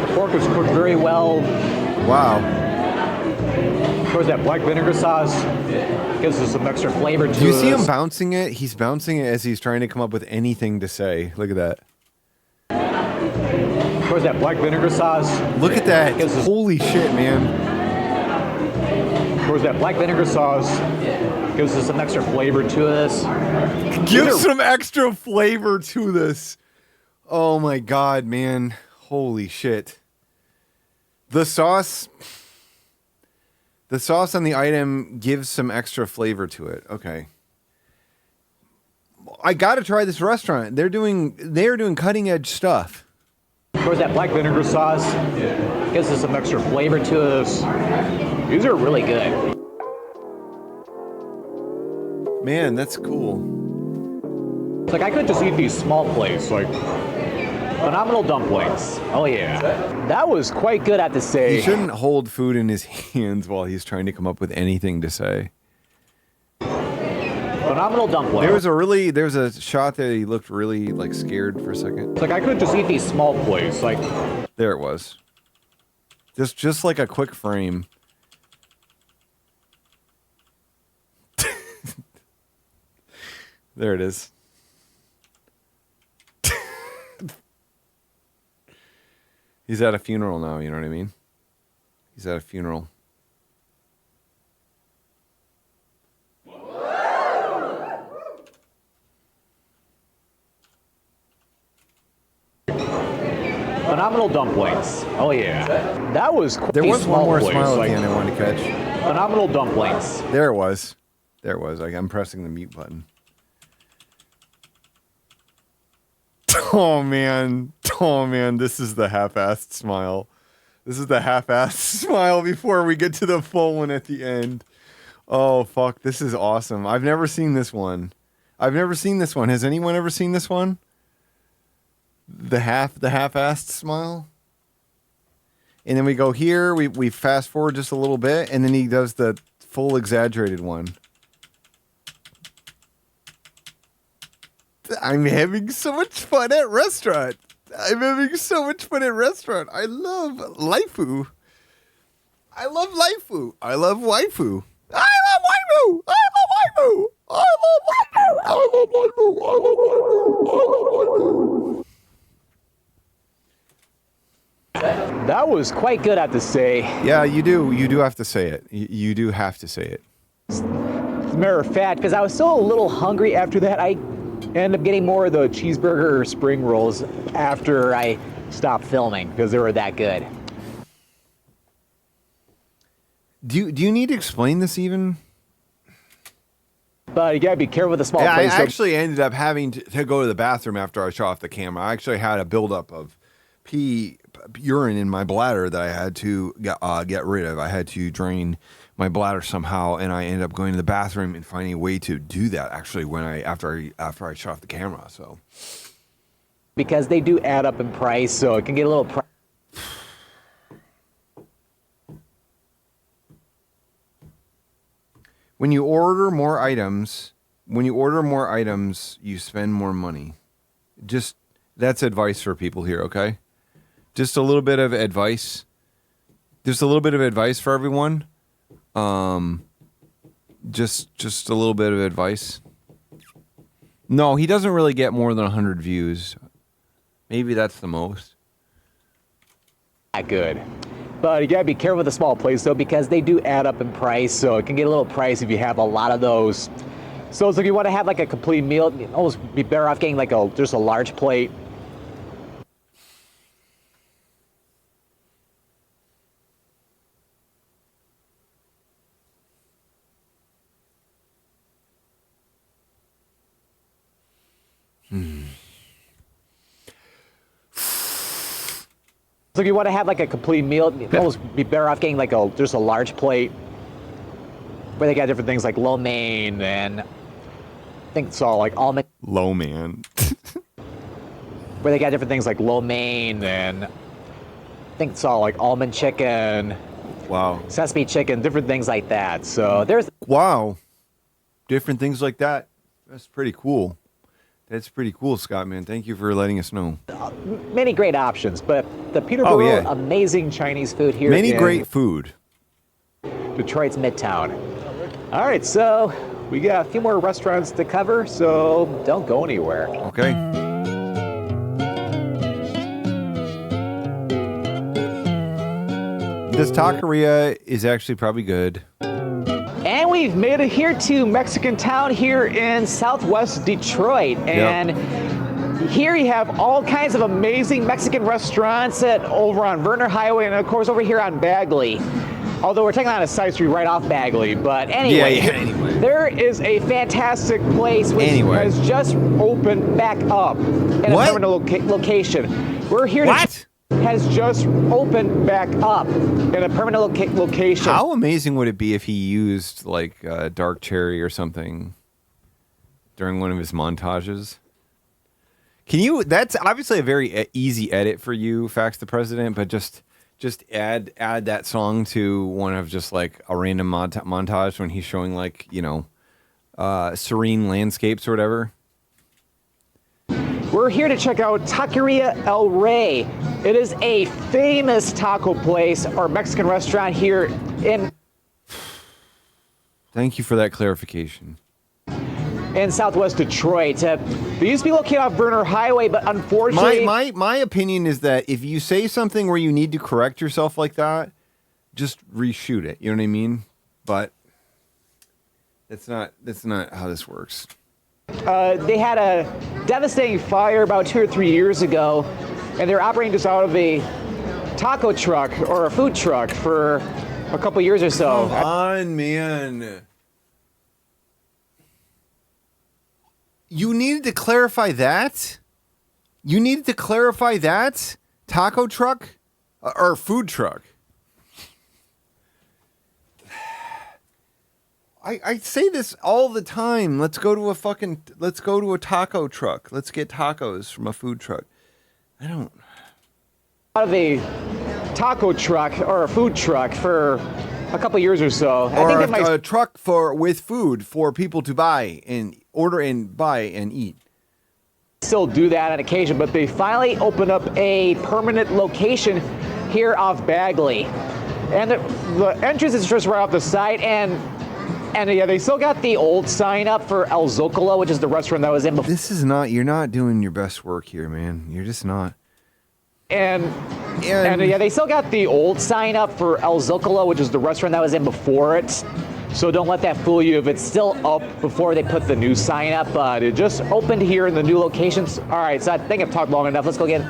The pork was cooked very well.
Wow.
Of course, that black vinegar sauce gives us some extra flavor to it.
Do you see him bouncing it? He's bouncing it as he's trying to come up with anything to say. Look at that.
Of course, that black vinegar sauce.
Look at that. Holy shit, man.
Of course, that black vinegar sauce gives us some extra flavor to this.
Give some extra flavor to this. Oh my god, man. Holy shit. The sauce on the item gives some extra flavor to it. Okay. I got to try this restaurant. They're doing cutting edge stuff.
Of course, that black vinegar sauce gives us some extra flavor to this. These are really good.
Man, that's cool.
It's like I could just eat these small plates. Like Phenomenal dumplings. Oh yeah. That was quite good, I have to say.
He shouldn't hold food in his hands while he's trying to come up with anything to say.
Phenomenal dumplings.
There was a shot that he looked really like scared for a second.
It's like I could just eat these small plates. Like
there it was. Just like a quick frame. There it is. He's at a funeral now, you know what I mean? He's at a funeral.
phenomenal dumplings. Oh yeah. That was quite
There was one more
place,
smile at
like,
the end I wanted to catch.
Phenomenal dumplings.
There it was. There it was. I'm pressing the mute button. Oh man, this is the half-assed smile. This is the half-assed smile before we get to the full one at the end. Oh fuck, this is awesome. I've never seen this one. Has anyone ever seen this one? The half-assed smile? And then we go here, we fast forward just a little bit, and then he does the full exaggerated one. I'm having so much fun at restaurant. I love Laifu. I love waifu.
That was quite good, I have to say.
Yeah, you do. You do have to say it. You do have to say it.
As a matter of fact, because I was still a little hungry after that, I ended up getting more of the cheeseburger spring rolls after I stopped filming because they were that good.
Do you need to explain this even?
But you gotta be careful with the small
Yeah,
plates.
I actually ended up having to go to the bathroom after I shut off the camera. I actually had a buildup of urine in my bladder that I had to get rid of. I had to drain my bladder somehow, and I ended up going to the bathroom and finding a way to do that. Actually, after I shut off the camera, so
because they do add up in price, so it can get a little.
When you order more items, you spend more money. Just that's advice for people here, okay? Just a little bit of advice. Just a little bit of advice for everyone. Just a little bit of advice. No, he doesn't really get more than 100 views. Maybe that's the most.
Not good. But you gotta be careful with the small plates though, because they do add up in price, so it can get a little pricey if you have a lot of those. So it's like you want to have like a complete meal, you'd almost be better off getting like just a large plate. So if you want to have like a complete meal, you'd almost be better off getting like just a large plate where they got different things like lo mein and I think it's all like almond.
Lo mein.
Where they got different things like lo mein and I think it's all like almond chicken.
Wow.
Sesame chicken, different things like that. So there's.
Wow. Different things like that. That's pretty cool. That's pretty cool, Scott, man. Thank you for letting us know.
Many great options, but the Peterborough, amazing Chinese food here.
Many great food.
Detroit's Midtown. All right, so we got a few more restaurants to cover, so don't go anywhere.
Okay. This taqueria is actually probably good.
And we've made it here to Mexican Town here in Southwest Detroit. And here you have all kinds of amazing Mexican restaurants over on Verner Highway and of course over here on Bagley. Although we're taking on a side street right off Bagley, but anyway, there is a fantastic place which has just opened back up in a permanent location. We're here to has just opened back up in a permanent location.
How amazing would it be if he used like dark cherry or something during one of his montages? Can you? That's obviously a very easy edit for you, Fax the President. But just add that song to one of just like a random montage when he's showing like serene landscapes or whatever.
We're here to check out Taqueria El Rey. It is a famous taco place or Mexican restaurant here in
Thank you for that clarification.
Southwest Detroit. They used to be located off Verner Highway, but unfortunately...
My opinion is that if you say something where you need to correct yourself like that, just reshoot it. You know what I mean? But that's not how this works.
They had a devastating fire about 2 or 3 years ago, and they're operating just out of a taco truck or a food truck for a couple years or so.
Come on, man. You needed to clarify that? You needed to clarify that? Taco truck? Or food truck? I say this all the time. Let's go to a taco truck. Let's get tacos from a food truck. I don't...
Out of a taco truck or a food truck for a couple years or so.
Or I think a truck with food for people to buy and order and buy and eat.
Still do that on occasion, but they finally opened up a permanent location here off Bagley. And the entrance is just right off the side, and yeah, they still got the old sign up for El Zocalo, which is the restaurant that was in before.
You're not doing your best work here, man. You're just not.
And yeah, they still got the old sign up for El Zocalo, which is the restaurant that was in before it. So don't let that fool you if it's still up before they put the new sign up. But it just opened here in the new locations. All right, so I think I've talked long enough. Let's go get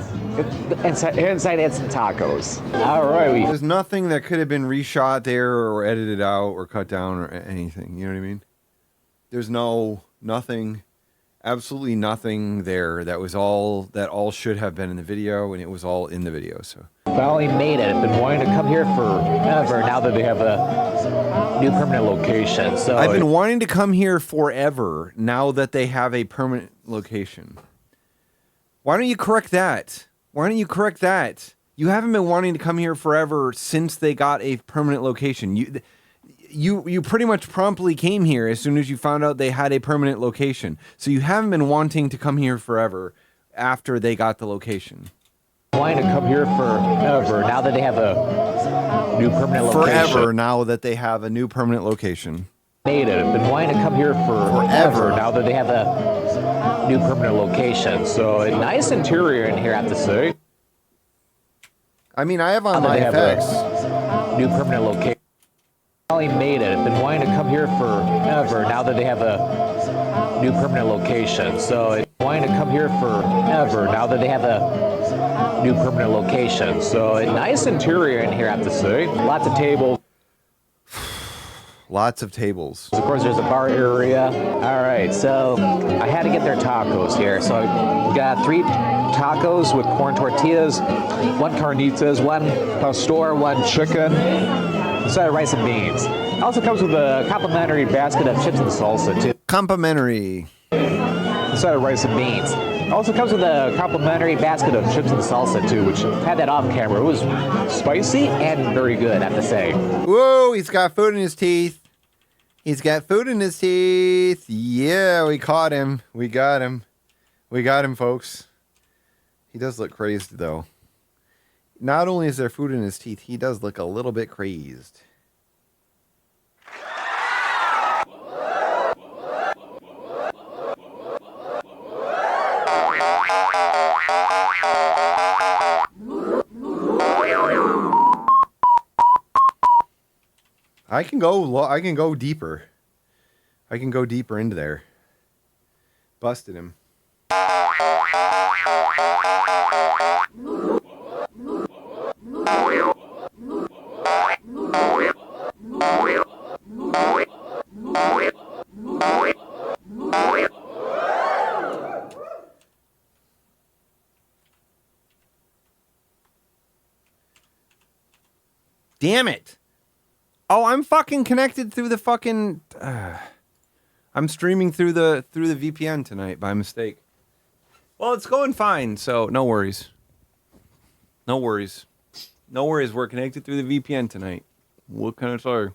inside and some tacos. All right.
There's nothing that could have been reshot there or edited out or cut down or anything. You know what I mean? There's nothing. Absolutely nothing there. That all should have been in the video, and it was all in the video. So
finally made it. I've been wanting to come here forever. Now that they have a new permanent location, so
I've been wanting to come here forever. Now that they have a permanent location, why don't you correct that? You haven't been wanting to come here forever since they got a permanent location. You pretty much promptly came here as soon as you found out they had a permanent location. So you haven't been wanting to come here forever after they got the location.
Wanting to come here forever now that they have a new permanent location.
Forever now that they have a new permanent location.
Made it. I've been wanting to come here forever now that they have a new permanent location. So a nice interior in here, I have to say.
I mean, I have on my effects.
New permanent location. Finally made it. I've been wanting to come here forever now that they have a new permanent location. So wanting to come here forever now that they have a new permanent location. So a nice interior in here, I have to say. Lots of tables.
Lots of tables.
Of course, there's a bar area. All right, so I had to get their tacos here. So we got 3 tacos with corn tortillas, 1 carnitas, 1 pastor, 1 chicken, a side of rice and beans. It also comes with a complimentary basket of chips and salsa, too.
Complimentary.
A side of rice and beans. It also comes with a complimentary basket of chips and salsa, too, which had that off camera. It was spicy and very good, I have to say.
Whoa, he's got food in his teeth. He's got food in his teeth. Yeah, we caught him. We got him. We got him, folks. He does look crazed, though. Not only is there food in his teeth, he does look a little bit crazed. I can go deeper. I can go deeper into there. Busted him. Damn it. Oh, I'm fucking connected through the fucking... I'm streaming through the VPN tonight by mistake. Well, it's going fine, so no worries. No worries. No worries. We're connected through the VPN tonight. What can I say?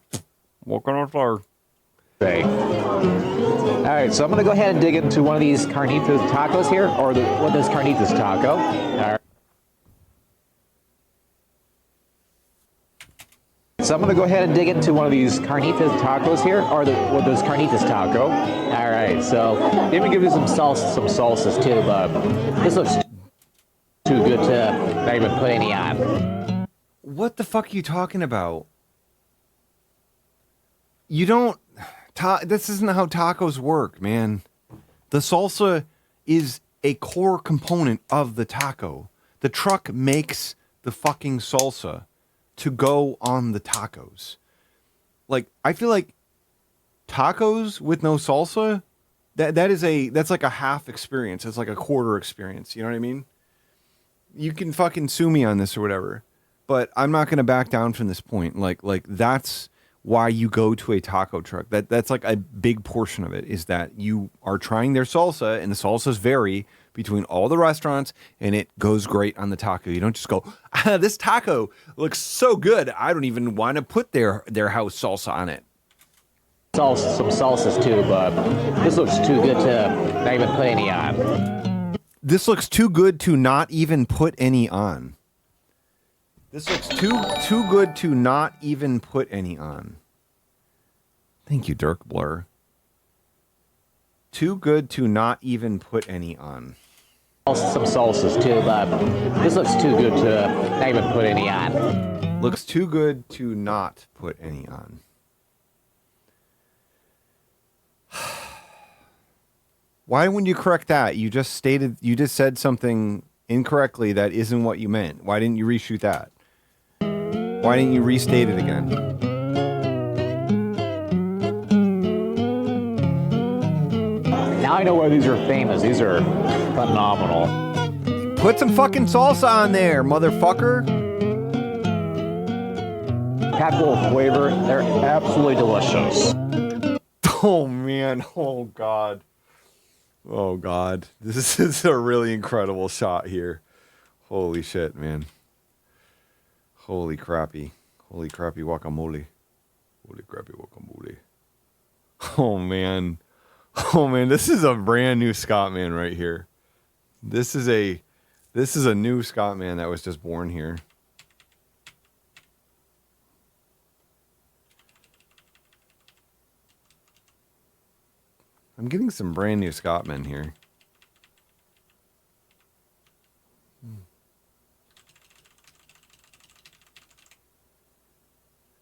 What can I say?
Hey. All right, so I'm going to go ahead and dig into one of these carnitas tacos here, or what is carnitas taco? All right. So I'm going to go ahead and dig into one of these carnitas tacos here, or what is carnitas taco? All right, so let me give you some salsas too, but this looks too good to not even put any on.
What the fuck are you talking about? You don't... this isn't how tacos work, man. The salsa is a core component of the taco. The truck makes the fucking salsa to go on the tacos. Like, I feel like tacos with no salsa, that's like a half experience. It's like a quarter experience. You know what I mean? You can fucking sue me on this or whatever, but I'm not going to back down from this point. Like that's why you go to a taco truck. That's like a big portion of it, is that you are trying their salsa, and the salsas vary between all the restaurants, and it goes great on the taco. You don't just go, this taco looks so good, I don't even want to put their house salsa on it.
Some salsas too, but this looks too good to not even put any on.
This looks too good to not even put any on. This looks too good to not even put any on. Thank you, Dirk Blur. Too good to not even put any on.
Some salsas too, but this looks too good to not even put any on.
Looks too good to not put any on. Why wouldn't you correct that? You just said something incorrectly that isn't what you meant. Why didn't you reshoot that? Why didn't you restate it again?
Now I know why these are famous. These are phenomenal.
Put some fucking salsa on there, motherfucker.
Packable flavor. They're absolutely delicious.
Oh, man. Oh, God. Oh, God. This is a really incredible shot here. Holy shit, man. Holy crappy. Holy crappy guacamole. Holy crappy guacamole. Oh, man. Oh, man. This is a brand new Scottman right here. This is a new Scottman that was just born here. I'm getting some brand new Scottmen here.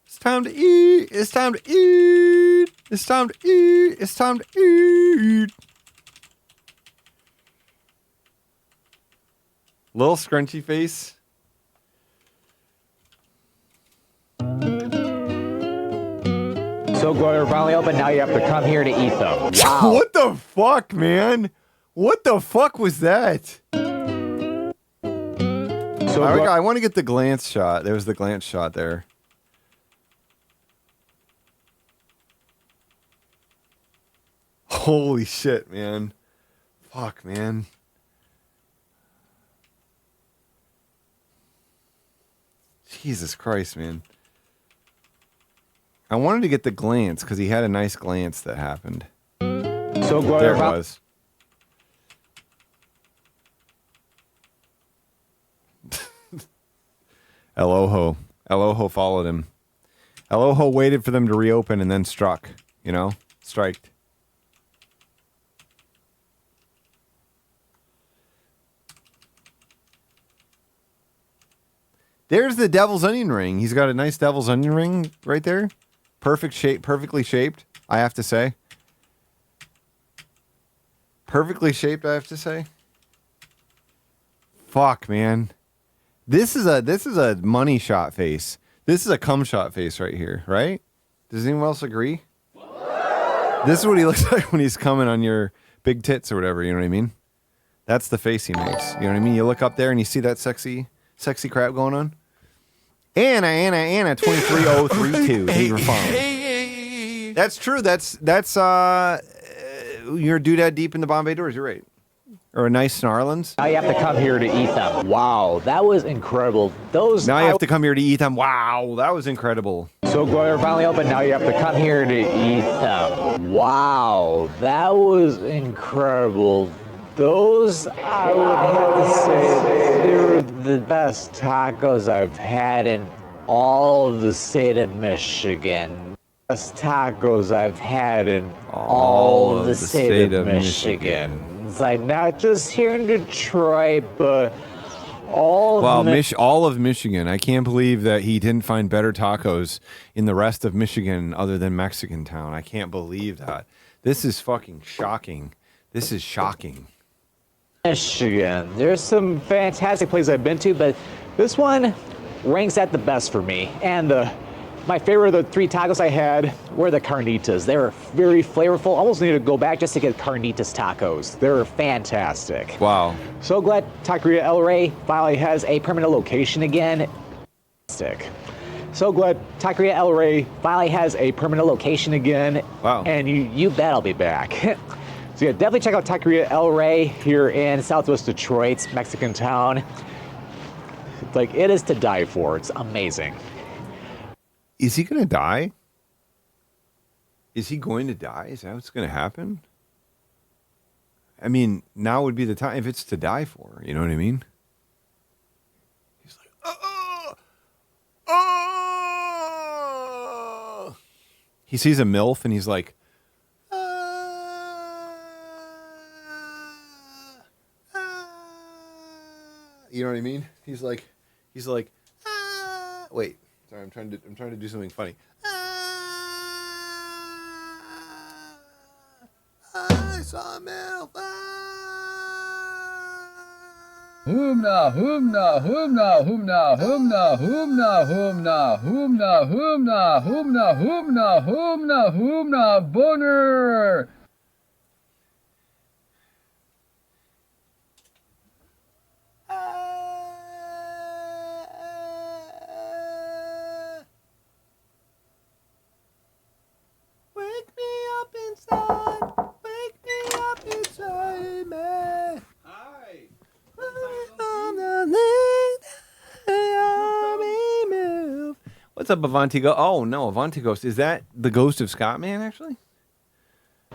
It's time to eat. It's time to eat. It's time to eat. It's time to eat. Little scrunchy face.
So glad they're finally open. Now you have to come here to eat them. Wow.
What the fuck, man? What the fuck was that?
So
I want to get the glance shot. There was the glance shot there. Holy shit, man. Fuck, man. Jesus Christ, man. I wanted to get the glance because he had a nice glance that happened.
So glad
there it was. Eloho. Eloho followed him. Eloho waited for them to reopen and then struck. You know? Striked. There's the devil's onion ring. He's got a nice devil's onion ring right there. Perfect shape, perfectly shaped, I have to say. Perfectly shaped, I have to say. Fuck, man. This is a money shot face. This is a cum shot face right here, right? Does anyone else agree? This is what he looks like when he's coming on your big tits or whatever, you know what I mean? That's the face he makes. You know what I mean? You look up there and you see that sexy crap going on. Anna 23032. Hey, your phone. That's true. That's your doodad deep in the Bombay doors. You're right. Or a nice Snarlins?
Now you have to come here to eat them. Wow, that was incredible.
Now you have to come here to eat them. Wow, that was incredible.
So glad they're finally open. Now you have to come here to eat them. Wow, that was incredible. Those, I would have to say, they were the best tacos I've had in all of the state of Michigan. Best tacos I've had in all of the state of Michigan. It's like not just here in Detroit, but all
Wow,
of
all of Michigan. I can't believe that he didn't find better tacos in the rest of Michigan other than Mexican Town. I can't believe that. This is fucking shocking. This is shocking.
Michigan. There's some fantastic places I've been to, but this one ranks at the best for me. And my favorite of the 3 tacos I had were the carnitas. They were very flavorful. Almost need to go back just to get carnitas tacos. They were fantastic.
Wow.
So glad Taqueria El Rey finally has a permanent location again. So glad Taqueria El Rey finally has a permanent location again.
Wow.
And you bet I'll be back. So yeah, definitely check out Taqueria El Rey here in Southwest Detroit, Mexican Town. Like, it is to die for. It's amazing.
Is he going to die? Is he going to die? Is that what's going to happen? I mean, now would be the time if it's to die for. You know what I mean? He's like, he sees a MILF and he's like, you know what I mean? He's like, wait. Sorry, I'm trying to do something funny. I saw a MILF.
Humna, humna, humna, humna, humna, humna, humna, humna, humna, humna, humna, humna, humna, boner.
Wake me up inside. Wake me up inside me. Hi. What's up, Avanti Ghost? Oh no, Avanti Ghost. Is that the ghost of Scotman? Actually,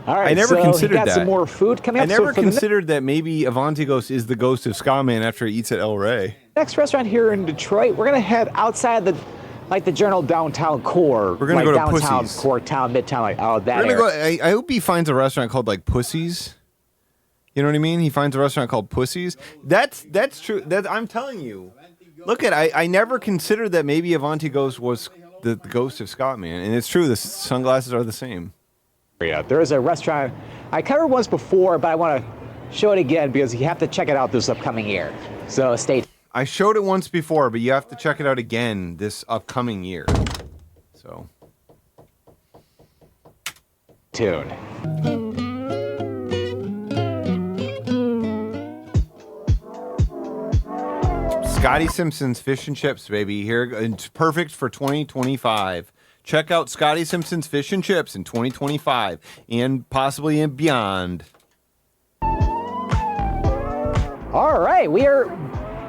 all right.
I never considered
got
that.
Some more food coming up.
I never considered that maybe Avanti Ghost is the ghost of Scotman after he eats at El Rey.
Next restaurant here in Detroit, we're gonna head outside the general downtown core.
We're gonna go to
downtown
Pussy's.
Core town, midtown, that
We're gonna
area.
go. I hope he finds a restaurant called like Pussy's. You know what I mean? He finds a restaurant called Pussy's. That's true. That I'm telling you. Look at I never considered that maybe Avanti Ghost was the ghost of Scotman, and it's true. The sunglasses are the same.
Yeah, there is a restaurant I covered once before, but I want to show it again because you have to check it out this upcoming year. So stay.
I showed it once before, but you have to check it out again this upcoming year. So
tuned.
Scotty Simpson's Fish and Chips, baby. Here, it's perfect for 2025. Check out Scotty Simpson's Fish and Chips in 2025 and possibly in beyond.
All right, we are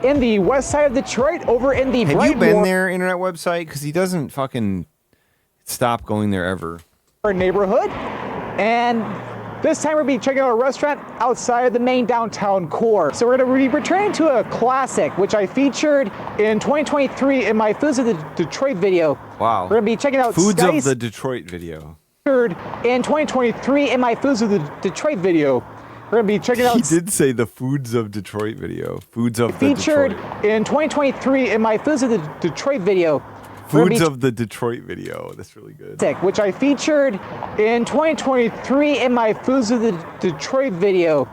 in the west side of Detroit, over in the
Have you been there, internet website? Because he doesn't fucking stop going there ever.
Our neighborhood, and this time we'll be checking out a restaurant outside of the main downtown core. So we're going to be returning to a classic, which I featured in 2023 in my Foods of the Detroit video.
Wow.
We're going to be checking out
Foods
Scotty's
of the Detroit video.
in 2023 in my Foods of the Detroit video. We're going to be checking out.
He did say the Foods of Detroit video. Foods of the
featured
Detroit.
in 2023 in my Foods of the Detroit video.
Foods of the Detroit video. That's really good.
Which I featured in 2023 in my Foods of the Detroit video.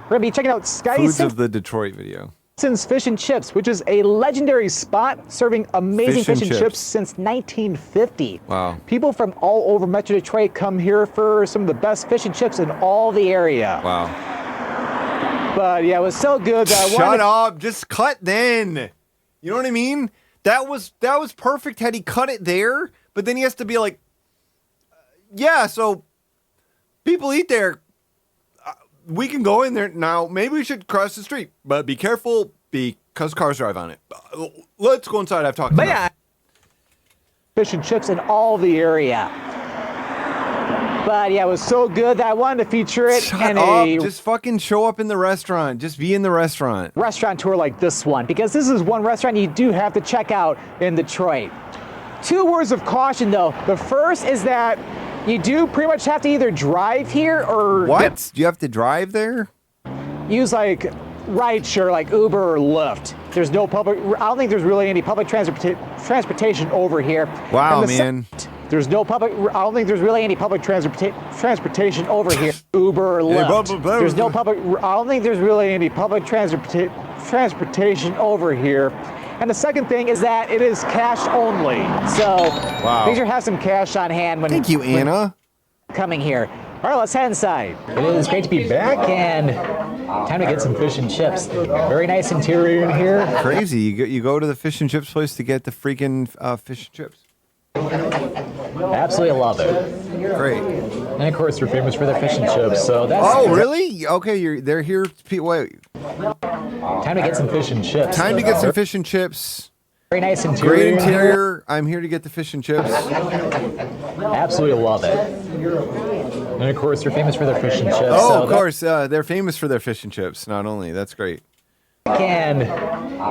We're going to be checking out Scotty
Foods of the Detroit video.
Simpson's Fish and Chips, which is a legendary spot serving amazing fish and chips since 1950.
Wow.
People from all over Metro Detroit come here for some of the best fish and chips in all the area.
Wow.
But yeah, it was so good that
Shut up. Just cut then. You know what I mean? That was perfect had he cut it there, but then he has to be like, yeah, so people eat there. we can go in there now. Maybe we should cross the street, but be careful because cars drive on it. Let's go inside. I've talked.
But yeah, fish and chips in all the area. But yeah, it was so good that I wanted to feature it
Shut
in
up.
a
Just fucking show up in the restaurant. Just be in the restaurant.
restaurant tour like this one, because this is one restaurant you do have to check out in Detroit. 2 words of caution though. The first is that you do pretty much have to either drive here or
What? Do you have to drive there?
use like rideshare like Uber or Lyft. There's no public, I don't think there's really any public transportation over here.
Wow,
And the
man.
There's no public, I don't think there's really any public transportation over here. Uber or
Yeah,
Lyft.
blah, blah, blah.
There's no public, I don't think there's really any public transportation over here. And the second thing is that it is cash only. So make sure you have some cash on hand when
Thank you, Anna.
coming here. All right, let's head inside. It is great to be back and time to get some fish and chips. Very nice interior in here.
Crazy. You go to the fish and chips place to get the freaking fish and chips.
Absolutely love it.
Great.
And of course, we're famous for their fish and chips. So that's
Oh, really? Okay, they're here. Wait.
Time to get some fish and chips.
Time to get some fish and chips.
Very nice interior.
Great
in here.
interior. I'm here to get the fish and chips.
Absolutely love it. And of course, they're famous for their fish and chips.
Oh,
so
of course. They're famous for their fish and chips. Not only. That's great.
And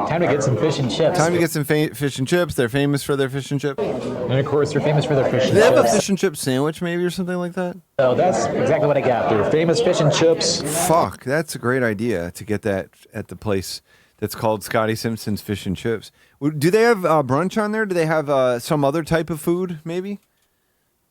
time to get some fish and chips.
Time to get some fish and chips. They're famous for their fish and chips.
And of course, they're famous for their fish and
Do they have a
chips.
fish and chip sandwich maybe or something like that?
So that's exactly what I got. They're famous fish and chips.
Fuck, that's a great idea to get that at the place that's called Scotty Simpson's Fish and Chips. Do they have brunch on there? Do they have some other type of food maybe?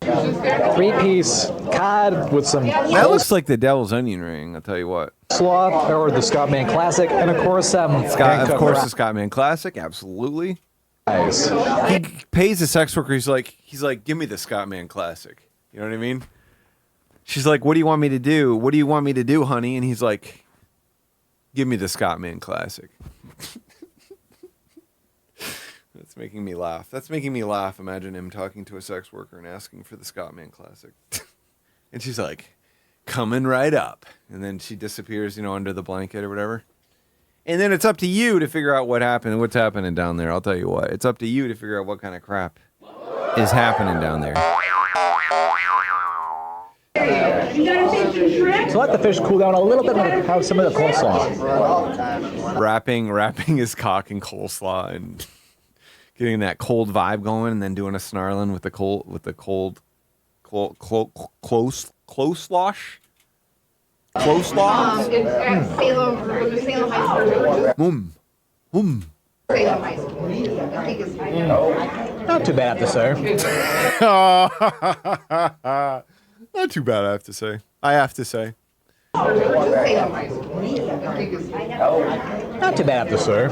3-piece cod with some
That looks like the devil's onion ring, I'll tell you what.
slaw or the Scottman Classic, and of course,
Of
Hancock
course,
Rock.
the Scottman Classic, absolutely.
Nice.
He pays a sex worker. He's like, give me the Scottman Classic. You know what I mean? She's like, what do you want me to do? What do you want me to do, honey? And he's like, give me the Scottman Classic. That's making me laugh. That's making me laugh. Imagine him talking to a sex worker and asking for the Scottman Classic. And she's like, coming right up. And then she disappears, under the blanket or whatever. And then it's up to you to figure out what's happening down there. I'll tell you what. It's up to you to figure out what kind of crap is happening down there.
So let the fish cool down a little bit and have some of the coleslaw.
Wrapping his cock in coleslaw and getting that cold vibe going, and then doing a snarling with the cold close slosh. Close slosh.
It's at Salem High School. Salem High School. I think it's
Not too bad, I have to say.
Not too bad, I have to say. I have to say.
Salem High School. I think it's
Not too bad, I have to say.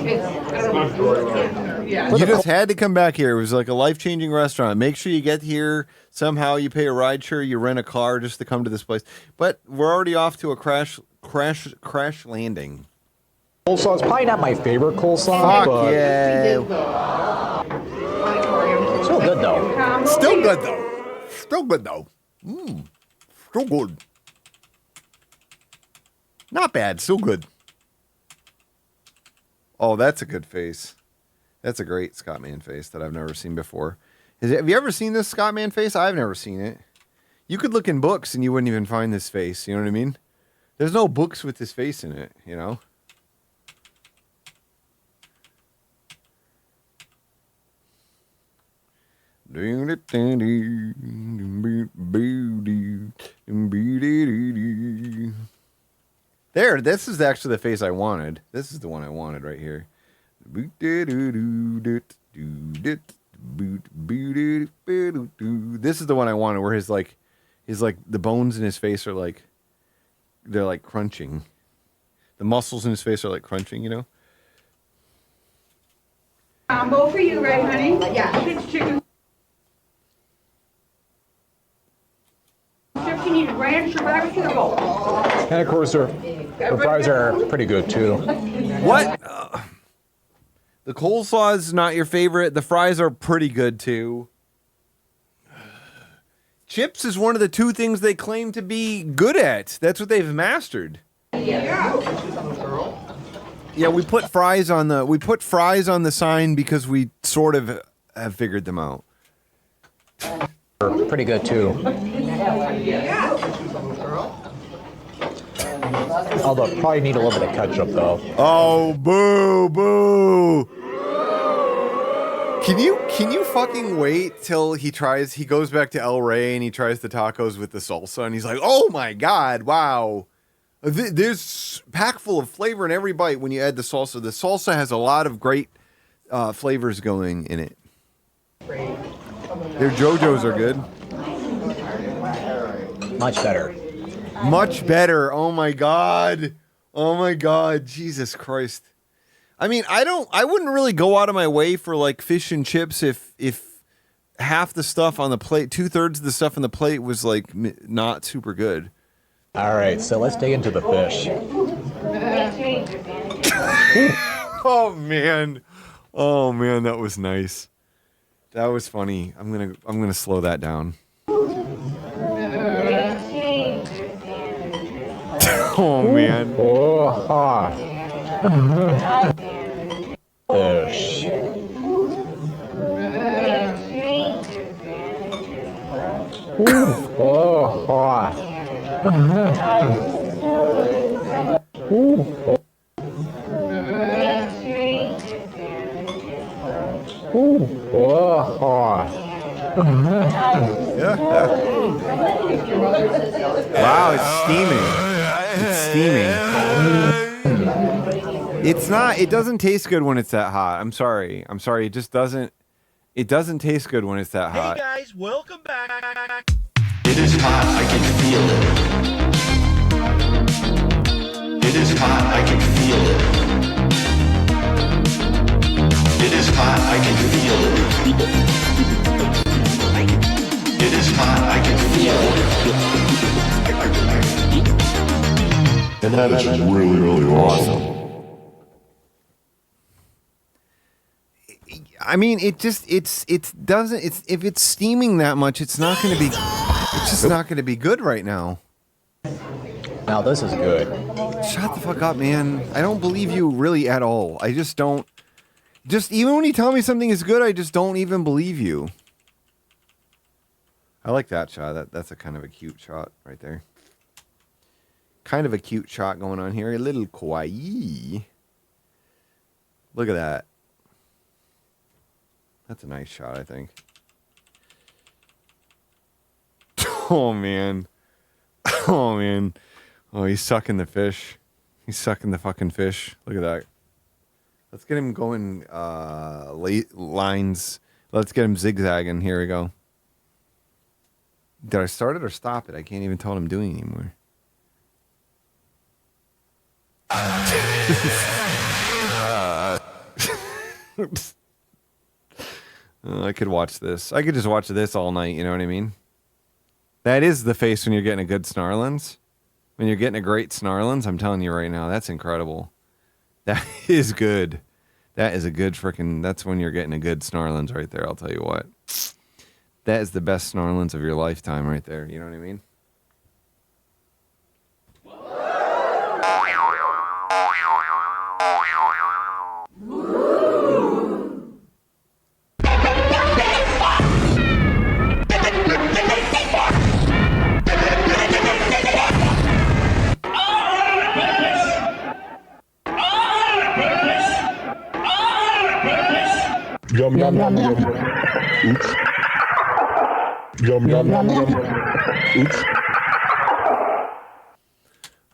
You just had to come back here. It was like a life-changing restaurant. Make sure you get here somehow. You pay a ride share. You rent a car just to come to this place. But we're already off to a crash landing.
Coleslaw is probably not my favorite coleslaw.
Fuck
but
yeah.
Still good though.
Still good though. Still good. Not bad. Still good. Oh, that's a good face. That's a great Scottman face that I've never seen before. Have you ever seen this Scottman face? I've never seen it. You could look in books and you wouldn't even find this face. You know what I mean? There's no books with this face in it, There, this is actually the face I wanted. This is the one I wanted right here. This is the one I wanted where his the bones in his face are they're like crunching. The muscles in his face are like crunching,
combo for you, right, honey? Yeah. 6 chicken. You need ranch or barbecue or both?
And of course, their fries are pretty good too.
What? The coleslaw is not your favorite. The fries are pretty good too. Chips is one of the 2 things they claim to be good at. That's what they've mastered. Yeah, we put fries on the sign because we sort of have figured them out.
Pretty good too. Although probably need a little bit of ketchup though.
Oh, boo, boo. Can you fucking wait till he goes back to El Rey and he tries the tacos with the salsa and he's like, oh my God, wow. There's packed full of flavor in every bite when you add the salsa. The salsa has a lot of great flavors going in it. Their JoJo's are good.
Much better.
Much better. Oh my God. Oh my God. Jesus Christ. I mean, I wouldn't really go out of my way for like fish and chips if half the stuff on the plate, 2/3 of the stuff on the plate was like not super good.
All right, so let's dig into the fish.
Oh man, that was nice. That was funny. I'm gonna slow that down. Oh man.
Fish.
Wow, it's steaming. It's steaming. It's not. It doesn't taste good when it's that hot. I'm sorry. It just doesn't. It doesn't taste good when it's that hot.
Hey guys, welcome back.
It is hot, I can feel it. It is hot, I can feel it. It is hot, I can feel it. It is hot, I can feel it.
And that is really, really awesome.
I mean, it doesn't. If it's steaming that much, it's not going to be. It's just not going to be good right now.
Now this is good.
Shut the fuck up, man. I don't believe you really at all. I just don't. Just even when you tell me something is good, I just don't even believe you. I like that shot. That's a kind of a cute shot right there. Kind of a cute shot going on here. A little kawaii. Look at that. That's a nice shot, I think. Oh, man. Oh, man. Oh, he's sucking the fish. He's sucking the fucking fish. Look at that. Let's get him going lines. Let's get him zigzagging. Here we go. Did I start it or stop it? I can't even tell what I'm doing anymore. I could watch this. I could just watch this all night, you know what I mean? That is the face when you're getting a good Snarlins. When you're getting a great Snarlins, I'm telling you right now, that's incredible. That is good. That is a good freaking... That's when you're getting a good Snarlins right there, I'll tell you what. That is the best Snarlins of your lifetime right there, you know what I mean?
Yum, yum, yum, yum. Oops. Yum, yum, yum, yum. Oops.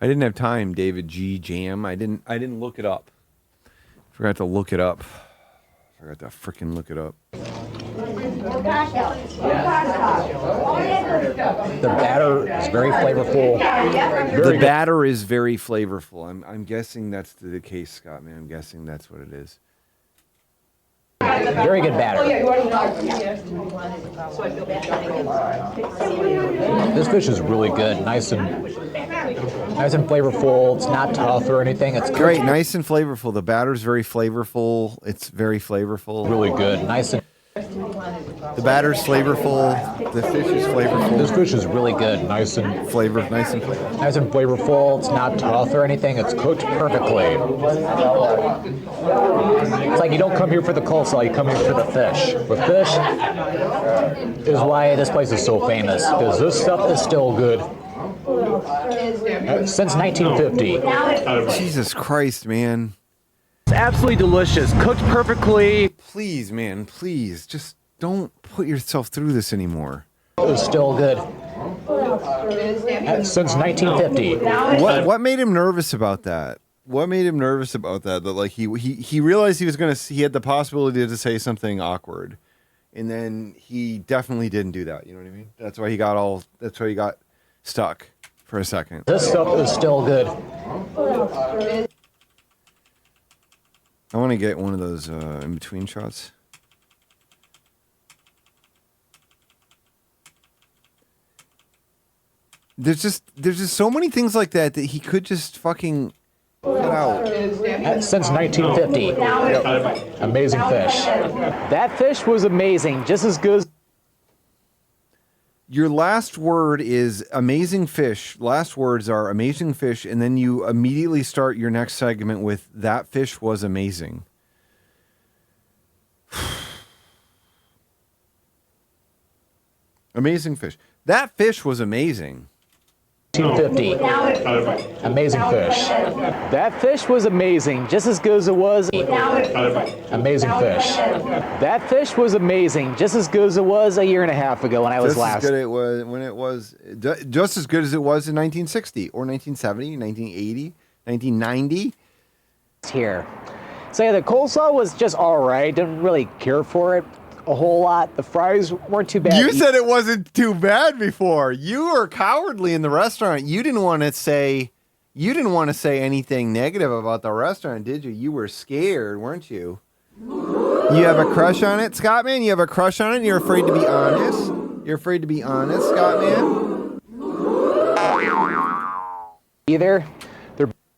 I didn't have time, David G. Jam. I didn't look it up. Forgot to look it up. Forgot to freaking look it up.
The batter is very flavorful.
The batter is very flavorful. I'm guessing that's the case, Scott, man. I'm guessing that's what it is.
Very good batter. This fish is really good. Nice and flavorful. It's not tough or anything. It's
great. Nice and flavorful. The batter's very flavorful. It's very flavorful.
Really good. Nice and...
The batter's flavorful. The fish is flavorful.
This fish is really good. Nice and
flavorful. Nice and
flavorful. It's not tough or anything. It's cooked perfectly. It's like you don't come here for the coleslaw. You come here for the fish. The fish is why this place is so famous, because this stuff is still good. Since 1950.
Jesus Christ, man.
It's absolutely delicious. Cooked perfectly.
Please, man, please. Just don't put yourself through this anymore.
It's still good. Since 1950.
What made him nervous about that? What made him nervous about that? That like he realized he had the possibility to say something awkward. And then he definitely didn't do that. You know what I mean? That's why he got stuck for a second.
This stuff is still good.
I want to get one of those in between shots. There's just so many things like that he could just fucking cut out.
Since 1950. Amazing fish. That fish was amazing. Just as good as...
Your last word is amazing fish. Last words are amazing fish, and then you immediately start your next segment with that fish was amazing. Amazing fish. That fish was amazing.
1950. Amazing fish. That fish was amazing. Just as good as it was. Amazing fish. That fish was amazing. Just as good as it was a year and a half ago when I was last.
Just as good it was when it was just as good as it was in 1960 or 1970, 1980, 1990.
Here. So yeah, the coleslaw was just all right. Didn't really care for it a whole lot. The fries weren't too bad.
You said it wasn't too bad before. You were cowardly in the restaurant. You didn't want to say anything negative about the restaurant, did you? You were scared, weren't you? You have a crush on it, Scottman? You have a crush on it and you're afraid to be honest? You're afraid to be honest, Scottman?
Either.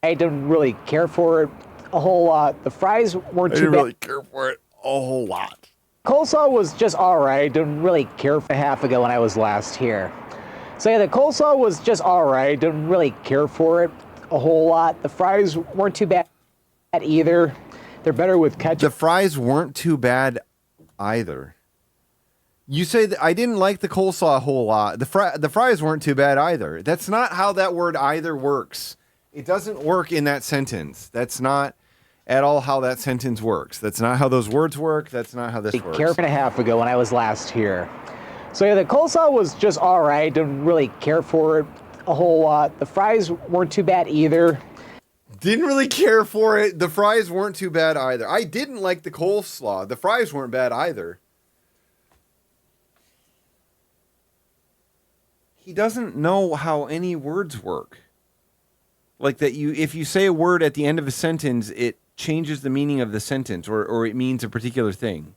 I didn't really care for it a whole lot. The fries weren't too bad.
I didn't really care for it a whole lot.
Coleslaw was just all right. Didn't really care for a half ago when I was last here. So yeah, the coleslaw was just all right. Didn't really care for it a whole lot. The fries weren't too bad either. They're better with ketchup.
The fries weren't too bad either. You say that I didn't like the coleslaw a whole lot. The fries weren't too bad either. That's not how that word either works. It doesn't work in that sentence. That's not at all how that sentence works. That's not how those words work. That's not how this works.
A year and a half ago when I was last here. So yeah, the coleslaw was just all right. Didn't really care for it a whole lot. The fries weren't too bad either.
Didn't really care for it. The fries weren't too bad either. I didn't like the coleslaw. The fries weren't bad either. He doesn't know how any words work. Like that if you say a word at the end of a sentence, it changes the meaning of the sentence or it means a particular thing.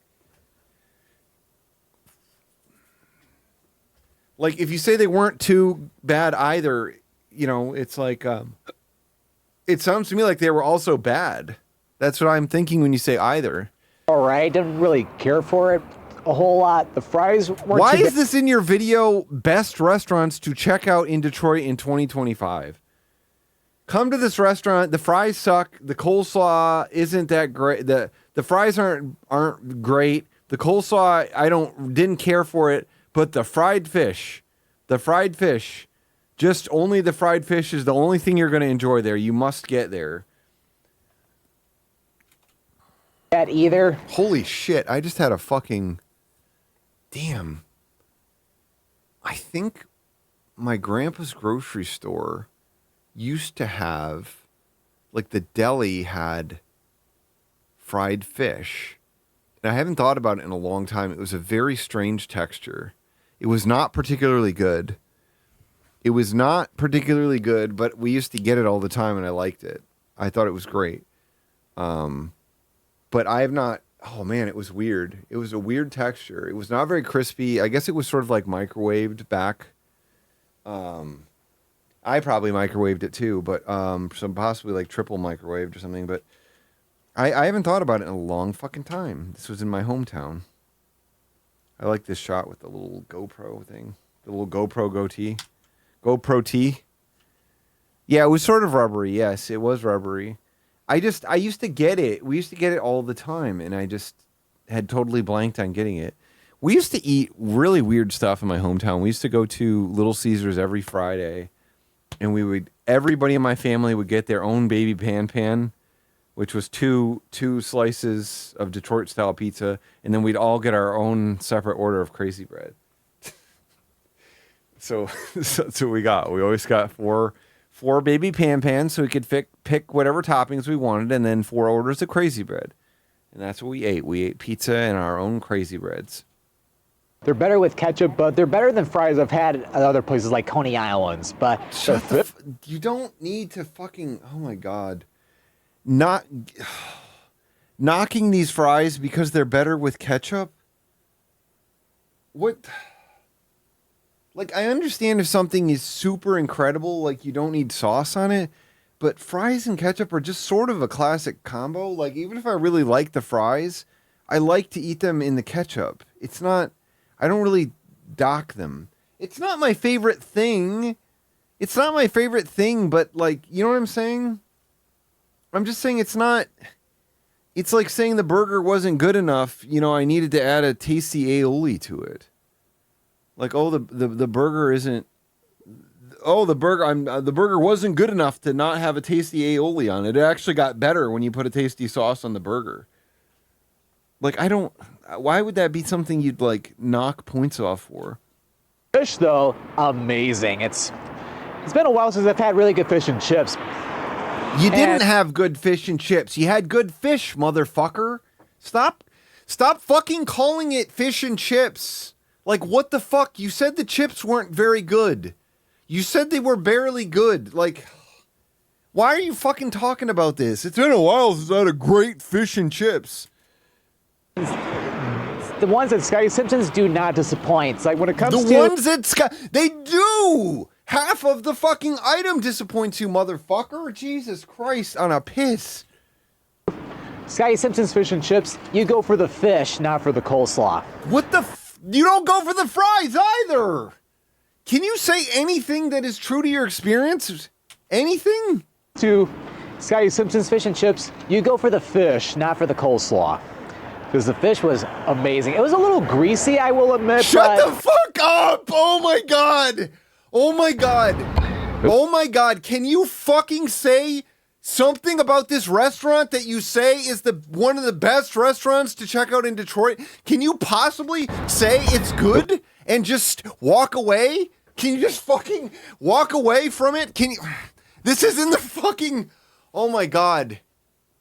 Like if you say they weren't too bad either, it's like it sounds to me like they were also bad. That's what I'm thinking when you say either.
All right, didn't really care for it a whole lot. The fries weren't
Why
too
is this in your video, best restaurants to check out in Detroit in 2025? Come to this restaurant. The fries suck. The coleslaw isn't that great. The fries aren't great. The coleslaw, didn't care for it. But the fried fish, just only the fried fish is the only thing you're going to enjoy there. You must get there.
That either.
Holy shit! I just had a fucking. Damn. I think my grandpa's grocery store used to have, like the deli had fried fish. And I haven't thought about it in a long time. It was a very strange texture. It was not particularly good. But we used to get it all the time and I liked it. I thought it was great. But I have not, oh man, it was weird. It was a weird texture. It was not very crispy. I guess it was sort of like microwaved back. I probably microwaved it too, but some possibly like triple microwaved or something. But I haven't thought about it in a long fucking time. This was in my hometown. I like this shot with the little GoPro thing. The little GoPro goatee. GoPro T. Yeah, it was sort of rubbery. Yes, it was rubbery. I used to get it. We used to get it all the time, and I just had totally blanked on getting it. We used to eat really weird stuff in my hometown. We used to go to Little Caesars every Friday, and everybody in my family would get their own baby pan, which was two slices of Detroit style pizza, and then we'd all get our own separate order of Crazy Bread. So that's what we got. We always got four baby pans, so we could pick whatever toppings we wanted, and then 4 orders of Crazy Bread. And that's what we ate. We ate pizza and our own Crazy Breads.
They're better with ketchup, but they're better than fries I've had at other places like Coney Islands. But
you don't need to fucking, oh my God. Not knocking these fries because they're better with ketchup? What? Like, I understand if something is super incredible, like you don't need sauce on it, but fries and ketchup are just sort of a classic combo. Like, even if I really like the fries, I like to eat them in the ketchup. It's not, I don't really dock them. It's not my favorite thing. It's not my favorite thing, but like, you know what I'm saying? I'm just saying it's not, it's like saying the burger wasn't good enough. You know, I needed to add a tasty aioli to it. Like, oh, the burger isn't. Oh, the burger wasn't good enough to not have a tasty aioli on it. It actually got better when you put a tasty sauce on the burger. Like, I don't. Why would that be something you'd like knock points off for?
Fish, though, amazing. It's been a while since I've had really good fish and chips.
You didn't have good fish and chips. You had good fish, motherfucker. Stop fucking calling it fish and chips. Like, what the fuck? You said the chips weren't very good. You said they were barely good. Like, why are you fucking talking about this? It's been a while since I had a great fish and chips.
The ones at Scotty Simpson's do not disappoint. It's like when it comes to...
The ones at they do! Half of the fucking item disappoints you, motherfucker. Jesus Christ, on a piss.
Scotty Simpson's fish and chips, you go for the fish, not for the coleslaw.
What the... You don't go for the fries either. Can you say anything that is true to your experience? Anything?
To Scotty Simpson's fish and chips, you go for the fish, not for the coleslaw. Because the fish was amazing. It was a little greasy, I will admit.
Shut the fuck up! Oh my God! Oh my God! Oh my God! Can you fucking say something about this restaurant that you say is one of the best restaurants to check out in Detroit? Can you possibly say it's good and just walk away? Can you just fucking walk away from it? Can you? This is in the fucking. Oh my God.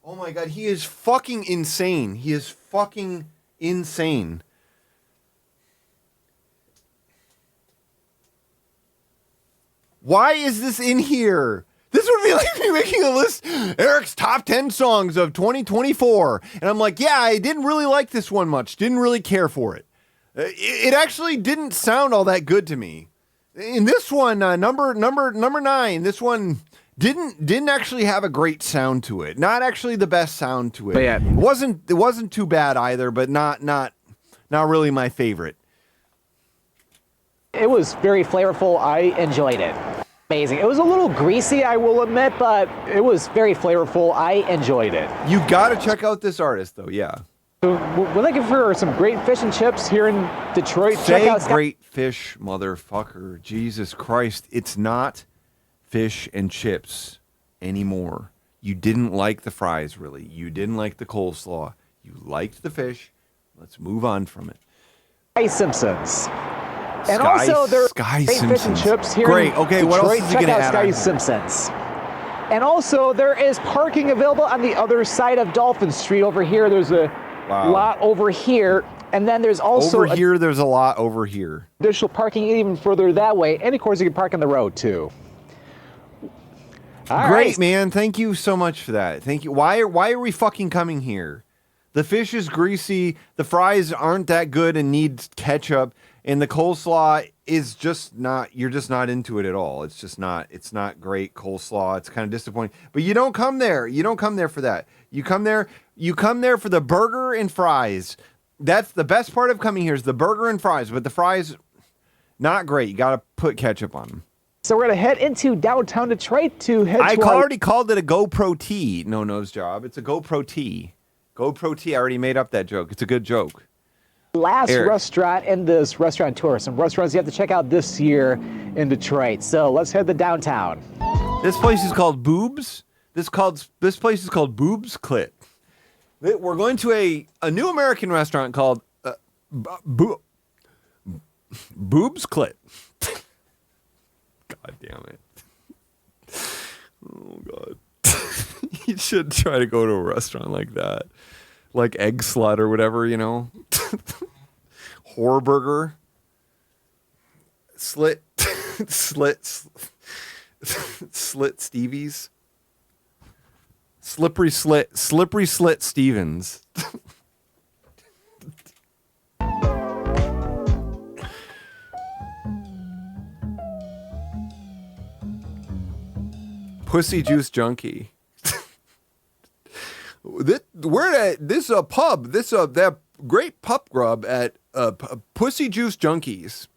Oh my God. He is fucking insane. He is fucking insane. Why is this in here? This would be like me making a list, Eric's top 10 songs of 2024. And I'm like, yeah, I didn't really like this one much. Didn't really care for it. It actually didn't sound all that good to me. In this one, number 9, this one didn't actually have a great sound to it. Not actually the best sound to it.
But yeah.
It wasn't too bad either, but not really my favorite.
It was very flavorful. I enjoyed it. Amazing. It was a little greasy, I will admit, but it was very flavorful. I enjoyed it.
You got to check out this artist, though. Yeah.
We're looking for some great fish and chips here in Detroit.
Say
check out
great fish, motherfucker. Jesus Christ. It's not fish and chips anymore. You didn't like the fries, really. You didn't like the coleslaw. You liked the fish. Let's move on from it.
Scotty Simpson's. And also, there are great fish and chips here in
Okay,
Detroit.
what else is he
Check
gonna
out
add
Scotty
on?
Simpson's. And also, there is parking available on the other side of Dolphin Street over here. There's a lot over here. And then there's also
over here, there's a lot over here.
Additional parking even further that way. And of course, you can park on the road too. All
Great,
right.
man. Thank you so much for that. Thank you. Why are we fucking coming here? The fish is greasy. The fries aren't that good and need ketchup. And the coleslaw is just not, you're just not into it at all. It's just not, it's not great coleslaw. It's kind of disappointing. But you don't come there. You don't come there for that. You come there for the burger and fries. That's the best part of coming here is the burger and fries, but the fries, not great. You got to put ketchup on them.
So we're going to head into downtown Detroit to head
I
to our...
already called it a GoPro T. No nose job. It's a GoPro T. GoPro T. I already made up that joke. It's a good joke.
Last
Eric.
restaurant in this restaurant tour. Some restaurants you have to check out this year in Detroit. So let's head to downtown.
This place is called Boobs. This place is called Boobs Clit. We're going to a new American restaurant called Boobs Clit. God damn it. Oh, God. You should try to go to a restaurant like that. Like Egg Slut or whatever, you know. Whore Burger. Slit Stevie's. Slippery Slit Stevens. Pussy Juice Junkie. We're at this pub. That great pup grub at Pussy Juice Junkies.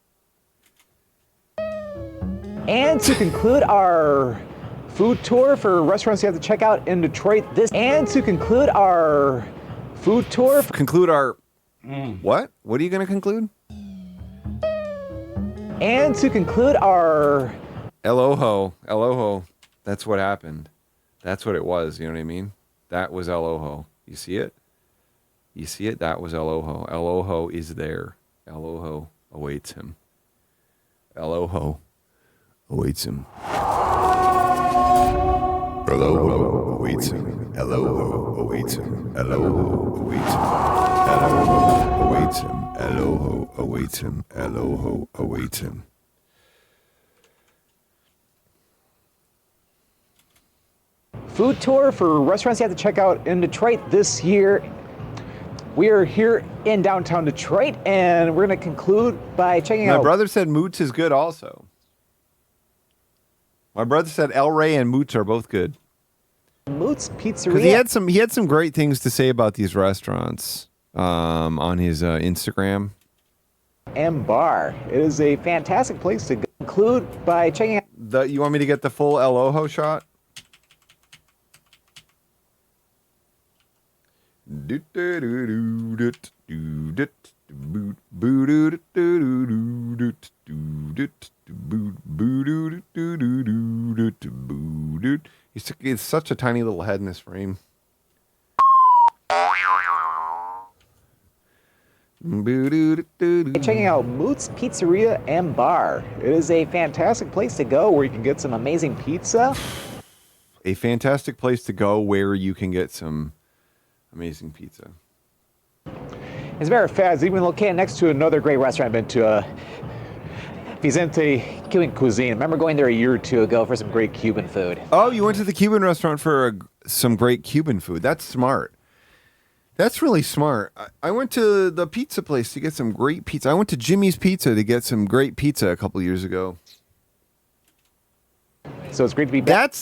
And to conclude our food tour for restaurants you have to check out in Detroit conclude our
what? What are you going to conclude?
And to conclude our
Eloho. That's what happened. That's what it was. You know what I mean? That was Eloho. You see it? You see it? That was Eloho. Eloho is there. Eloho awaits him. Eloho awaits him. Eloho awaits him. Eloho awaits him. Eloho awaits him. Eloho awaits him. Eloho awaits him. Eloho awaits him.
food tour for restaurants you have to check out in Detroit this year. We are here in downtown Detroit, and we're going to conclude by checking out...
My brother said Moots is good also. My brother said El Rey and Moots are both good.
Moots Pizzeria.
Because he had some great things to say about these restaurants on his Instagram.
And Bar. It is a fantastic place to conclude by checking out...
You want me to get the full El Ojo shot? It's such a tiny little head in this frame.
Checking out Moots Pizzeria and Bar. It is a fantastic place to go where you can get some amazing pizza.
A fantastic place to go where you can get some amazing pizza.
As a matter of fact, it's even located next to another great restaurant I've been to. If he's into Cuban cuisine, I remember going there a year or two ago for some great Cuban food.
Oh, you went to the Cuban restaurant for some great Cuban food. That's smart. That's really smart. I went to the pizza place to get some great pizza. I went to Jimmy's Pizza to get some great pizza a couple years ago.
So it's great to be back.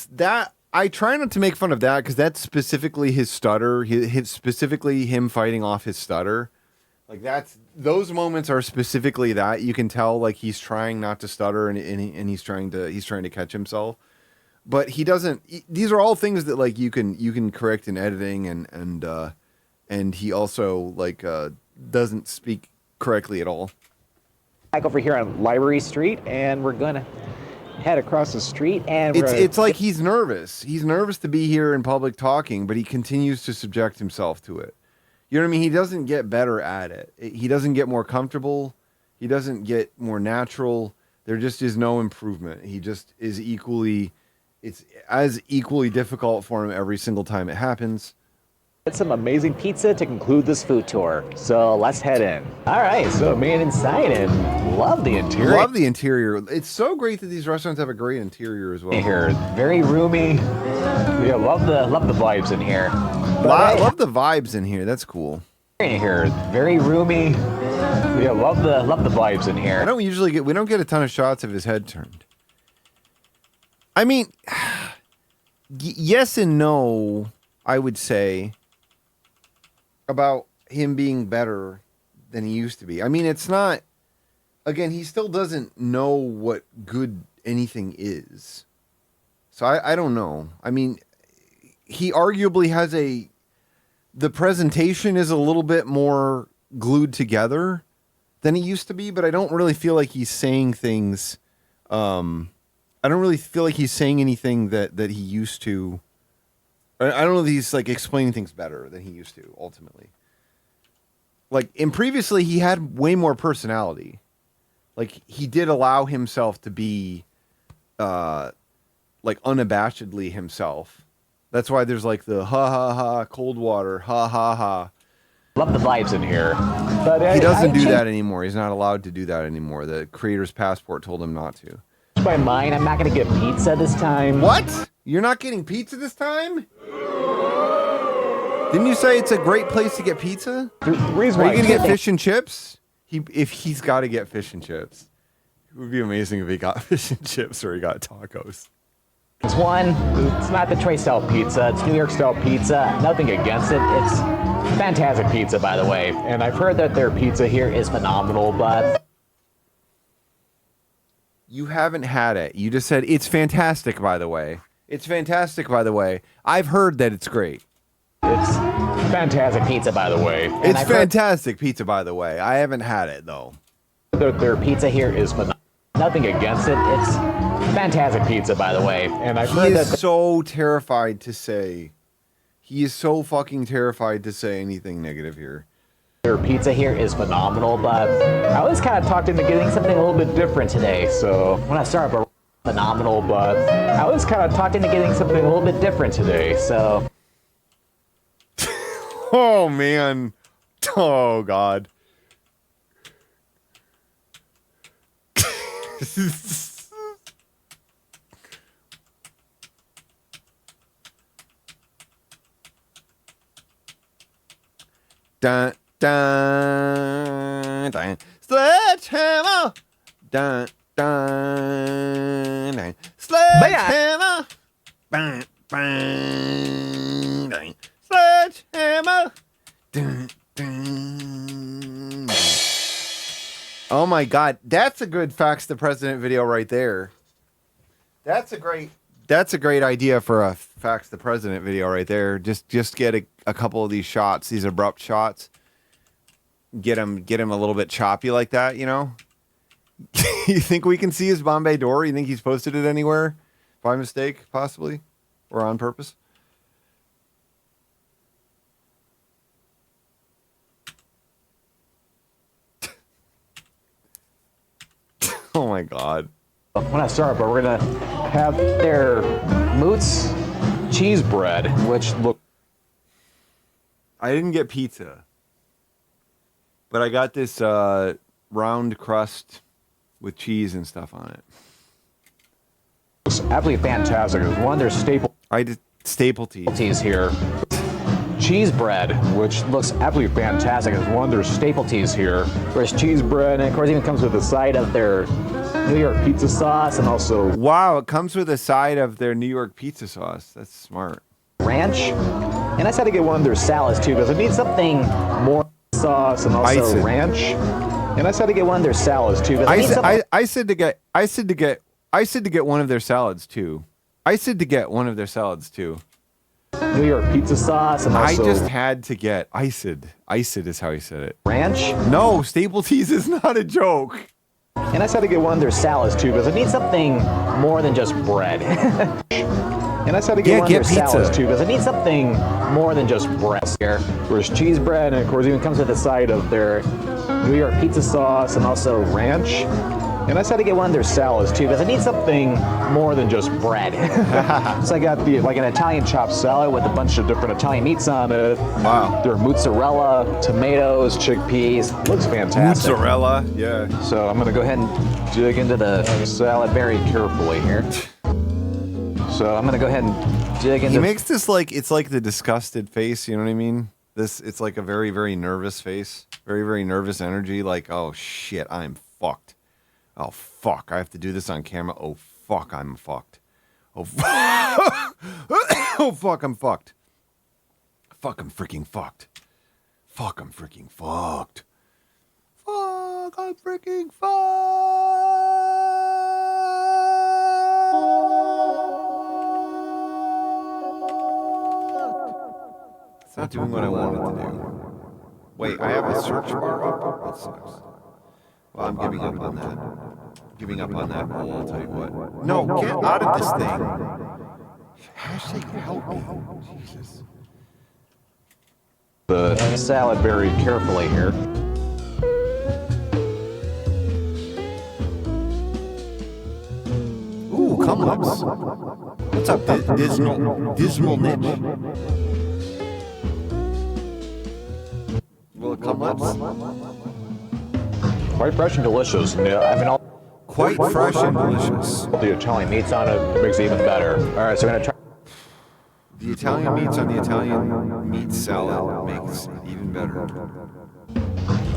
I try not to make fun of that because that's specifically his stutter. Specifically him fighting off his stutter. Like those moments are specifically that. You can tell like he's trying not to stutter and he's trying to catch himself. But he doesn't. These are all things that like you can correct in editing and he also like doesn't speak correctly at all.
Back over here on Library Street, and we're gonna head across the street, and
it's like he's nervous. He's nervous to be here in public talking, but he continues to subject himself to it. You know what I mean? He doesn't get better at it. He doesn't get more comfortable. He doesn't get more natural. There just is no improvement. He just is it's as equally difficult for him every single time it happens.
Get some amazing pizza to conclude this food tour. So let's head in. All right, so made inside and love the interior.
Love the interior. It's so great that these restaurants have a great interior as well.
Here, very roomy. Yeah, love the vibes in here.
Love the vibes in here. That's cool.
Here, very roomy. Yeah, love the vibes in here.
We don't get a ton of shots of his head turned. I mean, yes and no, I would say, about him being better than he used to be. I mean, it's not. Again, he still doesn't know what good anything is. So I don't know. I mean, he arguably has the presentation is a little bit more glued together than he used to be, but I don't really feel like he's saying things. I don't really feel like he's saying anything that he used to. I don't know if he's like explaining things better than he used to ultimately. Like, and previously he had way more personality. Like, he did allow himself to be, like, unabashedly himself. That's why there's like the ha ha ha cold water ha ha ha.
Love the vibes in here, but
He doesn't do that anymore. He's not allowed to do that anymore. The creator's passport told him not to.
My mind, I'm not gonna get pizza this time.
What? You're not getting pizza this time? Didn't you say it's a great place to get pizza?
The reason
Are
why
you gonna
I
get
can't-
fish and chips? If he's got to get fish and chips, it would be amazing if he got fish and chips or he got tacos.
It's one, it's not Detroit style pizza, it's New York style pizza. Nothing against it. It's fantastic pizza, by the way. And I've heard that their pizza here is phenomenal, but
You haven't had it. You just said it's fantastic, by the way. It's fantastic, by the way. I've heard that it's great.
It's fantastic pizza, by the way. And
It's
I've heard
fantastic pizza, by the way. I haven't had it, though.
their pizza here is phenomenal. Nothing against it. It's fantastic pizza, by the way. And I've
He
heard
is
that
so terrified to say. He is so fucking terrified to say anything negative here.
their pizza here is phenomenal, but I always kind of talked into getting something a little bit different today. So when I start up a phenomenal, but I always kind of talked into getting something a little bit different today. So
Oh, man. Oh, God. Dun, dun, dun. Sledgehammer. Dun, dun, dun. Sledgehammer. Bang, bang, dun. Sledgehammer. Dun, dun, dun. Oh my God, that's a good Facts the President video right there. That's a great idea for a Facts the President video right there. Just get a couple of these shots, these abrupt shots. Get him a little bit choppy like that, you know? You think we can see his Bombay door? You think he's posted it anywhere by mistake, possibly, or on purpose? Oh my God.
when I start, but we're gonna have their Moots cheese bread, which look.
I didn't get pizza, but I got this round crust with cheese and stuff on it.
It's absolutely fantastic. It's one of their staple.
I did staple
teas here. Cheese bread, which looks absolutely fantastic. It's one of their staple teas here. There's cheese bread, and of course, it even comes with a side of their New York pizza sauce, and also
wow, it comes with a side of their New York pizza sauce. That's smart.
Ranch. And I just had to get one of their salads too, because I need something more sauce and also
Icing.
ranch. And I just had to get one of their salads too. Because
I said to get one of their salads too. I said to get one of their salads too.
New York pizza sauce and also
I just had to get Iced. Iced is how he said it.
Ranch?
No, staple teas is not a joke.
And I just had to get one of their salads too, because I need something more than just bread. And I just had to get one of their salads too, because I need something more than just bread here. There's cheese bread, and of course, it even comes with a side of their New York pizza sauce and also ranch. And I just had to get one of their salads too, because I need something more than just bread. So I got like an Italian chopped salad with a bunch of different Italian meats on it.
Wow.
There are mozzarella, tomatoes, chickpeas. Looks fantastic.
Mozzarella, yeah.
So I'm gonna go ahead and dig into the salad very carefully here. So I'm gonna go ahead and dig into.
He makes this like it's like the disgusted face. You know what I mean? It's like a very, very nervous face, very, very nervous energy. Like, oh shit, I'm fucked. Oh fuck, I have to do this on camera. Oh fuck, I'm fucked. Oh, oh fuck, I'm fucked. Fuck, I'm freaking fucked. Fuck, I'm freaking fucked. have freaking fun. It's not doing what I wanted to do. Wait, I have a search bar up? That sucks. Well, I'm giving up on that. Giving up on that. I'll tell you what. No, get out of this thing. Hashtag help me. Jesus.
The salad very carefully here.
Ooh, come-ups. What's up, Dismal Niche? Well, come-ups.
Quite fresh and delicious. Yeah, I mean,
Quite fresh and delicious.
The Italian meats on it makes it even better. All right, so I'm gonna try.
The Italian meats on the Italian meat salad makes it even better.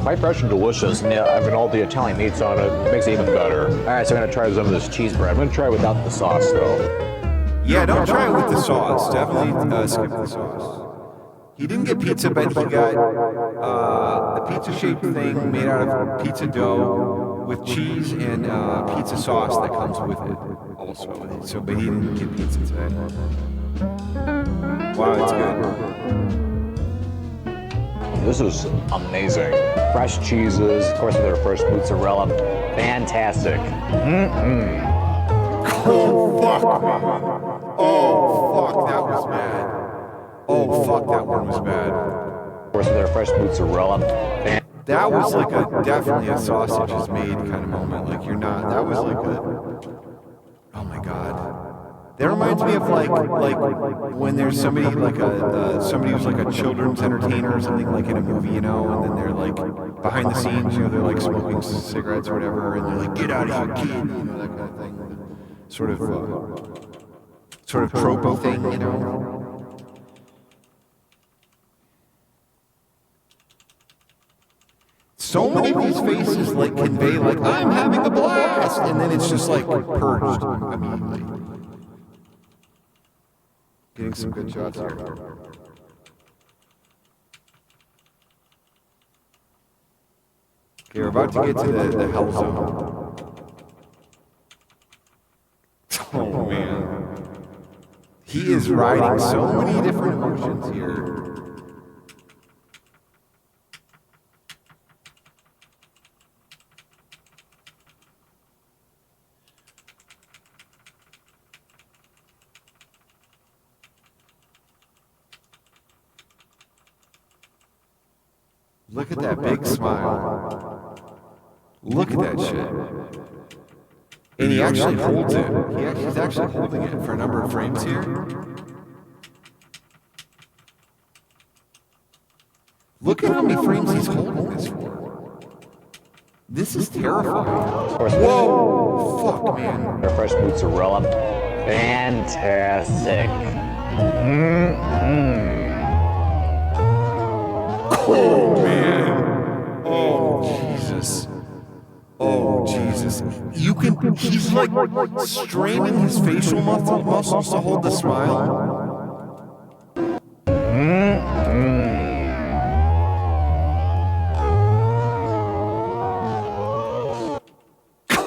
Quite fresh and delicious. Yeah, I mean, all the Italian meats on it makes it even better. All right, so I'm gonna try some of this cheese bread. I'm gonna try it without the sauce, though.
Yeah, don't try it with the sauce. Definitely skip the sauce. He didn't get pizza, but he got the pizza-shaped thing made out of pizza dough with cheese and pizza sauce that comes with it also. So, but he didn't get pizza today. Wow, it's good.
This is amazing. Fresh cheeses, of course, with their fresh mozzarella. Fantastic.
Oh, fuck, man. Oh, fuck, that was bad. Oh, fuck, that one was bad.
Of course, with their fresh mozzarella.
That was like definitely a sausage is made kind of moment. Like, you're not, that was like oh my God. That reminds me of like when there's somebody like somebody who's like a children's entertainer or something like in a movie, you know, and then they're like behind the scenes, you know, they're like smoking cigarettes or whatever, and they're like, get out of here, kid, you know, that kind of thing. Sort of tropey thing, you know. So many of these faces like convey like, I'm having a blast, and then it's just like purged immediately. Getting some good shots here. Okay, we're about to get to the hell zone. Oh man. He is riding so many different emotions here. Look at that big smile. Look at that shit. And he actually holds it. He's actually holding it for a number of frames here. Look at how many frames he's holding this for. This is terrifying. Whoa! Fuck, man.
Their fresh mozzarella. Fantastic.
Oh, man. Oh, Jesus. Oh, Jesus. You can, he's like straining his facial muscles to hold the smile.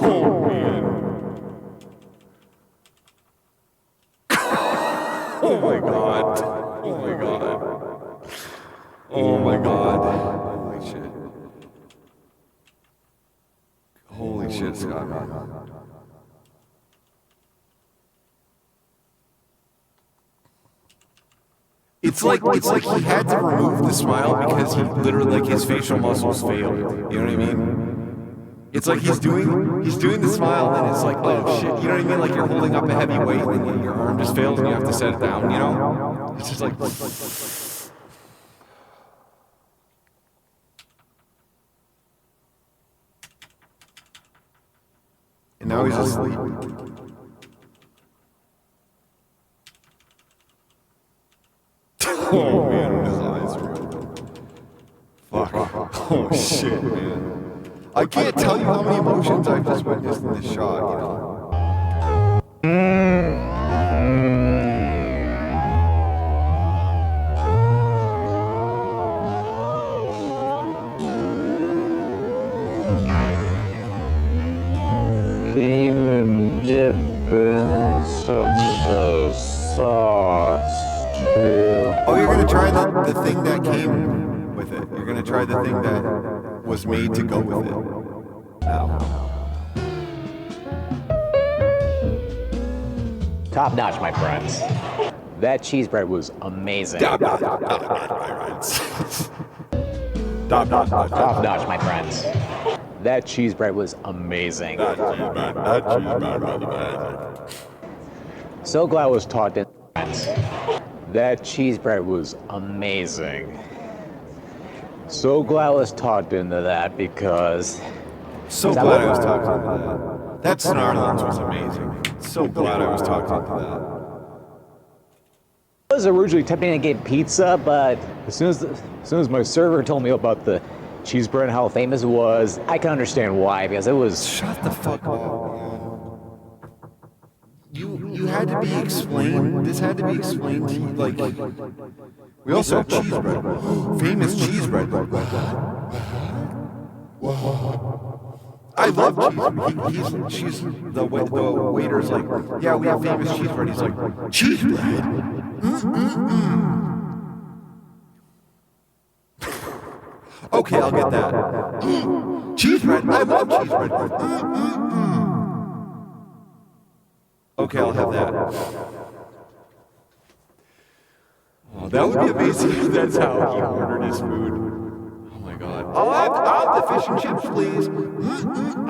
Oh, man. Oh, my God. Oh, my God. Oh, my God. Holy shit. Holy shit, Scott, man. It's like he had to remove the smile because he literally, like, his facial muscles failed. You know what I mean? It's like he's doing the smile, and then it's like, oh shit. You know what I mean? Like you're holding up a heavy weight, and then your arm just fails, and you have to set it down. You know? It's just like. And now he's asleep. Oh man, his eyes are open. Fuck. Oh shit, man. I can't tell you how many emotions I've just witnessed in this shot, you know? Oh, you're gonna try the thing that came with it. You're gonna try the thing that was made to go with it.
Top notch, my friends. That cheese bread was amazing.
Top notch, my friends. Top
notch, my friends. That cheese bread was amazing. So glad I was taught that. That cheese bread was amazing. So glad I was talked into that because.
So glad I was talked into that. That Snarlings was amazing. So glad I was talked into that.
I was originally tempting to get pizza, but as soon as my server told me about the cheese bread and how famous it was, I can understand why, because it was.
Shut the fuck up. You had to be explained. This had to be explained to you. Like, we also have cheese bread. Famous cheese bread. I love cheese bread. She's the waiter's like, yeah, we have famous cheese bread. He's like, cheese bread? Okay, I'll get that. Cheese bread? I love cheese bread. Okay, I'll have that. Oh, that would be amazing if that's how he ordered his food. Oh my god. I'll have the fish and chips, please.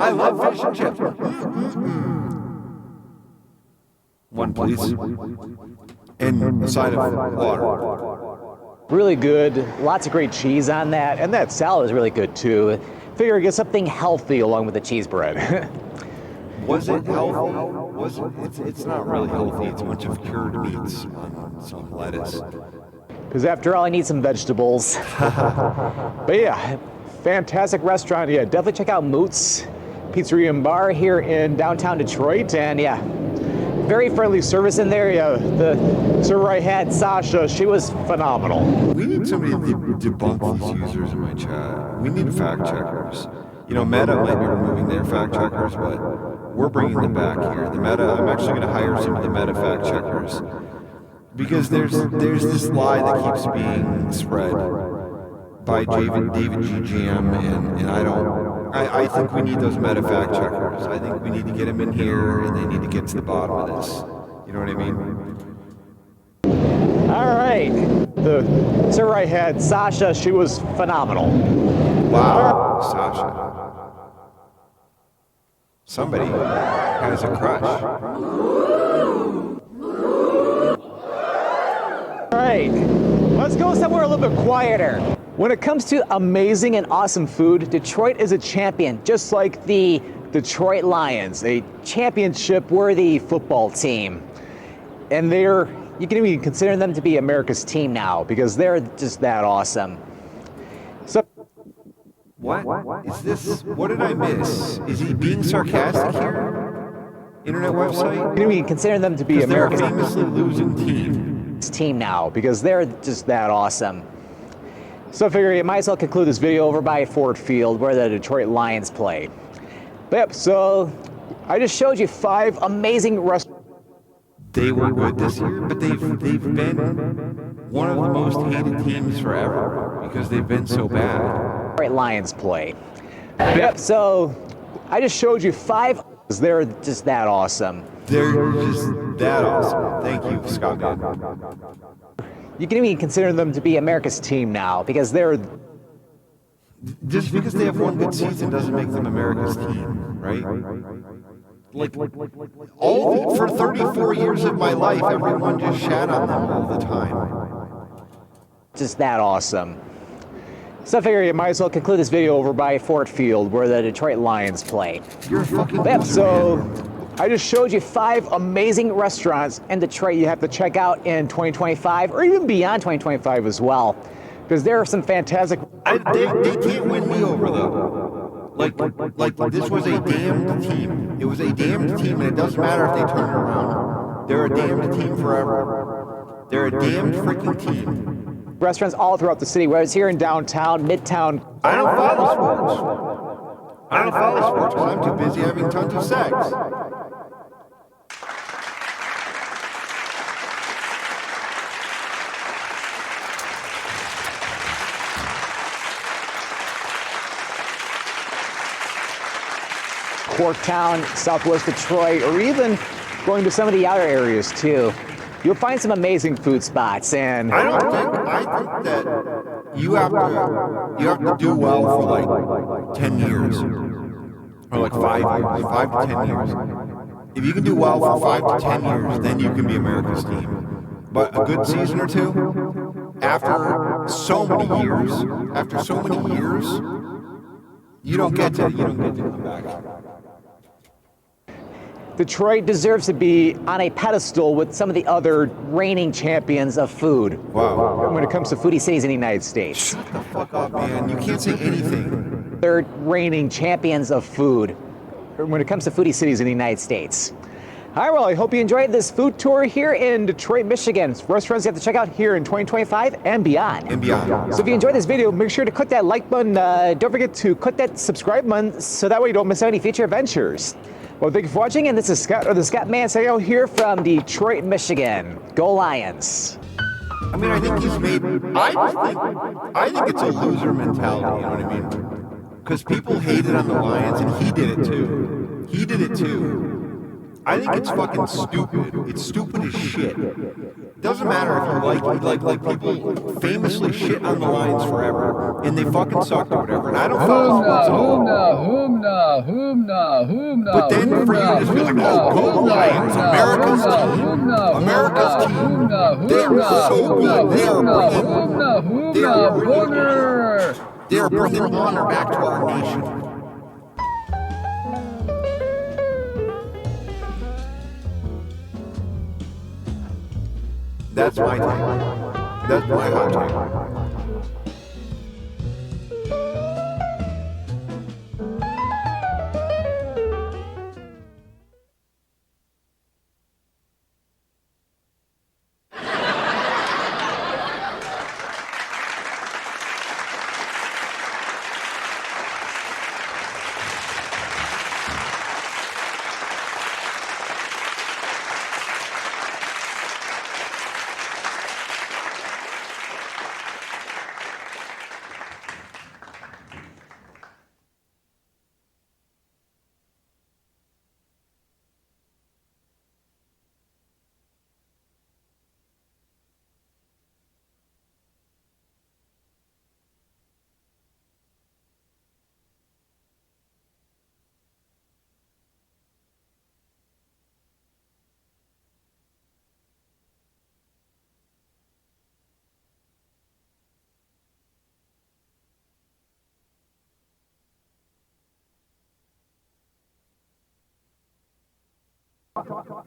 I love fish and chips. One, please. And a side of water.
Really good. Lots of great cheese on that. And that salad is really good too. Figure get something healthy along with the cheese bread.
Was it healthy? It's not really healthy. It's a bunch of cured meats on some lettuce.
Because after all, I need some vegetables. But yeah, fantastic restaurant. Yeah, definitely check out Moots Pizzeria and Bar here in downtown Detroit. And yeah, very friendly service in there. Yeah, the server I had, Sasha, she was phenomenal.
We need somebody to debunk these users in my chat. We need fact checkers. You know, Meta might be removing their fact checkers, but we're bringing them back here. The Meta, I'm actually going to hire some of the Meta fact checkers because there's this lie that keeps being spread by David G. Jam, and I think we need those Meta fact checkers. I think we need to get them in here, and they need to get to the bottom of this. You know what I mean?
All right, the server I had, Sasha, she was phenomenal.
Wow, Sasha. Somebody has a crush.
All right, let's go somewhere a little bit quieter. When it comes to amazing and awesome food, Detroit is a champion, just like the Detroit Lions, a championship-worthy football team. And you can even consider them to be America's team now, because they're just that awesome. So.
What? Is this? What did I miss? Is he being sarcastic here? Internet website?
We can consider them to be America's
famously losing
team now because they're just that awesome. So I figure you might as well conclude this video over by Ford Field where the Detroit Lions play. But yep, so I just showed you 5 amazing restaurants.
They were good this year, but they've been one of the most hated teams forever because they've been so bad.
Lions play. Yep, so I just showed you 5. They're just that awesome.
They're just that awesome. Thank you, Scott.
You can even consider them to be America's team now because they're.
Just because they have one good season doesn't make them America's team, right? For 34 years of my life, everyone just shat on them all the time.
Just that awesome. So I figure you might as well conclude this video over by Ford Field where the Detroit Lions play.
You're a fucking
so I just showed you 5 amazing restaurants in Detroit you have to check out in 2025 or even beyond 2025 as well. Because there are some fantastic.
They can't win me over though. Like this was a damned team. It was a damned team, and it doesn't matter if they turn it around. They're a damned team forever. They're a damned freaking team.
Restaurants all throughout the city, whether it's here in downtown, midtown.
I don't follow sports. I don't follow sports because I'm too busy having tons of sex.
Corktown, Southwest Detroit, or even going to some of the outer areas too, you'll find some amazing food spots. And
I think that you have to do well for like 10 years, or like 5 to 10 years. If you can do well for 5 to 10 years, then you can be America's team. But a good season or two, after so many years, you don't get to come back.
Detroit deserves to be on a pedestal with some of the other reigning champions of food.
Wow.
When it comes to foodie cities in the United States.
Shut the fuck up, man. You can't say anything.
They're reigning champions of food when it comes to foodie cities in the United States. All right, well, I hope you enjoyed this food tour here in Detroit, Michigan. It's restaurants you have to check out here in 2025 and beyond. So if you enjoyed this video, make sure to click that like button. Don't forget to click that subscribe button so that way you don't miss out any future adventures. Well, thank you for watching, and this is Scott, or the Scott Man saying out here from Detroit, Michigan. Go Lions.
I mean, I think he's made. I think it's a loser mentality. You know what I mean? Because people hated on the Lions, and he did it too. I think it's fucking stupid. It's stupid as shit. Doesn't matter if you like people famously shit on the Lions forever, and they fucking sucked or whatever. And I don't follow sports at all. But then for you to just be like, oh, go Lions, America's team. They're so good. They are bringing honor back to our nation. That's my take. That's my hot take.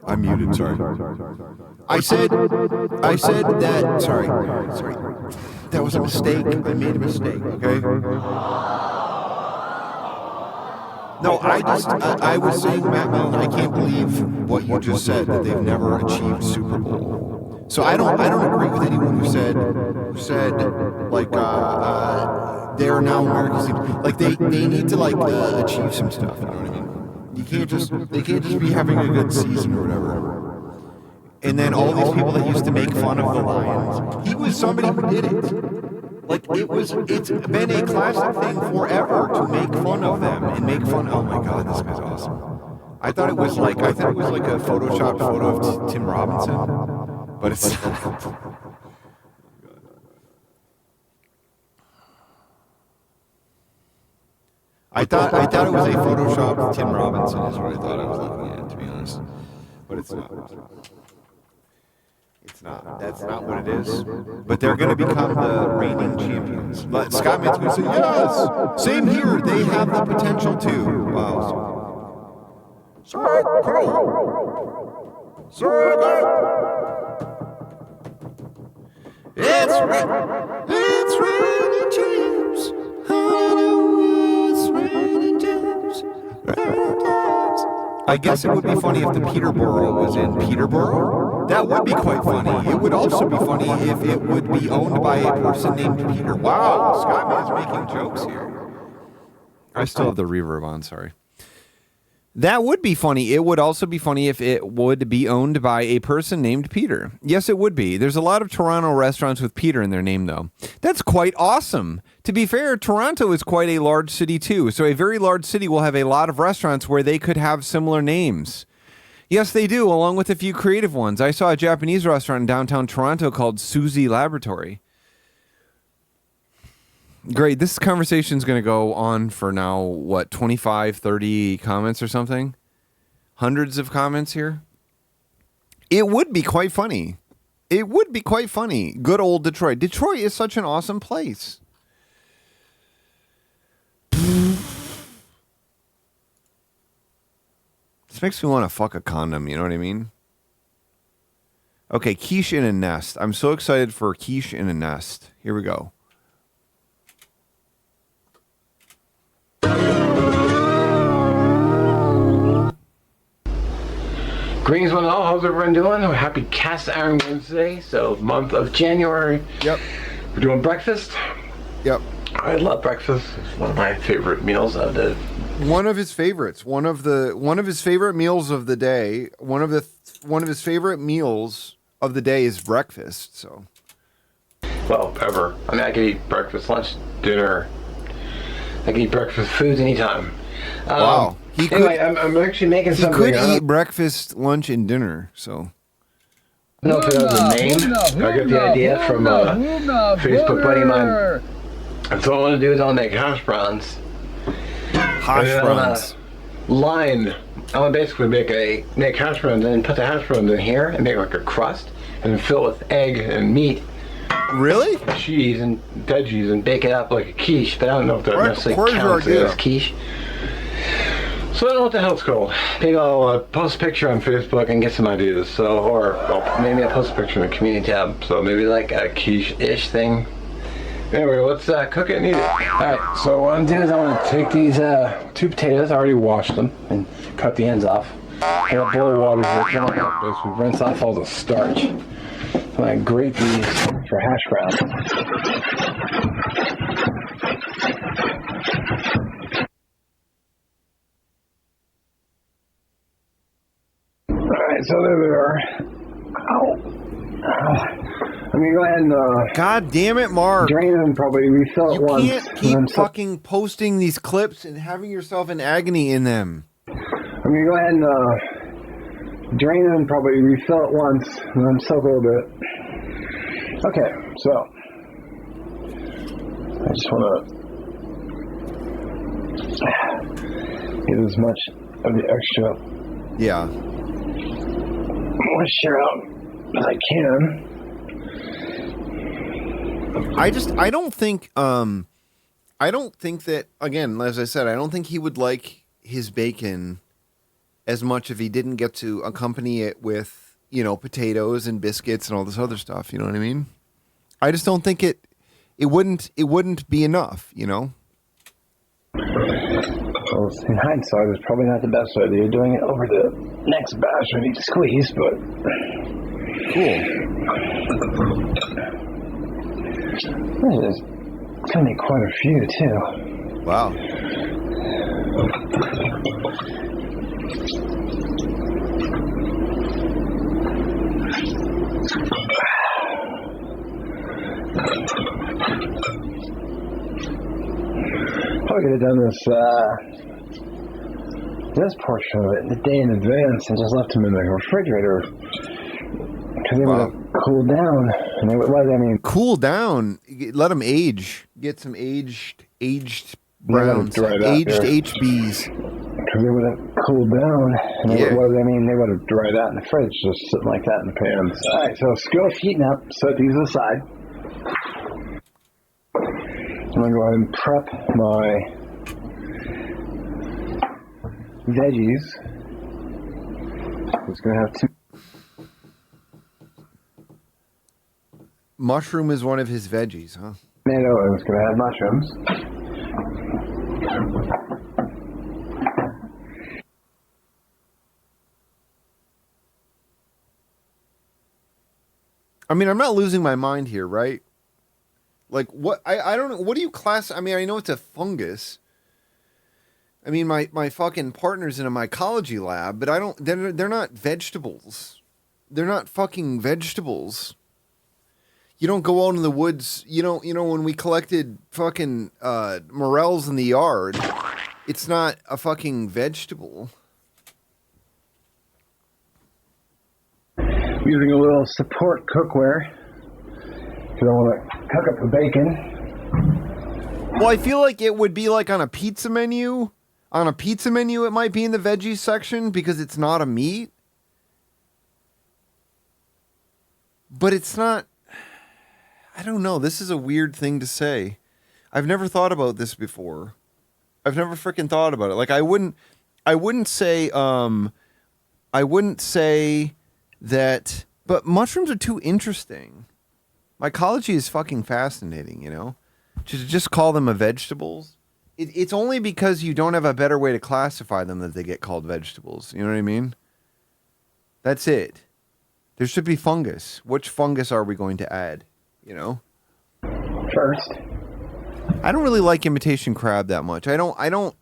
I'm muted, sorry. I said that, sorry. That was a mistake. I made a mistake, okay? No, I was saying, Matt Millen, I can't believe what you just said, that they've never achieved Super Bowl. So I don't agree with anyone who said like, they're now America's team. Like, they need to, like, achieve some stuff, you know what I mean? They can't just be having a good season or whatever. And then all these people that used to make fun of the Lions, he was somebody who did it. Like, it's been a classic thing forever to make fun of them and make fun. Oh my God, this guy's awesome. I thought it was like a photoshopped photo of Tim Robinson, but it's. I thought it was a Photoshop Tim Robinson is what I thought I was looking at, to be honest. But it's not. It's not. That's not what it is. But they're going to become the reigning champions. But Scott Mann's going to say, yes, same here. They have the potential too. Wow. It's reigning champs. I guess it would be funny if the Peterborough was in Peterborough. That would be quite funny. It would also be funny if it would be owned by a person named Peter. Wow, Scott is making jokes here. I still have the reverb on, sorry. That would be funny. It would also be funny if it would be owned by a person named Peter. Yes, it would be. There's a lot of Toronto restaurants with Peter in their name, though. That's quite awesome. To be fair, Toronto is quite a large city, too. So a very large city will have a lot of restaurants where they could have similar names. Yes, they do, along with a few creative ones. I saw a Japanese restaurant in downtown Toronto called Suzy Laboratory. Great. This conversation is going to go on for now, what, 25, 30 comments or something? Hundreds of comments here? It would be quite funny. It would be quite funny. Good old Detroit. Detroit is such an awesome place. This makes me want to fuck a condom, you know what I mean? Okay, quiche in a nest. I'm so excited for quiche in a nest. Here we go.
Greetings, one and all. How's everyone doing? Happy Cast Iron Wednesday. So, month of January.
Yep.
We're doing breakfast.
Yep.
I love breakfast. It's one of my favorite meals of the.
One of his favorites. One of his favorite meals of the day. One of his favorite meals of the day is breakfast. So.
Well, ever. I mean, I could eat breakfast, lunch, dinner. I can eat breakfast foods anytime.
Wow.
Anyway, I'm actually making something.
He could eat breakfast, lunch, and dinner. So.
I don't know if it was a name. I got the idea from a Facebook buddy of mine. And so what I want to do is I'll make hash browns.
Hash browns.
Line. I want to basically make hash browns and then put the hash browns in here and make like a crust and then fill it with egg and meat.
Really?
Cheese and veggies and bake it up like a quiche, but I don't know if that necessarily counts as quiche. So I don't know what the hell it's called. Maybe I'll post a picture on Facebook and get some ideas. So, or well, maybe I'll post a picture in the community tab. So maybe like a quiche-ish thing. Anyway, let's cook it and eat it. Alright, so what I'm doing is I want to take these 2 potatoes, I already washed them, and cut the ends off. I got a bowl of water here, basically rinse off all the starch. So I'm going to grate these for hash browns. Alright, so there they are. Ow. I'm gonna go ahead and
God damn it, Mark.
Drain them, probably refill it once.
You can't keep fucking posting these clips and having yourself in agony in them.
I'm gonna go ahead and drain them, probably refill it once, and then soak a little bit. Okay, so I just wanna get as much of the extra moisture out as I can.
I don't think that, again, as I said, I don't think he would like his bacon as much if he didn't get to accompany it with, potatoes and biscuits and all this other stuff, you know what I mean? I just don't think it wouldn't be enough,
Well, in hindsight, it's probably not the best idea doing it over the next batch I need to squeeze, but
cool.
There's gonna be quite a few too.
Wow.
Probably could have done this portion of it the day in advance and just left them in the refrigerator because they would have cooled down. And they would,
cool down. Let them age. Get some aged browns, aged HBs.
Because they would have cooled down. And they would have dried out in the fridge, just sitting like that in the pans. All right, so skill's heating up. Set these aside. I'm gonna go ahead and prep my veggies. It's gonna have 2.
Mushroom is one of his veggies, huh?
Tomato is gonna have mushrooms.
I mean, I'm not losing my mind here, right? Like, what? I don't know. What do you class? I mean, I know it's a fungus. I mean, my fucking partner's in a mycology lab, but I don't. They're not vegetables. They're not fucking vegetables. You don't go out in the woods. You know when we collected fucking morels in the yard, it's not a fucking vegetable.
Using a little support cookware because I want to cook up the bacon.
Well, I feel like it would be like on a pizza menu. On a pizza menu, it might be in the veggies section because it's not a meat. But it's not... I don't know. This is a weird thing to say. I've never thought about this before. I've never freaking thought about it. Like, I wouldn't say that... But mushrooms are too interesting. Mycology is fucking fascinating, you know? To just call them a vegetables... It's only because you don't have a better way to classify them that they get called vegetables. You know what I mean? That's it. There should be fungus. Which fungus are we going to add? You know?
First.
I don't really like imitation crab that much. I don't.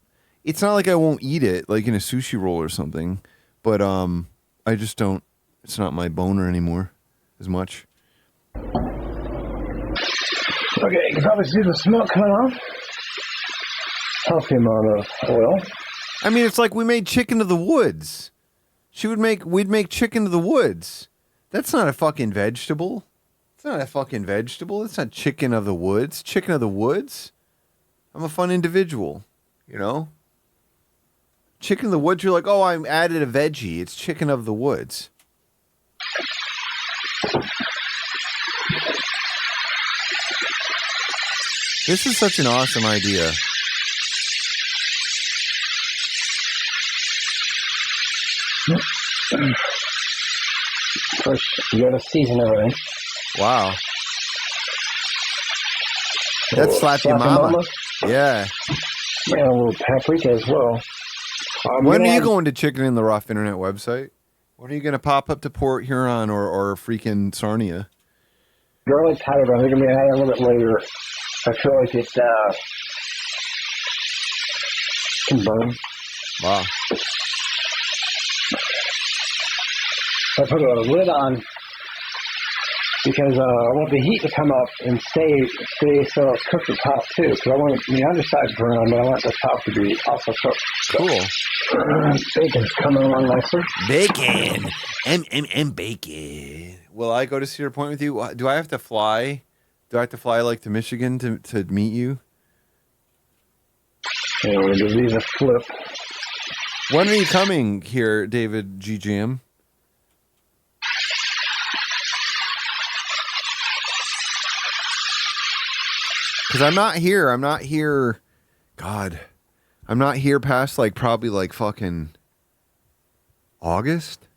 It's not like I won't eat it, like in a sushi roll or something. But I just don't. It's not my boner anymore as much.
Okay, you can probably see the smoke coming off. Healthy amount of oil.
I mean, it's like we made chicken of the woods. We'd make chicken of the woods. That's not a fucking vegetable. It's not a fucking vegetable. It's not chicken of the woods. Chicken of the woods? I'm a fun individual, you know? Chicken of the woods, you're like, oh, I added a veggie. It's chicken of the woods. This is such an awesome idea.
First, you gotta season everything.
Wow. That's slappy mama. Yeah.
And a little paprika as well.
When are you going to Chicken in the Rough internet website? When are you going to pop up to Port Huron or freaking Sarnia?
Garlic powder, I think I'm going to add a little bit later. I feel like it can burn.
Wow.
I put a lid on because I want the heat to come up and stay so it's cooked the top too. Because I want the underside to burn on, but I want the top to be also cooked.
Cool.
Bacon's coming along nicely.
Bacon. Bacon. Will I go to Cedar Point with you? Do I have to fly? Do I have to fly like to Michigan to meet you?
Yeah, we're going to give these a flip.
When are you coming here, David G. Jam? Because I'm not here. God. I'm not here past probably fucking August.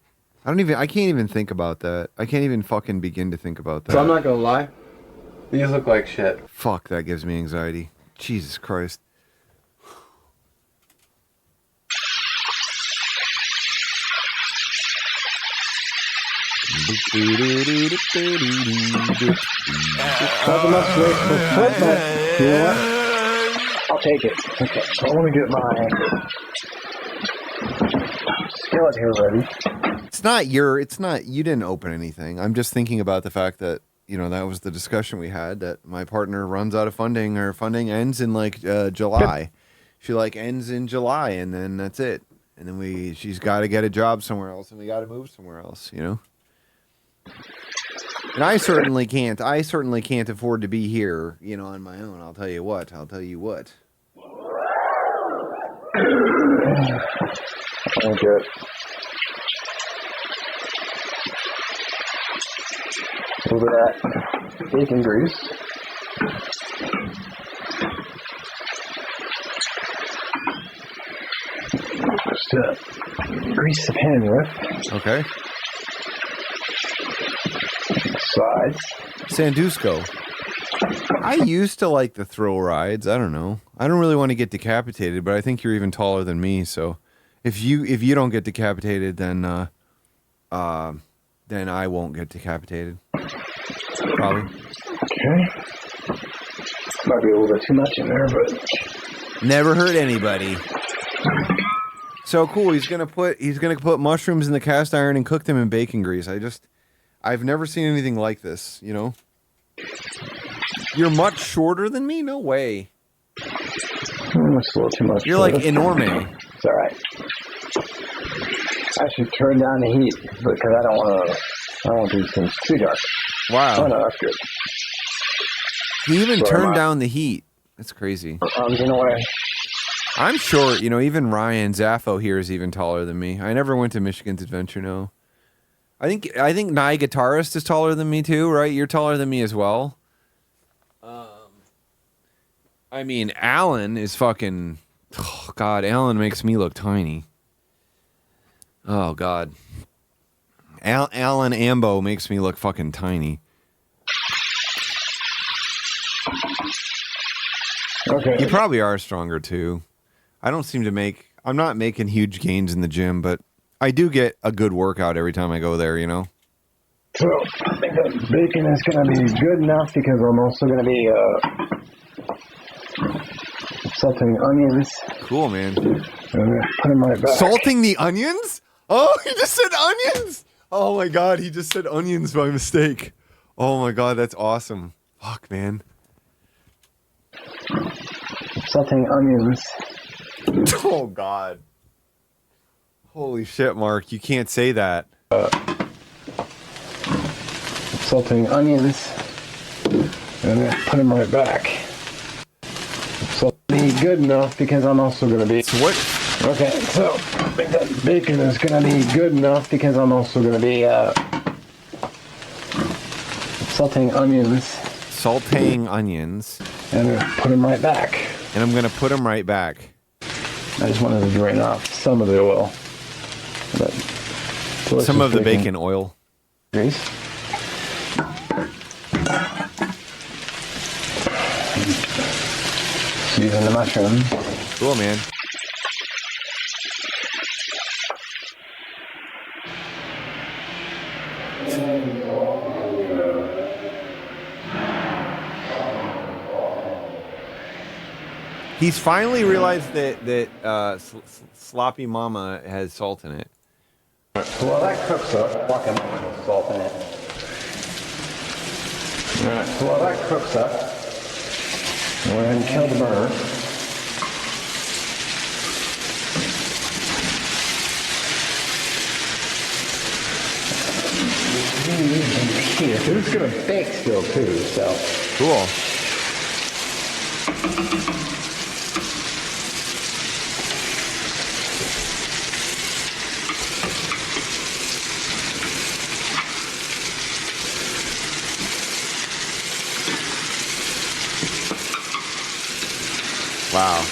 I can't even think about that. I can't even fucking begin to think about that.
So I'm not gonna lie. These look like shit.
Fuck, that gives me anxiety. Jesus Christ.
Nothing much to wait for the flip, but you know what? I'll take it. Okay, so I want to get my skillet here ready.
You didn't open anything. I'm just thinking about the fact that, that was the discussion we had, that my partner runs out of funding. Her funding ends in July. She ends in July, and then that's it. And then she's got to get a job somewhere else, and we got to move somewhere else, And I certainly can't afford to be here, on my own. I'll tell you what.
Okay. A little bit of that bacon grease. Just grease the pan with.
Okay.
Sides.
Sandusco. I used to like the thrill rides. I don't know. I don't really want to get decapitated, but I think you're even taller than me. So if you don't get decapitated, then I won't get decapitated. Probably.
Okay. Might be a little bit too much in there, but
never hurt anybody. So cool. He's gonna put mushrooms in the cast iron and cook them in bacon grease. I've never seen anything like this. You know. You're much shorter than me. No way.
It's a little too much.
You're like enorme.
It's all right. I should turn down the heat because I don't want these things too dark.
Wow.
Oh no, that's good.
He even
Sorry,
turned
Mark.
down the heat. That's crazy.
You know what?
I'm short. You know, even Ryan Zaffo here is even taller than me. I never went to Michigan's Adventure. No. I think Nye Guitarist is taller than me too, right? You're taller than me as well. I mean, Alan is fucking. Oh God, Alan makes me look tiny. Oh God, Alan Ambo makes me look fucking tiny.
Okay.
You probably are stronger too. I don't seem to make. I'm not making huge gains in the gym, but I do get a good workout every time I go there. You know.
So I think that bacon is going to be good enough because I'm also going to be salting onions.
Cool, man.
I'm going to put them right back.
Salting the onions? Oh, he just said onions. Oh my God, he just said onions by mistake. Oh my God, that's awesome. Fuck, man.
Salting onions.
Oh God. Holy shit, Mark, you can't say that.
Salting onions. And I'm going to put them right back. So be good enough because I'm also going to be.
So what?
Okay, so I think that bacon is going to be good enough because I'm also going to be salting onions.
Sauteing onions.
And I'm going to put them right back.
And I'm going to put them right back.
I just wanted to drain off some of the oil. But
some of the bacon oil.
Grease. Using the mushroom.
Cool, man. He's finally realized that Sloppy Mama has salt in it.
So while that cooks up, walking with salt in it. Alright, so while that cooks up, go ahead and kill the burner. Here, it's going to bake still too, so.
Cool. Wow.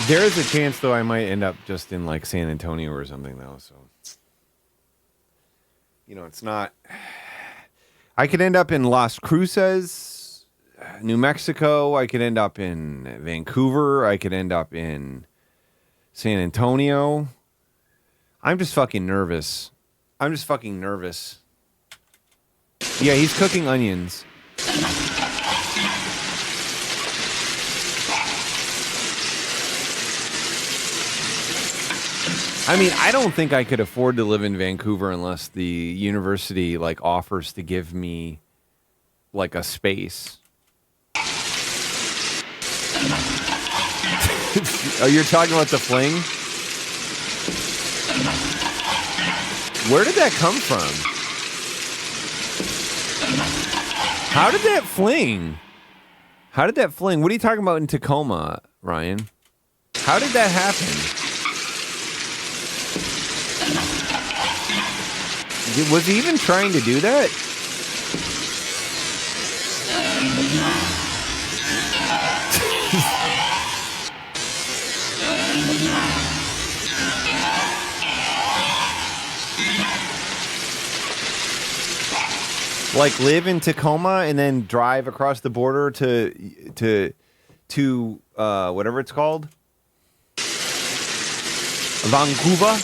There is a chance, though, I might end up just in, like, San Antonio or something, though, so. You know, it's not... I could end up in Las Cruces, New Mexico. I could end up in Vancouver. I could end up in San Antonio. I'm just fucking nervous. Yeah, he's cooking onions. I mean, I don't think I could afford to live in Vancouver unless the university like offers to give me like a space. Oh, you're talking about the fling? Where did that come from? How did that fling? What are you talking about in Tacoma, Ryan? How did that happen? Was he even trying to do that? Like live in Tacoma and then drive across the border to whatever it's called, Vancouver.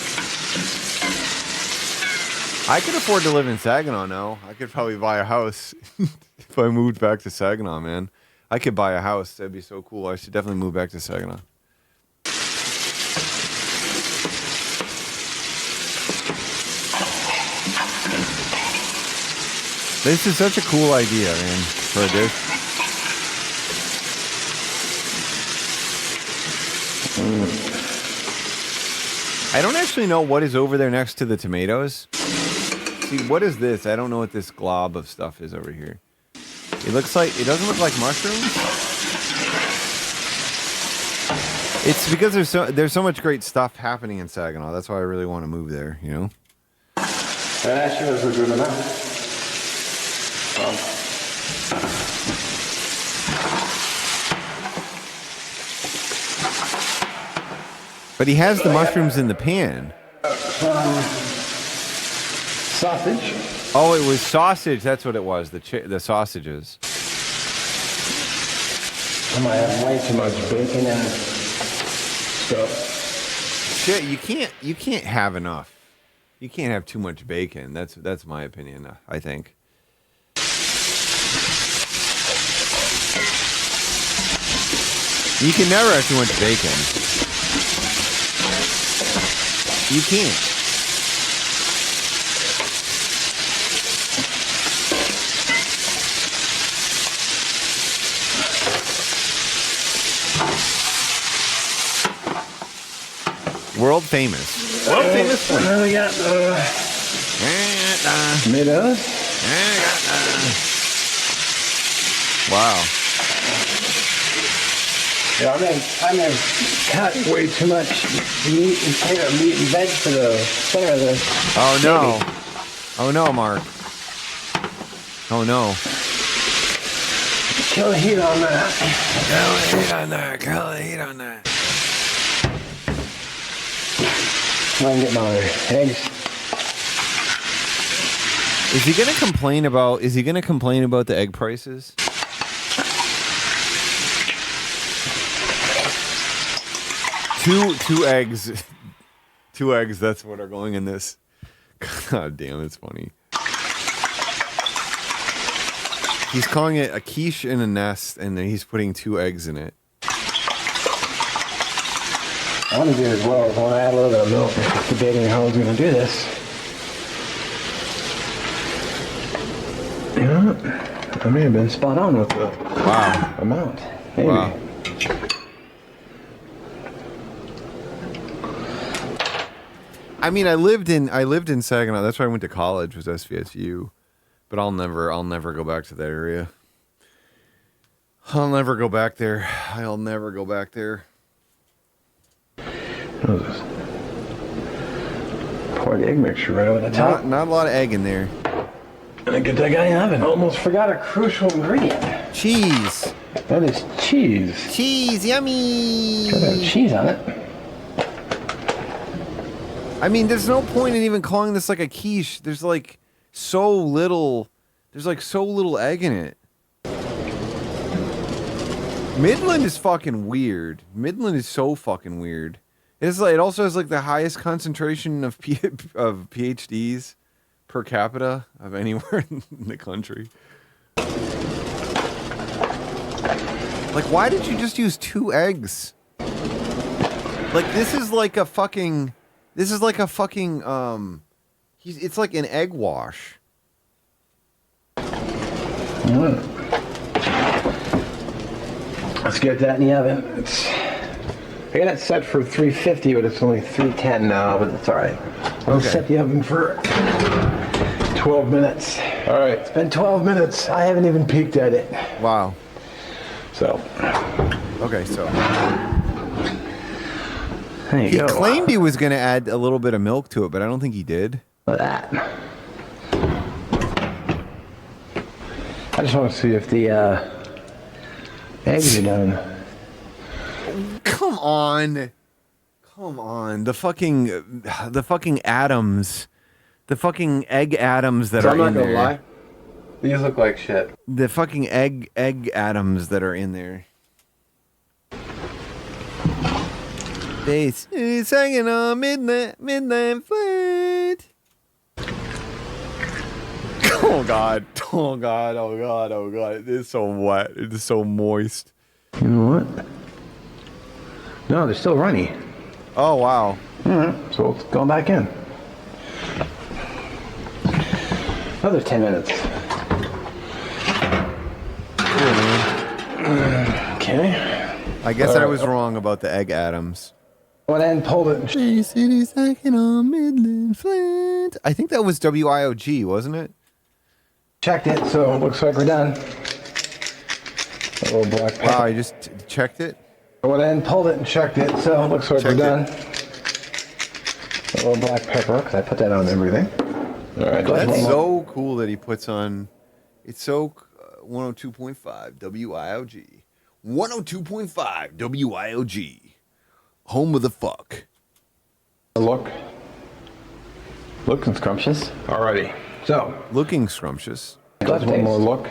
I could afford to live in Saginaw now. I could probably buy a house if I moved back to Saginaw, man. I could buy a house. That'd be so cool. I should definitely move back to Saginaw. This is such a cool idea, man, for a dish. I don't actually know what is over there next to the tomatoes. See, what is this? I don't know what this glob of stuff is over here. It doesn't look like mushrooms. It's because there's so much great stuff happening in Saginaw. That's why I really want to move there, you know?
That sure is a good amount.
But he has the mushrooms in the pan.
Sausage.
Oh, it was sausage. That's what it was. The sausages.
I might have way too much bacon and stuff.
Shit, you can't have enough. You can't have too much bacon. That's my opinion, I think. You can never have too much bacon. You can't. World famous. World famous.
Then we got tomatoes.
Wow.
Yeah, I may have cut way too much meat and veg for the center of the
Oh no. Oh no, Mark. Oh no.
Kill the heat on that.
Kill the heat on that. Kill the heat on that.
I can get my eggs.
Is he gonna complain about the egg prices? Two eggs. 2 eggs, that's what are going in this. God damn, it's funny. He's calling it a quiche in a nest, and then he's putting 2 eggs in it.
I want to do it as well. I want to add a little bit of milk. Debating how I was going to do this. Yeah, I may have been spot on with the amount. Maybe.
Wow. I mean, I lived in Saginaw. That's where I went to college, was SVSU. But I'll never go back to that area. I'll never go back there. I'll never go back there.
What is this? Pour the egg mixture right over the top.
Not a lot of egg in there.
And I get that guy in the oven. Almost forgot a crucial ingredient.
Cheese.
That is cheese.
Cheese, yummy.
Got that cheese on it.
I mean, there's no point in even calling this like a quiche. There's like so little egg in it. Midland is fucking weird. Midland is so fucking weird. It also has like the highest concentration of PhDs per capita of anywhere in the country. Like, why did you just use 2 eggs? Like, this is like a fucking, it's like an egg wash.
Let's get that in the oven. I got it set for 350, but it's only 310 now, but it's all right. I'll set the oven for 12 minutes. All right. It's been 12 minutes. I haven't even peeked at it.
Wow.
So.
Okay, so.
There you go.
He claimed he was going to add a little bit of milk to it, but I don't think he did.
Look at that. I just want to see if the eggs are done.
Come on. The fucking atoms. The fucking egg atoms that are in there. I'm not gonna lie.
These look like shit.
The fucking egg atoms that are in there. They sang on midnight flight. Oh God. Oh God. Oh God. Oh God. It is so wet. It is so moist.
You know what? No, they're still runny.
Oh wow.
So it's going back in. Another 10 minutes. Okay.
I guess I was wrong about the egg atoms.
Went ahead and pulled it.
City second on Midland Flint. I think that was WIOG, wasn't it?
Checked it, so it looks like we're done. A little black pepper.
Wow, you just checked it?
I went ahead and pulled it and checked it, so it looks like we're done. A little black pepper, because I put that on everything. All right,
That's so cool that he puts on. It's so 102.5 WIOG. 102.5 WIOG. Home of the fuck.
Look. Looking scrumptious. Alrighty. So.
Looking scrumptious.
Just one more look.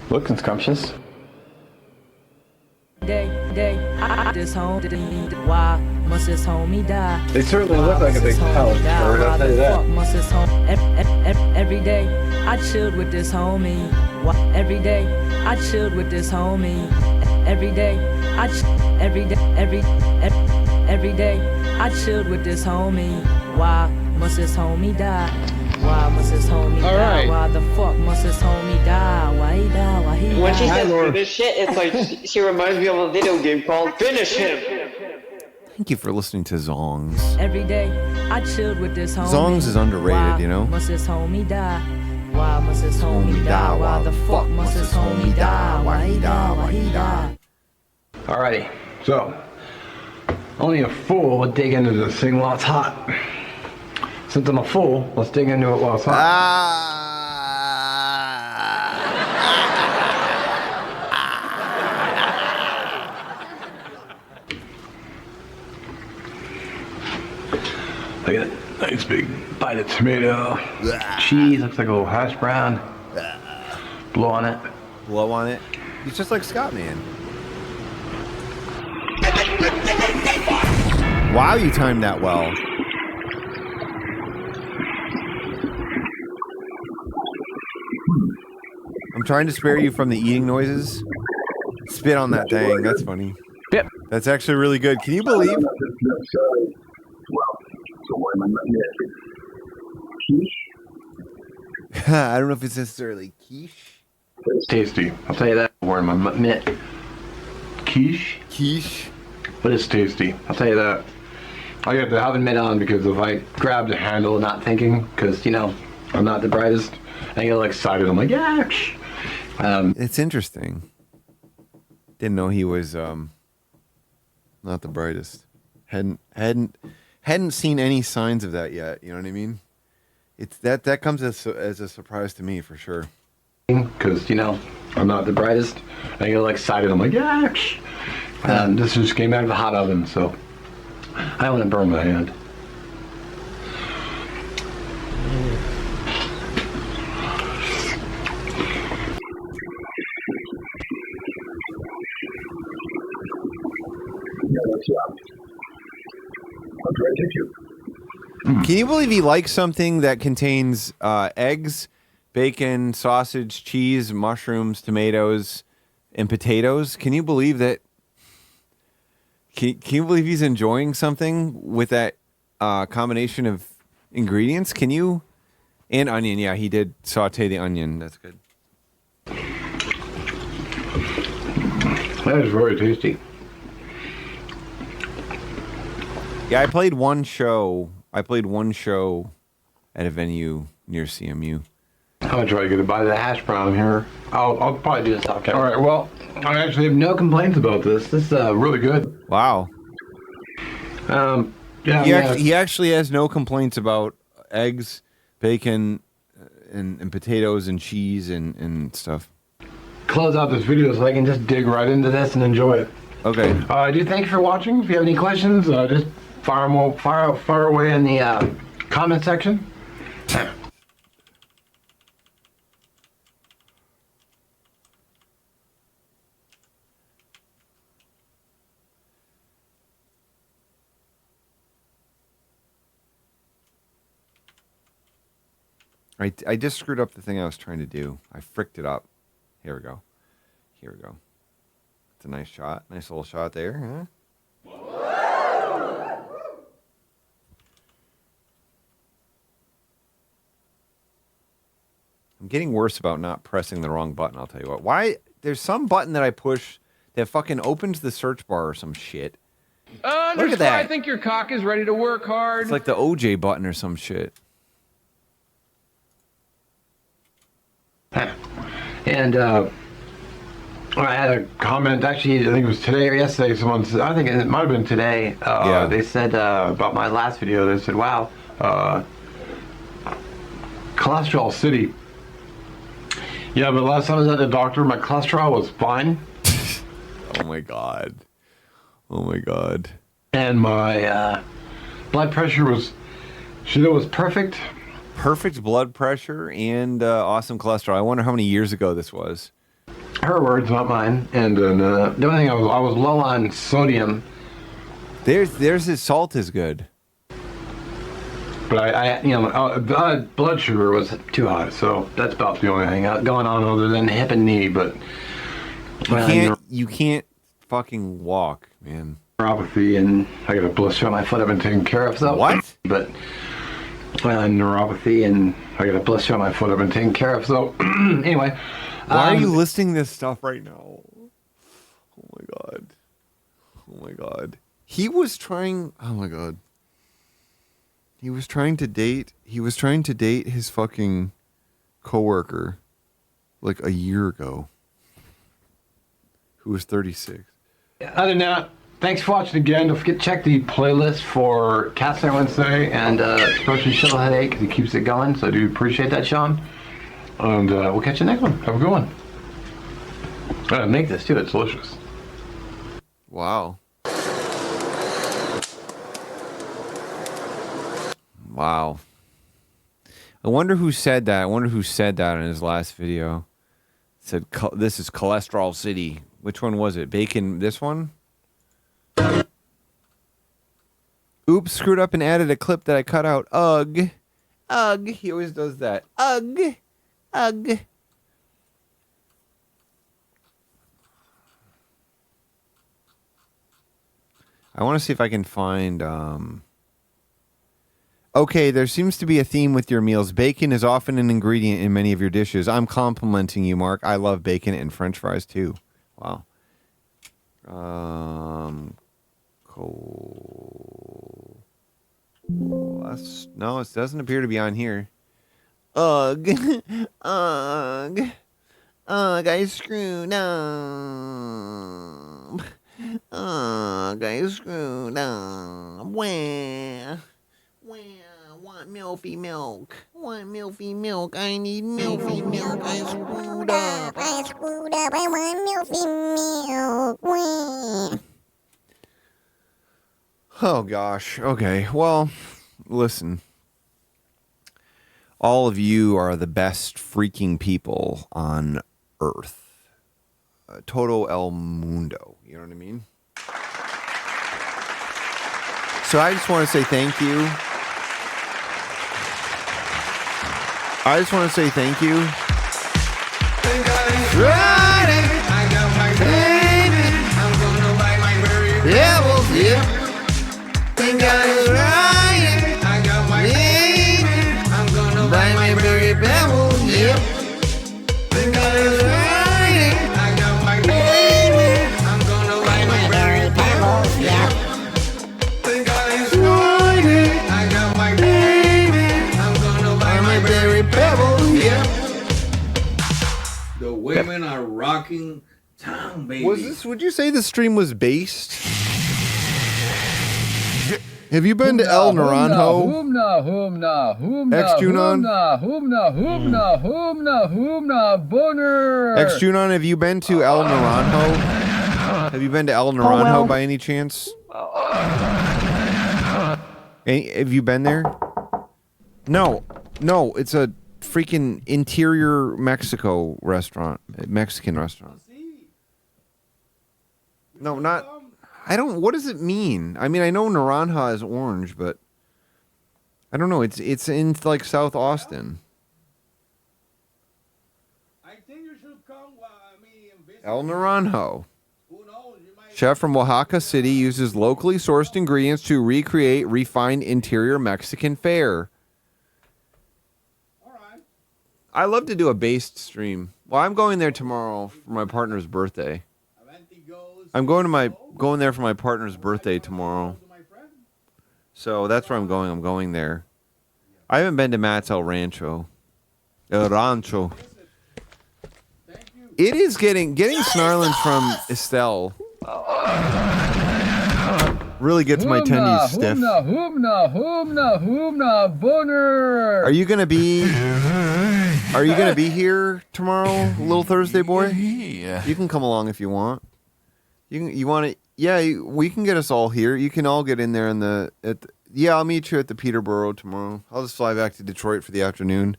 Looking scrumptious.
This home why must this homie die?
They certainly look like a big house. I'll tell you that.
Must this home every day I chilled with this homie. Every day I chilled with this homie. Every day every day I chilled with this homie. Why must this homie die? Why must this homie die? Why the fuck must this homie die? Why he die? Why he die?
When she says finish shit, it's like she reminds me of a video game called Finish Him.
Thank you for listening to Zongs.
Every day I chilled with this homie.
Zongs is underrated, you know?
Why must this homie die? Why must this homie die? Why the fuck must this homie die? Why he die? Why he die?
Alrighty. So. Only a fool would dig into this thing while it's hot. Since I'm a fool, let's dig into it while it's hot. Look at that nice big bite of tomato. Cheese, looks like a little hash brown. Blow on it.
Blow on it. He's just like Scott, man. Wow, you timed that well. I'm trying to spare you from the eating noises. Spit on that thing. That's funny.
Yep.
That's actually really good. Can you believe? I don't know if it's necessarily quiche.
It's tasty. I'll tell you that. Wearing my mitt. Quiche.
Quiche.
But it's tasty. I'll tell you that. I have the oven mitt on because if I grab the handle not thinking, because, you know, I'm not the brightest, I get like excited. I'm like, yeah.
It's interesting. Didn't know he was not the brightest. Hadn't seen any signs of that yet. You know what I mean? It's that comes as a surprise to me for sure.
Because, you know, I'm not the brightest. I get like excited. I'm like, yeah. This just came out of the hot oven, so I don't want to burn my hand.
Can you believe he likes something that contains eggs, bacon, sausage, cheese, mushrooms, tomatoes, and potatoes? Can you believe that? Can you believe he's enjoying something with that combination of ingredients? Can you? And onion, yeah, he did saute the onion. That's good.
That is very tasty.
Yeah, I played one show at a venue near CMU.
I'm gonna try to get a bite of the hash brown here. I'll probably do this off camera. All right. Well, I actually have no complaints about this. This is really good.
Wow.
Yeah.
He actually has no complaints about eggs, bacon, and potatoes and cheese and stuff.
Close out this video so I can just dig right into this and enjoy it.
Okay.
I do thank you for watching. If you have any questions, just fire away in the comment section.
I just screwed up the thing I was trying to do. I fricked it up. Here we go. Here we go. It's a nice shot. Nice little shot there, huh? I'm getting worse about not pressing the wrong button, I'll tell you what. Why? There's some button that I push that fucking opens the search bar or some shit. Look at that.
I think your cock is ready to work hard.
It's like the OJ button or some shit.
And I had a comment, actually, I think it was today or yesterday, someone said, I think it might have been today, they said about my last video, they said, wow, cholesterol city. Yeah, but last time I was at the doctor, my cholesterol was fine.
Oh my God. Oh my God.
And my blood pressure was, she was perfect.
Perfect blood pressure and awesome cholesterol. I wonder how many years ago this was.
Her words, not mine. And the only thing I was low on sodium.
There's his salt is good.
But I blood sugar was too high, so that's about the only thing going on other than hip and knee. But
you can't fucking walk, man.
Neuropathy, and I got a blister on my foot I've been taking care of. So
what?
But neuropathy, and I got a blister on my foot I've been taking care of. So anyway.
Why are you listing this stuff right now? Oh my God. Oh my God. He was trying. Oh my God. He was trying to date his fucking coworker like a year ago, who was 36.
Other than that, thanks for watching again. Don't forget to check the playlist for Cast Iron Wednesday and especially Shovelhead because he keeps it going. So I do appreciate that, Sean. And we'll catch you next one. Have a good one. I'm gonna make this too. It's delicious.
Wow. Wow. I wonder who said that. I wonder who said that in his last video. Said this is cholesterol city. Which one was it? Bacon. This one? Oops, screwed up and added a clip that I cut out. Ugh. Ugh. He always does that. Ugh. Ugh. I want to see if I can find okay, there seems to be a theme with your meals. Bacon is often an ingredient in many of your dishes. I'm complimenting you, Mark. I love bacon and French fries too. Wow. No, it doesn't appear to be on here. Ugh. Ugh. Ugh, I screwed up. Ugh, I screwed up. Wah. Want milky milk. Want milky milk. I need milky milk. I screwed up. I screwed up. I want milky milk. Wah. Oh, gosh. Okay. Well, listen. All of you are the best freaking people on Earth. Todo el mundo. You know what I mean? So I just want to say thank you. I just want to say thank you. Friday, I got my baby. I'm gonna buy my berry pebbles, yeah. Think I got my baby. I'm gonna buy my berry pebbles, yeah. Think I got my baby. I'm gonna buy my berry pebbles, yeah. Think I got my baby. I'm gonna buy my berry pebbles, yeah.
The women are rocking town, baby.
Would you say the stream was based? Have you been to El Naranjo? Ex-Junon?
Boner.
Ex-Junon, have you been to El Naranjo? Have you been to El Naranjo by any chance? Have you been there? No, it's a freaking interior Mexican restaurant. No, not. I don't. What does it mean? I mean, I know Naranja is orange, but I don't know. It's in like South Austin. El Naranjo. Chef from Oaxaca City uses locally sourced ingredients to recreate refined interior Mexican fare. I love to do a based stream. Well, I'm going there tomorrow for my partner's birthday. I'm going there for my partner's birthday tomorrow. So that's where I'm going. I'm going there. I haven't been to Matt's El Rancho. El Rancho. It is getting snarling from Estelle. Really gets my tendies stiff.
Humna, boner.
Are you gonna be here tomorrow, little Thursday boy? Yeah. You can come along if you want. You want to? Yeah, we can get us all here. You can all get in there I'll meet you at the Peterborough tomorrow. I'll just fly back to Detroit for the afternoon.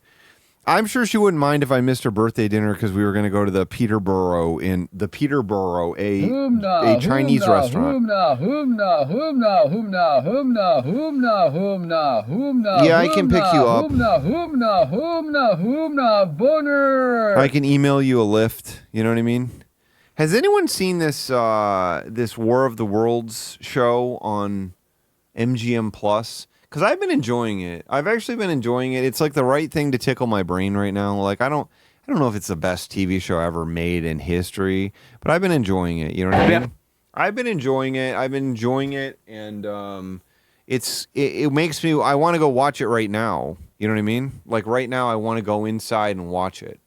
I'm sure she wouldn't mind if I missed her birthday dinner because we were going to go to the Peterborough, a Chinese restaurant. Yeah, I can pick you up.
Boner.
I can email you a lift. You know what I mean? Has anyone seen this this War of the Worlds show on MGM Plus? Because I've been enjoying it. I've actually been enjoying it. It's like the right thing to tickle my brain right now. Like I don't know if it's the best TV show ever made in history, but I've been enjoying it. You know what I mean? I've been enjoying it, and it makes me. I want to go watch it right now. You know what I mean? Like right now, I want to go inside and watch it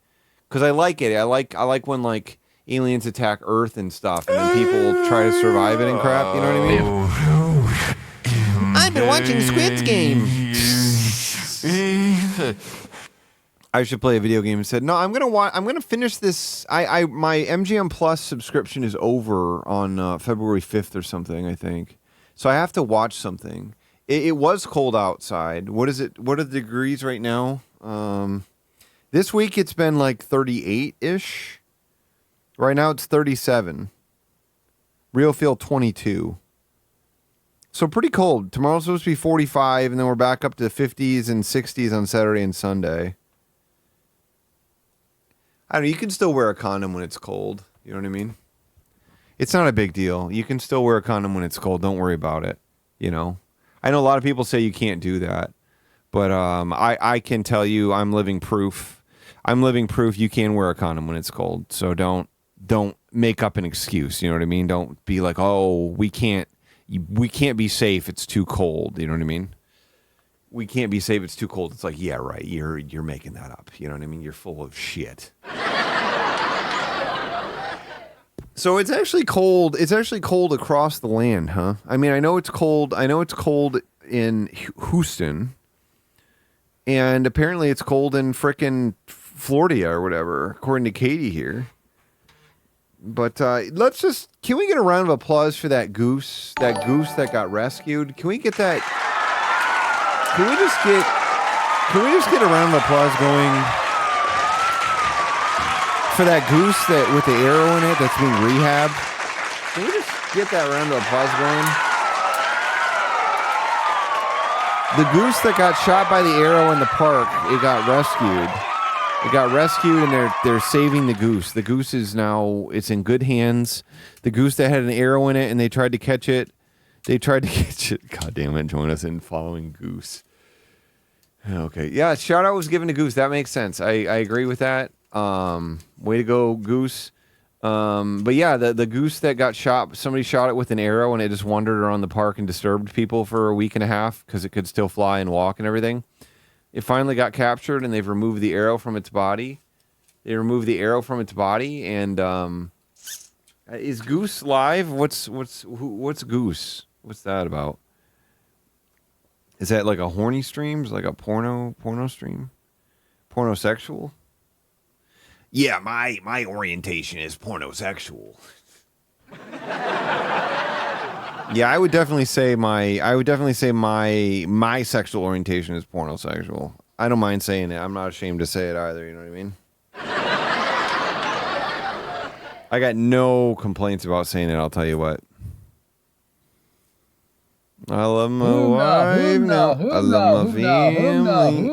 because I like it. I like when like aliens attack Earth and stuff, and then people try to survive it and crap. You know what I mean? I've been watching Squid Game. I should play a video game instead. No, I'm gonna finish this. My MGM Plus subscription is over on February 5th or something, I think. So I have to watch something. It was cold outside. What is it? What are the degrees right now? This week it's been like 38-ish. Right now it's 37. Real feel 22. So pretty cold. Tomorrow's supposed to be 45, and then we're back up to 50s and 60s on Saturday and Sunday. I don't know. You can still wear a condom when it's cold. You know what I mean? It's not a big deal. You can still wear a condom when it's cold. Don't worry about it. You know? I know a lot of people say you can't do that. But I can tell you I'm living proof. I'm living proof you can wear a condom when it's cold. So don't make up an excuse. You know what I mean? Don't be like, oh, we can't be safe. It's too cold. You know what I mean? We can't be safe. It's too cold. It's like, yeah, right. You're making that up. You know what I mean? You're full of shit. So it's actually cold. It's actually cold across the land, huh? I mean, I know it's cold. I know it's cold in Houston, and apparently it's cold in frickin' Florida or whatever, according to Katie here. But can we get a round of applause for that goose that got rescued? Can we get that? Can we just get a round of applause going for that goose that with the arrow in it that's being rehabbed? Can we just get that round of applause going? The goose that got shot by the arrow in the park, it got rescued. It got rescued, and they're saving the goose. The goose is now, it's in good hands. The goose that had an arrow in it, and they tried to catch it. God damn it, join us in following Goose. Okay, yeah, shout out was given to Goose. That makes sense. I agree with that. Way to go, Goose. But yeah, the goose that got shot, somebody shot it with an arrow, and it just wandered around the park and disturbed people for a week and a half because it could still fly and walk and everything. It finally got captured, and they've removed the arrow from its body. And is Goose live? What's Goose? What's that about? Is that like a horny stream? Is it like a porno stream? Pornosexual? Yeah, my orientation is pornosexual. Yeah, I would definitely say my sexual orientation is pornosexual. I don't mind saying it. I'm not ashamed to say it either, you know what I mean? I got no complaints about saying it, I'll tell you what. I love my wife now. I love my family.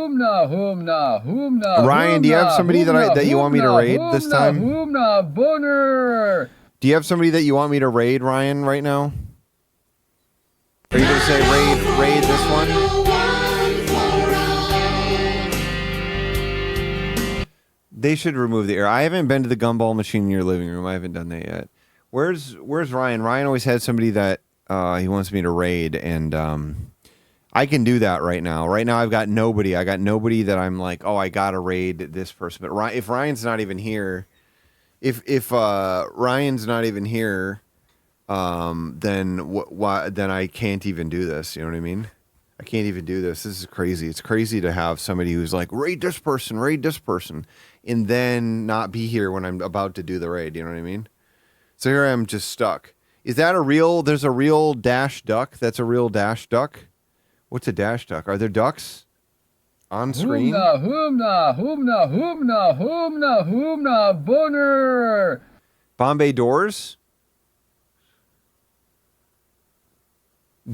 Ryan, do you have somebody that you want me to raid this time?
Boner.
Do you have somebody that you want me to raid, Ryan, right now? Are you gonna say raid this one? They should remove the air. I haven't been to the gumball machine in your living room. I haven't done that yet. Where's Ryan? Ryan always had somebody that he wants me to raid, and I can do that right now. Right now, I've got nobody. I got nobody that I'm like, oh, I gotta raid this person. But if Ryan's not even here, if Ryan's not even here, then then I can't even do this. You know what I mean? I can't even do this. This is crazy. It's crazy to have somebody who's like, raid this person, and then not be here when I'm about to do the raid. You know what I mean? So here I am just stuck. Is that there's a real dash duck? That's a real dash duck? What's a dash duck? Are there ducks on screen?
Hoomna, boner.
Bombay Doors?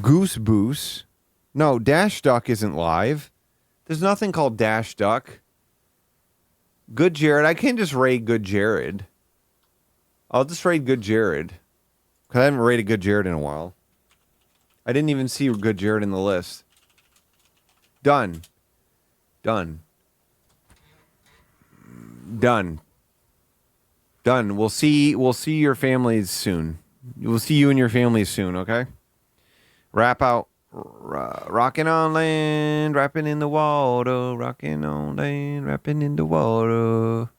Goose Boos? No, Dash Duck isn't live. There's nothing called Dash Duck. Good Jared. I can't just raid Good Jared. I'll just raid Good Jared. Because I haven't raided Good Jared in a while. I didn't even see Good Jared in the list. Done. Done. We'll see your families soon. We'll see you and your families soon, okay? Rap out. Rocking on land, rapping in the water. Rocking on land, rapping in the water.